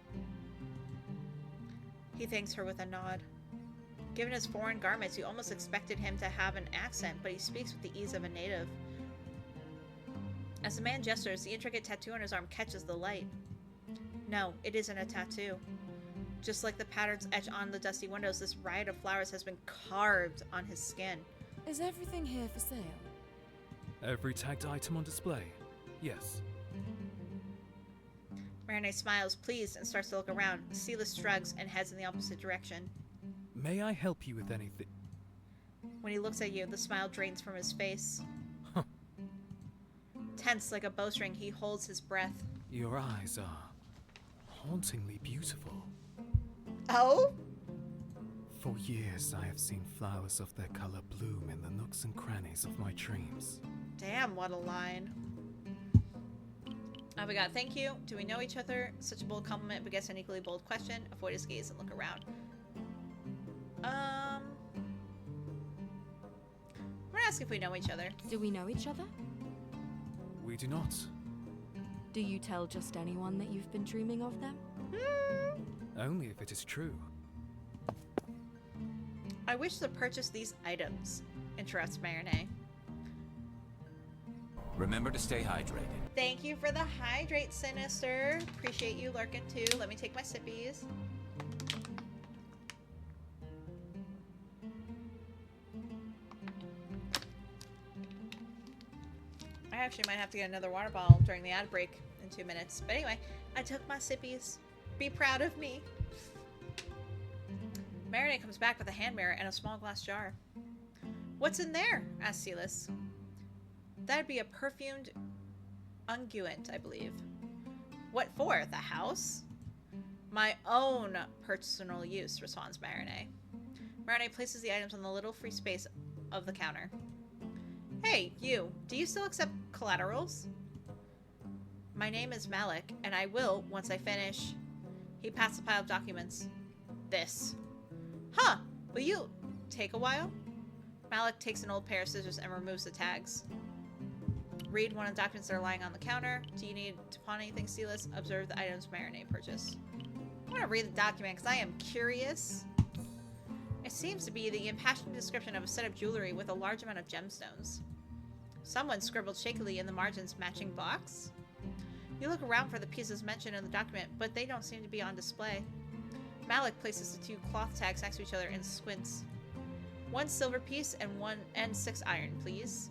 He thanks her with a nod. Given his foreign garments, you almost expected him to have an accent, but he speaks with the ease of a native. As the man gestures, the intricate tattoo on his arm catches the light. No, it isn't a tattoo. Just like the patterns etched on the dusty windows, this riot of flowers has been carved on his skin. Is everything here for sale? Every tagged item on display. Yes. Marinette smiles, pleased, and starts to look around. Sela shrugs and heads in the opposite direction. May I help you with anything? When he looks at you, the smile drains from his face. Huh. Tense like a bowstring, he holds his breath. Your eyes are hauntingly beautiful. Oh? For years, I have seen flowers of their color bloom in the nooks and crannies of my dreams. Damn, what a line. We got thank you. Do we know each other? Such a bold compliment begets an equally bold question. Avoid his gaze and look around. I'm gonna ask if we know each other. Do we know each other? We do not. Do you tell just anyone that you've been dreaming of them? Only if it is true. I wish to purchase these items, interrupts Marinette. Remember to stay hydrated. Thank you for the hydrate, Sinister. Appreciate you lurking too. Let me take my sippies. I actually might have to get another water bottle during the ad break in 2 minutes. But anyway, I took my sippies. Be proud of me. Marinette comes back with a hand mirror and a small glass jar. What's in there? Asks Silas. That'd be a perfumed unguent, I believe. What for? The house? My own personal use, responds Marinette. Marinette places the items on the little free space of the counter. Hey, you. Do you still accept collaterals? My name is Malik, and I will once I finish. He pats a pile of documents. This. Huh. Will you take a while? Malik takes an old pair of scissors and removes the tags. Read one of the documents that are lying on the counter. Do you need to pawn anything, Silas? Observe the items Marinette purchased. I want to read the document because I am curious. It seems to be the impassioned description of a set of jewelry with a large amount of gemstones. Someone scribbled shakily in the margins matching box. You look around for the pieces mentioned in the document, but they don't seem to be on display. Malik places the two cloth tags next to each other and squints. 1 silver piece and 6 iron, please.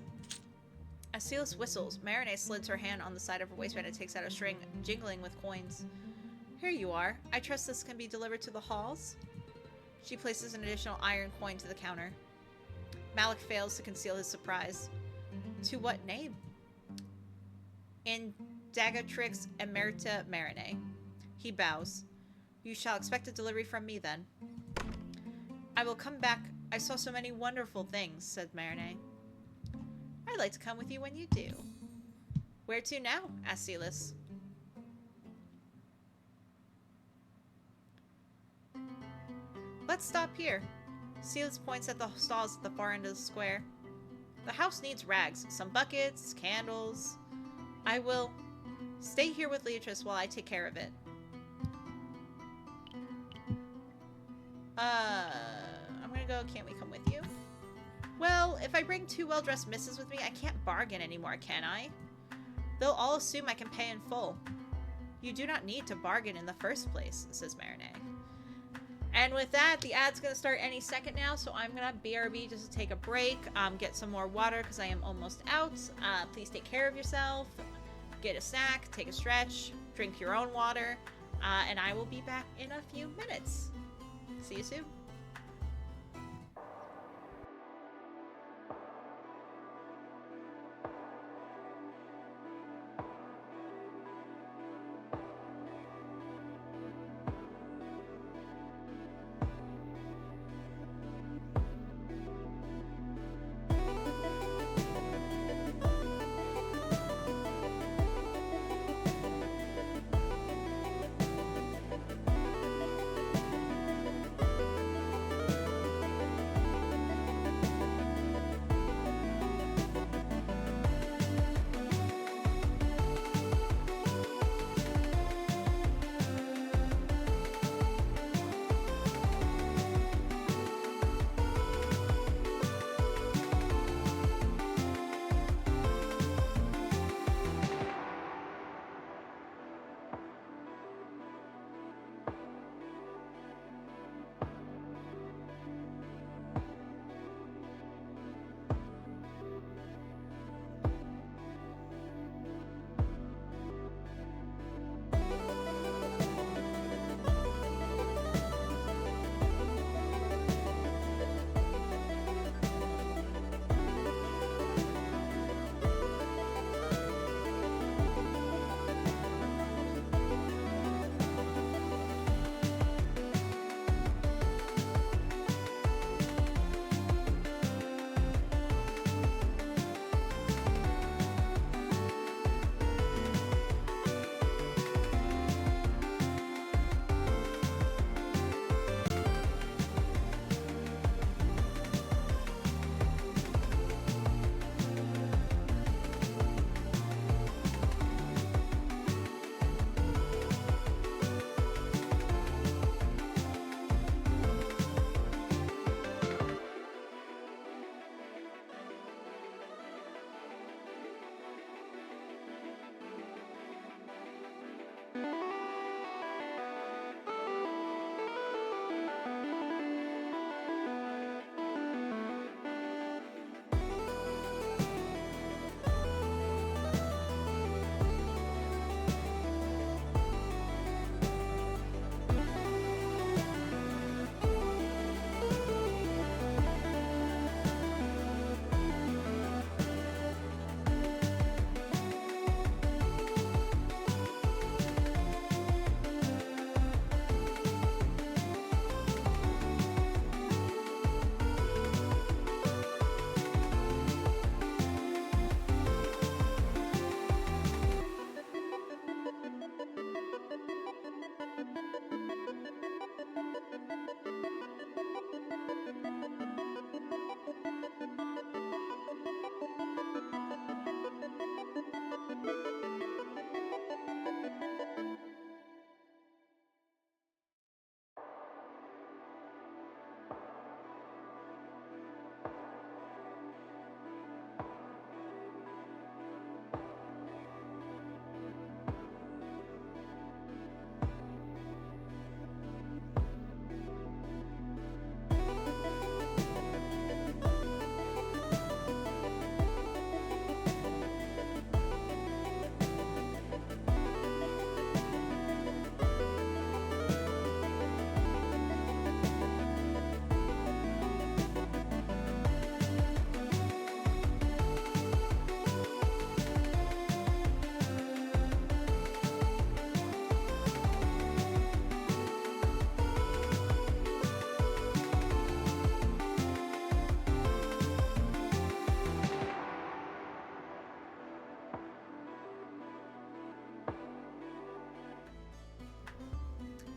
As Silas whistles, Marinette slides her hand on the side of her waistband and takes out a string, jingling with coins. Here you are. I trust this can be delivered to the halls? She places an additional iron coin to the counter. Malik fails to conceal his surprise. To what name? Indagatrix Emerita Marinette. He bows. You shall expect a delivery from me then. I will come back. I saw so many wonderful things, said Marinette. I'd like to come with you when you do. Where to now? Asked Silas. Let's stop here. Silas points at the stalls at the far end of the square. The house needs rags, some buckets, candles. I will stay here with Leatrice while I take care of it. I'm gonna go, can't we come with you? Well, if I bring two well-dressed misses with me, I can't bargain anymore, can I? They'll all assume I can pay in full. You do not need to bargain in the first place, says Marinette. And with that, the ad's gonna start any second now, so I'm gonna BRB just to take a break, get some more water because I am almost out. Please take care of yourself, get a snack, take a stretch, drink your own water, and I will be back in a few minutes. See you soon.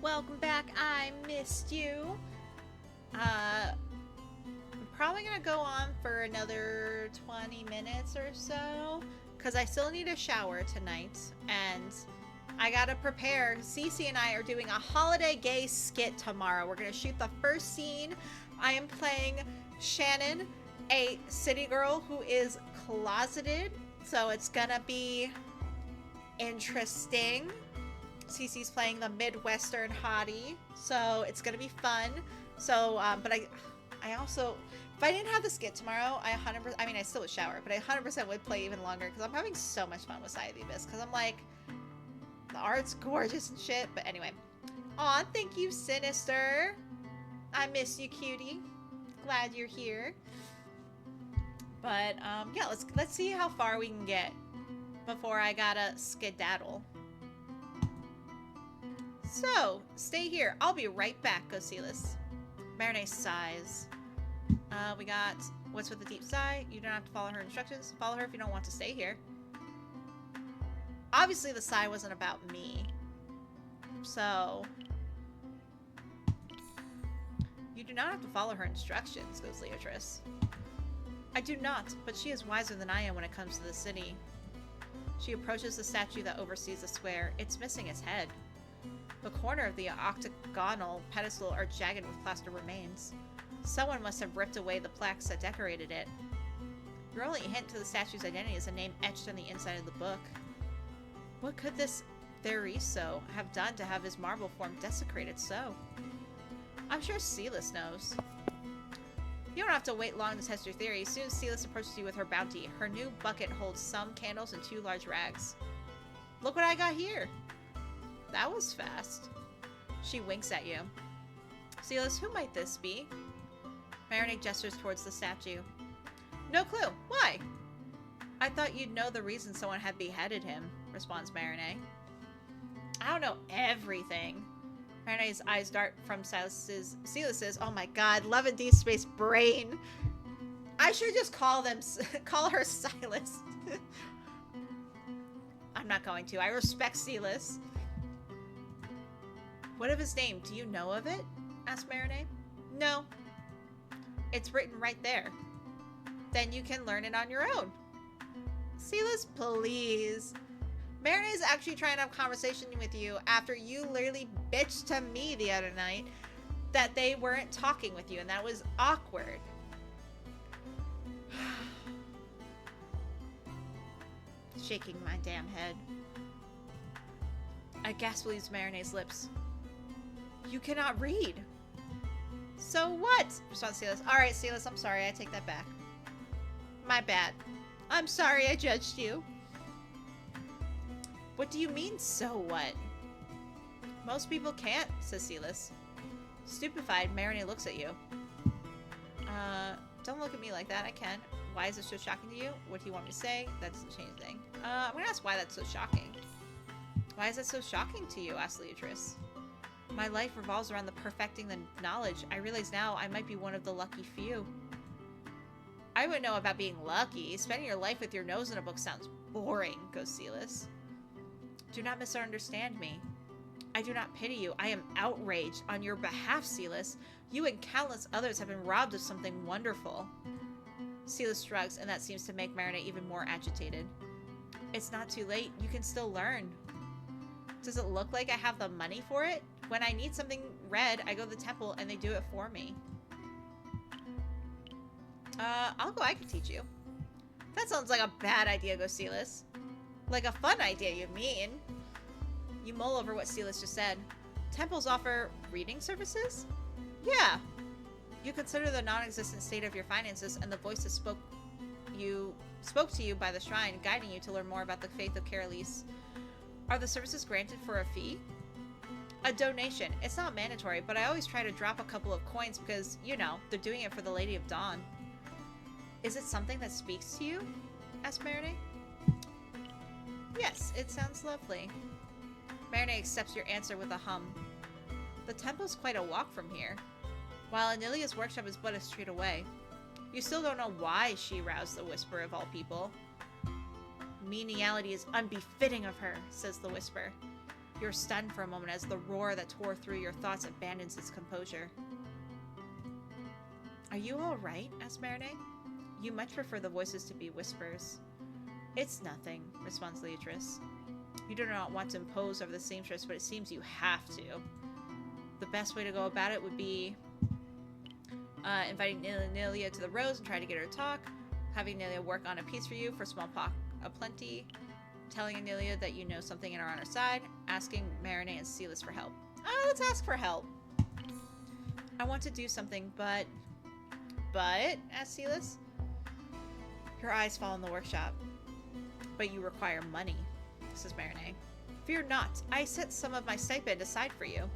Welcome back. I missed you. I'm probably gonna go on for another 20 minutes or so, because I still need a shower tonight, and I gotta prepare. Cece and I are doing a holiday gay skit tomorrow. We're gonna shoot the first scene. I am playing Shannon, a city girl who is closeted, so it's gonna be interesting. Cece's playing the Midwestern hottie, so it's gonna be fun. So, but I also, if I didn't have the skit tomorrow, I 100%, I mean, I still would shower, but I 100% would play even longer, because I'm having so much fun with Sigh of the Abyss, because I'm like, the art's gorgeous and shit, but anyway. Aw, thank you, Sinister. I miss you, cutie. Glad you're here. But, yeah, let's see how far we can get before I gotta skedaddle. So, stay here. I'll be right back, Gosilis. Marinee sighs. We got what's with the deep sigh. You don't have to follow her instructions. Follow her if you don't want to stay here. Obviously, the sigh wasn't about me. So, you do not have to follow her instructions, goes Leotris. I do not, but she is wiser than I am when it comes to the city. She approaches the statue that oversees the square. It's missing its head. The corner of the octagonal pedestal are jagged with plaster remains. Someone must have ripped away the plaques that decorated it. Your only hint to the statue's identity is a name etched on the inside of the book. What could this Theriso have done to have his marble form desecrated so? I'm sure Silas knows. You don't have to wait long to test your theory. As soon as Silas approaches you with her bounty, her new bucket holds some candles and 2 large rags. Look what I got here! That was fast. She winks at you. Silas, who might this be? Marinee gestures towards the statue. No clue. Why? I thought you'd know the reason someone had beheaded him, responds Marinee. I don't know everything. Marinee's eyes dart from Silas's, oh my god, love and deep space brain. I should just call her Silas. I'm not going to. I respect Silas. What of his name? Do you know of it? Asked Marinee. No. It's written right there. Then you can learn it on your own. Silas, please. Marinee's actually trying to have a conversation with you after you literally bitched to me the other night that they weren't talking with you, and that was awkward. Shaking my damn head. A gasp leaves Marinee's lips. You cannot read. So what? Responds Silas. Alright, Silas, I'm sorry. I take that back. My bad. I'm sorry I judged you. What do you mean, so what? Most people can't, says Silas. Stupefied, Marinee looks at you. Don't look at me like that. I can. Why is this so shocking to you? What do you want me to say? That doesn't change a thing. I'm gonna ask why that's so shocking. Why is that so shocking to you? Asked Leotris. My life revolves around the perfecting the knowledge. I realize now I might be one of the lucky few. I wouldn't know about being lucky. Spending your life with your nose in a book sounds boring, goes Silas. Do not misunderstand me. I do not pity you. I am outraged on your behalf, Silas. You and countless others have been robbed of something wonderful. Silas shrugs, and that seems to make Marinee even more agitated. It's not too late. You can still learn. Does it look like I have the money for it? When I need something read, I go to the temple and they do it for me. I'll go. I can teach you. That sounds like a bad idea, goes Silas. Like a fun idea, you mean? You mull over what Silas just said. Temples offer reading services? Yeah. You consider the non-existent state of your finances and the voice that spoke to you by the shrine, guiding you to learn more about the faith of Carolis. Are the services granted for a fee? A donation. It's not mandatory, but I always try to drop a couple of coins because, you know, they're doing it for the Lady of Dawn. Is it something that speaks to you? Asked Marinee. Yes, it sounds lovely. Marinee accepts your answer with a hum. The temple's quite a walk from here, while Anilia's workshop is but a street away. You still don't know why she roused the Whisper of all people. Meniality is unbefitting of her, says the Whisper. You're stunned for a moment as the roar that tore through your thoughts abandons its composure. Are you all right? Asked Marinette. You much prefer the voices to be whispers. It's nothing, responds Leatrice. You do not want to impose over the seamstress, but it seems you have to. The best way to go about it would be inviting Nelia to the Rose and try to get her to talk, having Nelia work on a piece for you for smallpox aplenty, telling Anelia that you know something and are on her side, asking Marinette and Silas for help. Let's ask for help. I want to do something, but, asked Silas. Your eyes fall in the workshop. But you require money, says Marinette. Fear not, I set some of my stipend aside for you.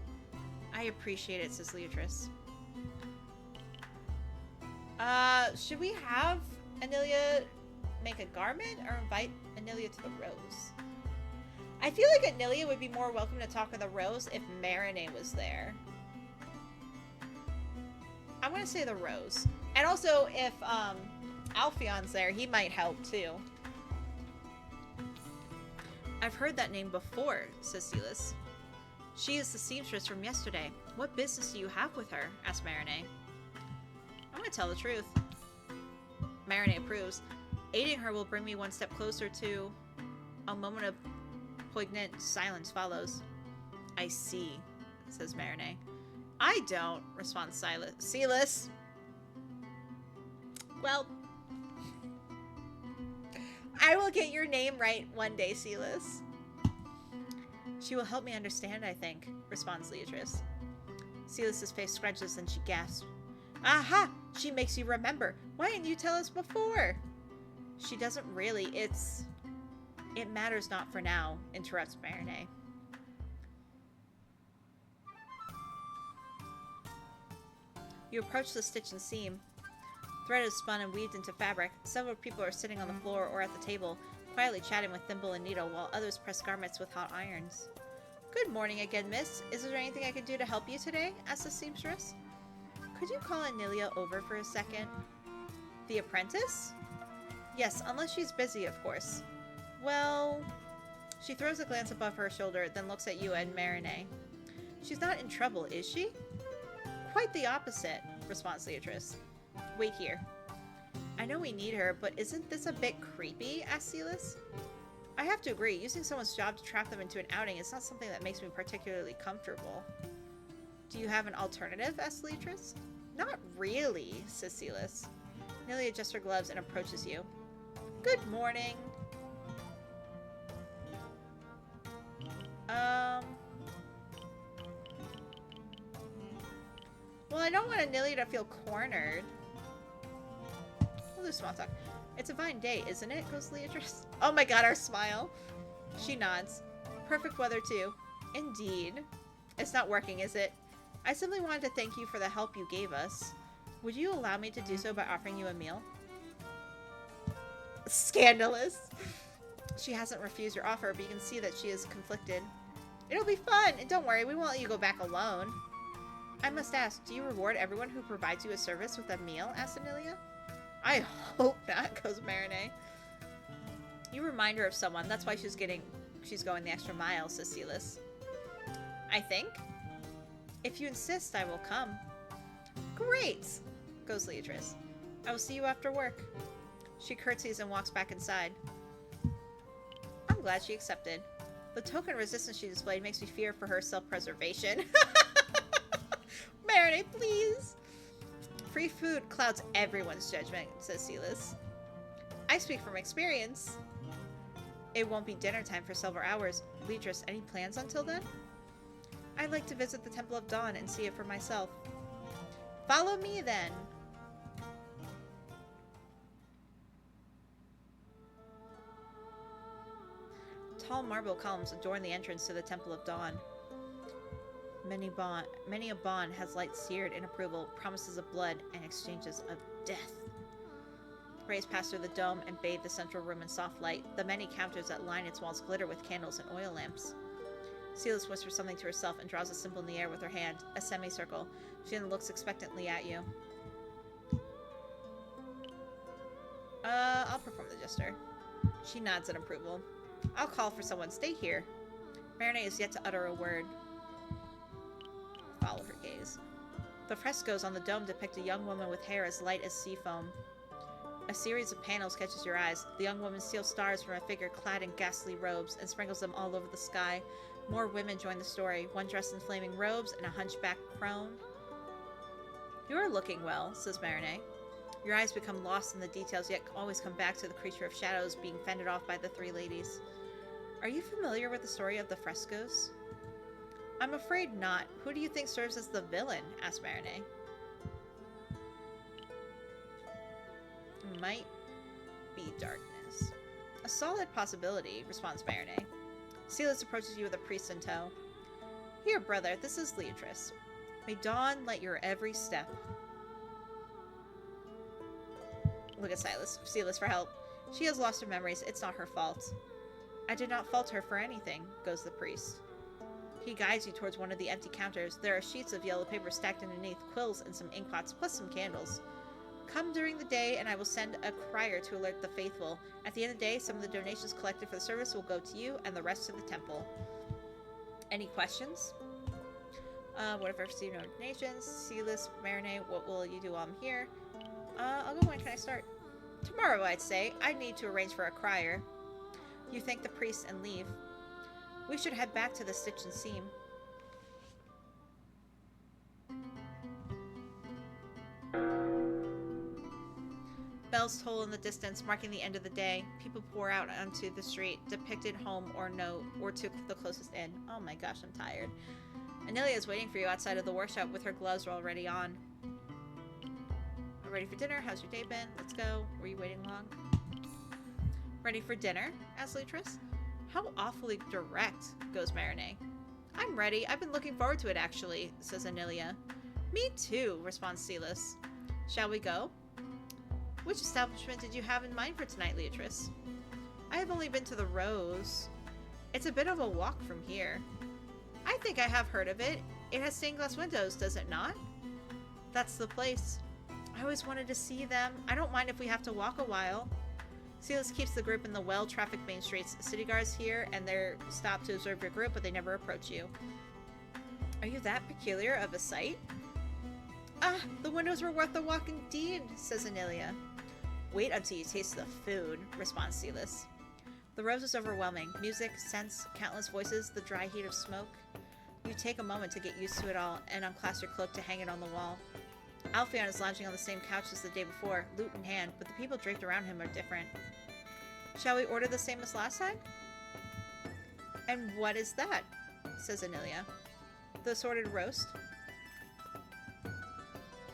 I appreciate it, says Leatrice. Should we have Anelia make a garment or invite Anelia to the Rose? I feel like Anelia would be more welcome to talk to the Rose if Marinette was there. I'm gonna say the Rose. And also if Alphion's there, he might help too. I've heard that name before, says Silas. She is the seamstress from yesterday. What business do you have with her? Asked Marinette. I'm gonna tell the truth. Marinette approves. Aiding her will bring me one step closer to... A moment of poignant silence follows. I see, says Marinette. I don't, responds Silas. Well, I will get your name right one day, Silas. She will help me understand, I think, responds Leatrice. Silas's face scrunches and she gasps. Aha! She makes you remember. Why didn't you tell us before? She doesn't really. It matters not for now, interrupts Marinette. You approach the stitch and seam. Thread is spun and weaved into fabric. Several people are sitting on the floor or at the table, quietly chatting with thimble and needle, while others press garments with hot irons. Good morning again, miss. Is there anything I can do to help you today? Asked the seamstress. Could you call Anelia over for a second? The apprentice? Yes, unless she's busy, of course. Well... She throws a glance above her shoulder, then looks at you and Marinette. She's not in trouble, is she? Quite the opposite, responds Leatrice. Wait here. I know we need her, but isn't this a bit creepy? Asked Silas. I have to agree, using someone's job to trap them into an outing is not something that makes me particularly comfortable. Do you have an alternative? Asked Leatrice. Not really, says Silas. Nelia adjusts her gloves and approaches you. Good morning. Well, I don't want Anelia to feel cornered. We'll do small talk. It's a fine day, isn't it? Goes Leatrice. Oh my god, our smile. She nods. Perfect weather, too. Indeed. It's not working, is it? I simply wanted to thank you for the help you gave us. Would you allow me to do so by offering you a meal? Scandalous. She hasn't refused your offer, but you can see that she is conflicted. It'll be fun, and don't worry, we won't let you go back alone. I must ask, do you reward everyone who provides you a service with a meal? Asked Anelia. I hope not, goes Marinette. You remind her of someone, that's why she's going the extra mile, says Silas. I think. If you insist, I will come. Great, goes Leatrice. I will see you after work. She curtsies and walks back inside. I'm glad she accepted. The token resistance she displayed makes me fear for her self-preservation. Marinette, please. Free food clouds everyone's judgment, says Silas. I speak from experience. It won't be dinner time for several hours. Leatrice, any plans until then? I'd like to visit the Temple of Dawn and see it for myself. Follow me, then. Tall marble columns adorn the entrance to the Temple of Dawn. Many a bond has light seared in approval, promises of blood, and exchanges of death. Rays pass through the dome and bathe the central room in soft light. The many counters that line its walls glitter with candles and oil lamps. Silas whispers something to herself and draws a symbol in the air with her hand, a semicircle. She then looks expectantly at you. I'll perform the gesture. She nods in approval. I'll call for someone. Stay here. Marinette is yet to utter a word. Follow her gaze. The frescoes on the dome depict a young woman with hair as light as sea foam. A series of panels catches your eyes. The young woman steals stars from a figure clad in ghastly robes and sprinkles them all over the sky. More women join the story, one dressed in flaming robes and a hunchback crone. You are looking well, says Marinette. Your eyes become lost in the details, yet always come back to the creature of shadows being fended off by the three ladies. Are you familiar with the story of the frescoes? I'm afraid not. Who do you think serves as the villain? Asked Marinette. Might be darkness. A solid possibility, responds Marinette. Silas approaches you with a priest in tow. Here, brother, this is Leatrice. May dawn light your every step. Look at Silas for help. She has lost her memories. It's not her fault. I did not fault her for anything, goes the priest. He guides you towards one of the empty counters. There are sheets of yellow paper stacked underneath, quills and some inkpots, plus some candles. Come during the day, and I will send a crier to alert the faithful. At the end of the day, some of the donations collected for the service will go to you, and the rest to the temple. Any questions? What if I receive no donations? Silas, Marinette, what will you do while I'm here? I'll go. When can I start? Tomorrow, I'd say. I need to arrange for a crier. You thank the priest and leave. We should head back to the Stitch and Seam. Bells toll in the distance, marking the end of the day. People pour out onto the street, depicted home or no, or to the closest inn. Oh my gosh, I'm tired. Anelia is waiting for you outside of the workshop with her gloves already on. Ready for dinner? How's your day been? Let's go. Were you waiting long? Ready for dinner? Asked Leatrice. How awfully direct, goes Marinette. I'm ready. I've been looking forward to it, actually, says Anelia. Me too, responds Silas. Shall we go? Which establishment did you have in mind for tonight, Leatrice? I have only been to the Rose. It's a bit of a walk from here. I think I have heard of it. It has stained glass windows, does it not? That's the place. I always wanted to see them. I don't mind if we have to walk a while. Silas keeps the group in the well-trafficked main streets. City guards here, and they're stopped to observe your group, but they never approach you. Are you that peculiar of a sight? Ah, the windows were worth the walk indeed, says Anelia. Wait until you taste the food, responds Silas. The Rose is overwhelming. Music, scents, countless voices, the dry heat of smoke. You take a moment to get used to it all, and unclasp your cloak to hang it on the wall. Alpheon is lounging on the same couch as the day before, lute in hand, but the people draped around him are different. Shall we order the same as last time? And what is that? Says Anelia. The assorted roast.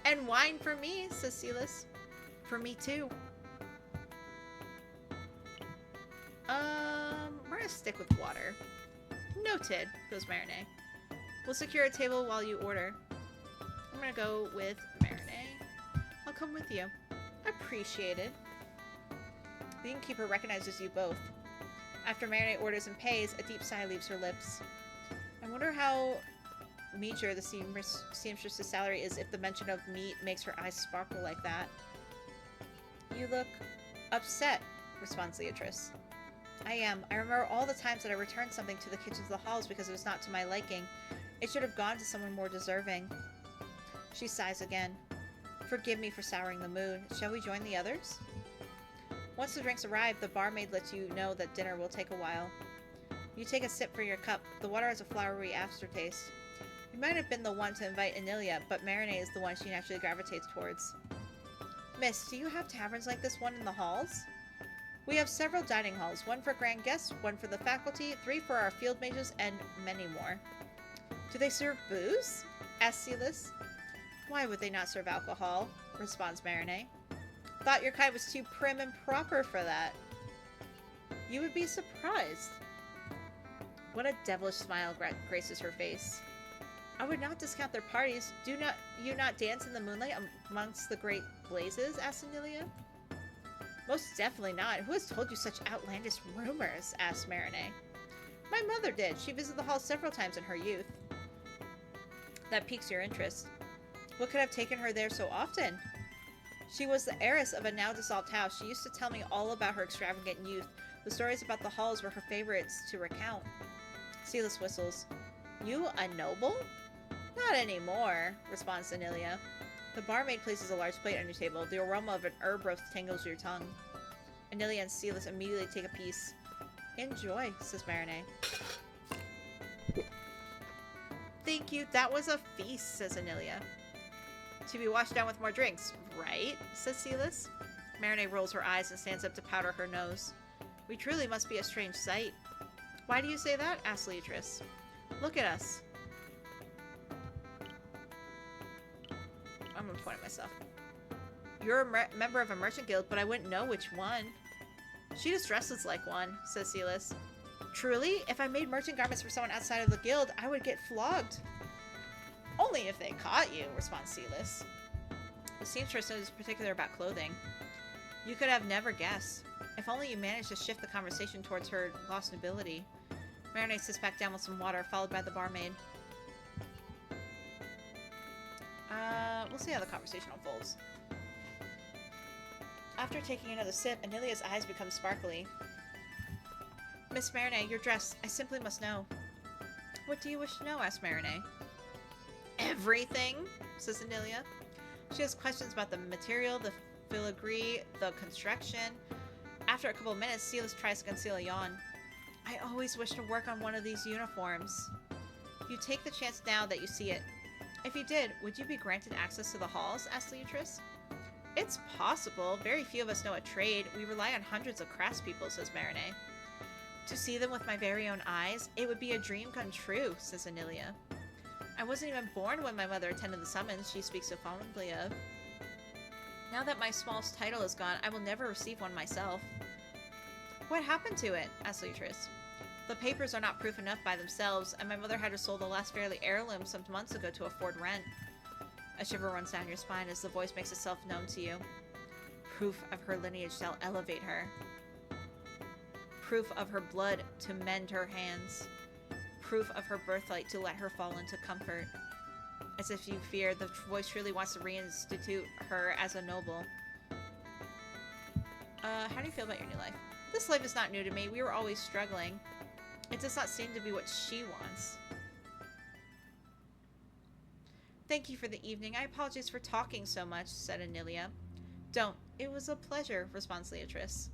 And wine for me, says Silas. For me too. We're gonna stick with water. Noted, goes Marinette. We'll secure a table while you order. I'm gonna go with Marinette. I'll come with you. Appreciated. The innkeeper recognizes you both. After Marinette orders and pays, a deep sigh leaves her lips. I wonder how meager the seamstress's salary is if the mention of meat makes her eyes sparkle like that. You look upset, responds Leatrice. I am. I remember all the times that I returned something to the kitchens of the halls because it was not to my liking. It should have gone to someone more deserving. She sighs again. Forgive me for souring the mood. Shall we join the others? Once the drinks arrive, the barmaid lets you know that dinner will take a while. You take a sip for your cup. The water has a flowery aftertaste. You might have been the one to invite Anelia, but Marinette is the one she naturally gravitates towards. Miss, do you have taverns like this one in the halls? We have several dining halls, one for grand guests, one for the faculty, 3 for our field mages, and many more. Do they serve booze? Asks Silas. Why would they not serve alcohol? Responds Marinette. Thought your kind was too prim and proper for that. You would be surprised. What a devilish smile graces her face. I would not discount their parties. Do you not dance in the moonlight amongst the great blazes? Asked Anelia. Most definitely not. Who has told you such outlandish rumors? Asked Marinette. My mother did. She visited the hall several times in her youth. That piques your interest. What could have taken her there so often? She was the heiress of a now-dissolved house. She used to tell me all about her extravagant youth. The stories about the halls were her favorites to recount. Silas whistles. You a noble? Not anymore, responds Anilia. The barmaid places a large plate on your table. The aroma of an herb roast tingles your tongue. Anilia and Silas immediately take a piece. Enjoy, says Marinette. Thank you, that was a feast, says Anilia. To be washed down with more drinks, right? Says Silas. Marinette rolls her eyes and stands up to powder her nose. We truly must be a strange sight. Why do you say that? Asks Leatrice. Look at us. I'm gonna point at myself. You're a member of a merchant guild, but I wouldn't know which one. She just dresses like one, says Silas. Truly, if I made merchant garments for someone outside of the guild, I would get flogged. Only if they caught you, responds Silas. The seamstress is particular about clothing. You could have never guessed. If only you managed to shift the conversation towards her lost nobility. Marinette sits back down with some water, followed by the barmaid. We'll see how the conversation unfolds. After taking another sip, Anilia's eyes become sparkly. Miss Marinette, your dress. I simply must know. What do you wish to know? Asks Marinette. Everything, says Anilia. She has questions about the material, the filigree, the construction. After a couple of minutes, Silas tries to conceal a yawn. I always wish to work on one of these uniforms. You take the chance now that you see it. If you did, would you be granted access to the halls? Asked Leatrice. It's possible. Very few of us know a trade. We rely on hundreds of craftspeople, says Marinette. To see them with my very own eyes, it would be a dream come true, says Anilia. I wasn't even born when my mother attended the summons she speaks so fondly of. Now that my smallest title is gone, I will never receive one myself. What happened to it? Asked Leatrice. The papers are not proof enough by themselves, and my mother had to sell the last fairly heirloom some months ago to afford rent. A shiver runs down your spine as the voice makes itself known to you. Proof of her lineage shall elevate her. Proof of her blood to mend her hands. Proof of her birthright to let her fall into comfort. As if you fear the voice truly wants to reinstitute her as a noble. How do you feel about your new life? This life is not new to me. We were always struggling. It does not seem to be what she wants. Thank you for the evening. I apologize for talking so much, said Anilia. Don't. It was a pleasure, responds Leatrice.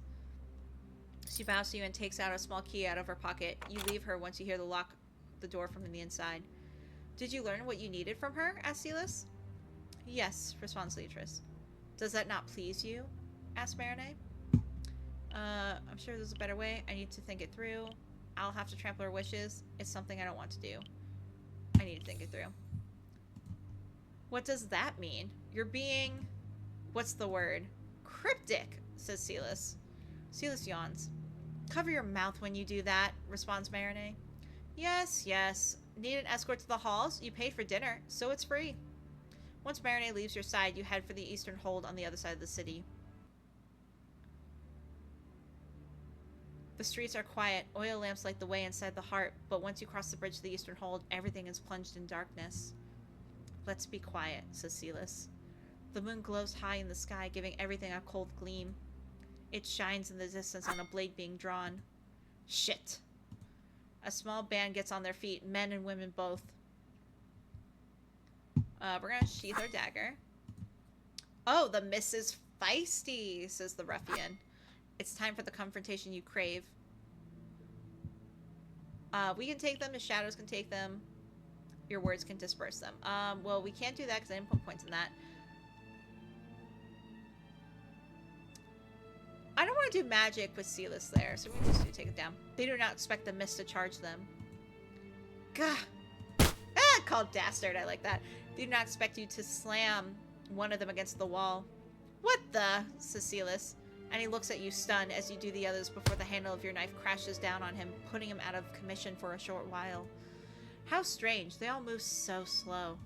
She bows to you and takes out a small key out of her pocket. You leave her once you hear the door from the inside. Did you learn what you needed from her? Asked Silas. Yes, responds Leatrice. Does that not please you? Asked Marinette. I'm sure there's a better way. I need to think it through. I'll have to trample her wishes. It's something I don't want to do. I need to think it through. What does that mean? You're being... What's the word? Cryptic, says Silas. Silas yawns. Cover your mouth when you do that, responds Marinette. Yes, yes. Need an escort to the halls? You paid for dinner, so it's free. Once Marinette leaves your side, you head for the eastern hold on the other side of the city. The streets are quiet. Oil lamps light the way inside the heart, but once you cross the bridge to the eastern hold, everything is plunged in darkness. Let's be quiet, says Silas. The moon glows high in the sky, giving everything a cold gleam. It shines in the distance on a blade being drawn. Shit! A small band gets on their feet, men and women both. We're gonna sheath our dagger. Oh, the miss is feisty, says the ruffian. It's time for the confrontation you crave. We can take them, the shadows can take them. Your words can disperse them. Well, we can't do that because I didn't put points in that. I don't want to do magic with Silas there, so we're just going to take it down. They do not expect the mist to charge them. Gah! Ah, called dastard, I like that. They do not expect you to slam one of them against the wall. What the? Says Silas. And he looks at you stunned as you do the others before the handle of your knife crashes down on him, putting him out of commission for a short while. How strange. They all move so slow.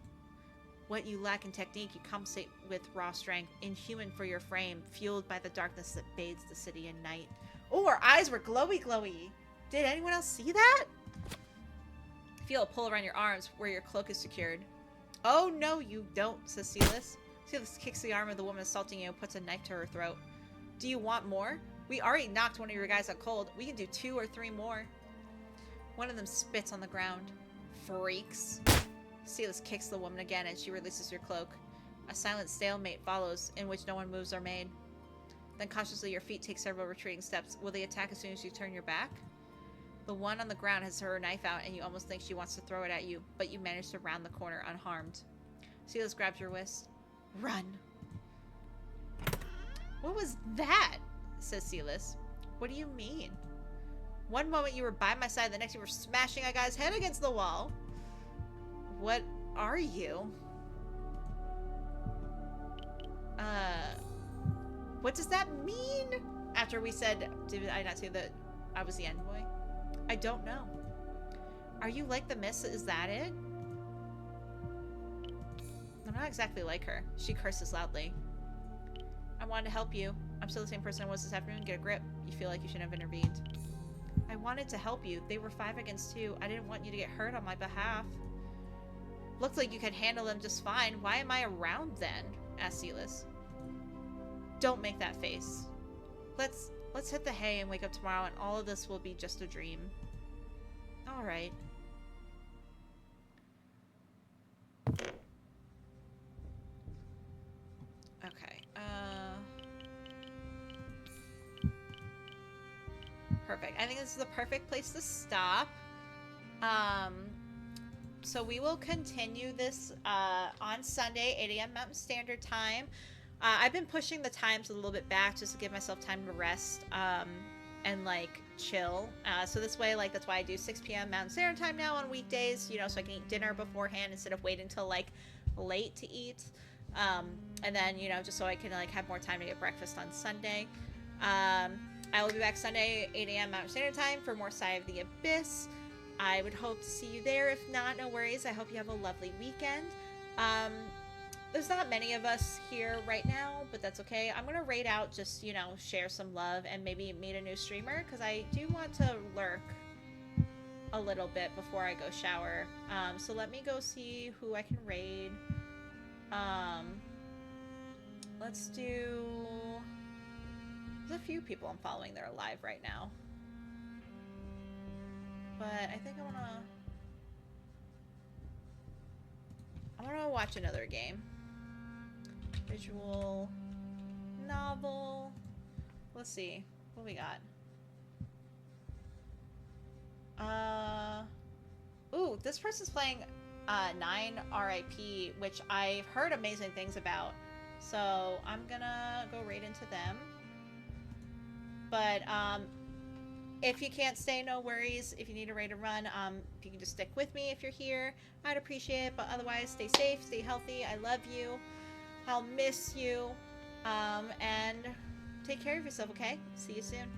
What you lack in technique, you compensate with raw strength, inhuman for your frame, fueled by the darkness that bathes the city in night. Oh, her eyes were glowy, glowy. Did anyone else see that? Feel a pull around your arms where your cloak is secured. Oh, no, you don't, says Silas. Silas kicks the arm of the woman assaulting you and puts a knife to her throat. Do you want more? We already knocked one of your guys out cold. We can do 2 or 3 more. One of them spits on the ground. Freaks. Silas kicks the woman again and she releases your cloak. A silent stalemate follows, in which no one moves or made. Then cautiously your feet take several retreating steps. Will they attack as soon as you turn your back? The one on the ground has her knife out and you almost think she wants to throw it at you, but you manage to round the corner unharmed. Silas grabs your wrist. Run. What was that? Says Silas. What do you mean? One moment you were by my side, the next you were smashing a guy's head against the wall. What are you? What does that mean? After we said, did I not say that I was the envoy? I don't know. Are you like the miss? Is that it? I'm not exactly like her. She curses loudly. I wanted to help you. I'm still the same person I was this afternoon. Get a grip. You feel like you shouldn't have intervened. I wanted to help you. They were 5 against 2. I didn't want you to get hurt on my behalf. Looked like you could handle them just fine. Why am I around then? Asked Silas. Don't make that face. Let's hit the hay and wake up tomorrow and all of this will be just a dream. Alright. Okay, perfect. I think this is the perfect place to stop. So we will continue this on Sunday, 8 a.m. Mountain Standard Time. I've been pushing the times a little bit back just to give myself time to rest and like chill. So this way, like that's why I do 6 p.m. Mountain Standard Time now on weekdays, you know, so I can eat dinner beforehand instead of waiting till like late to eat. And then, you know, just so I can like have more time to get breakfast on Sunday. I will be back Sunday, 8 a.m. Mountain Standard Time for more Sigh of the Abyss. I would hope to see you there. If not, no worries. I hope you have a lovely weekend. There's not many of us here right now, but that's okay. I'm gonna raid out, just, you know, share some love and maybe meet a new streamer, because I do want to lurk a little bit before I go shower. So let me go see who I can raid. Let's do... There's a few people I'm following that are live right now. But I think I wanna watch another game. Visual novel. Let's see what we got. Ooh, this person's playing 9 RIP, which I've heard amazing things about. So I'm gonna go right into them. But if you can't stay, no worries. If you need a raid to run, if you can just stick with me if you're here, I'd appreciate it. But otherwise, stay safe, stay healthy. I love you. I'll miss you. And take care of yourself, okay? See you soon.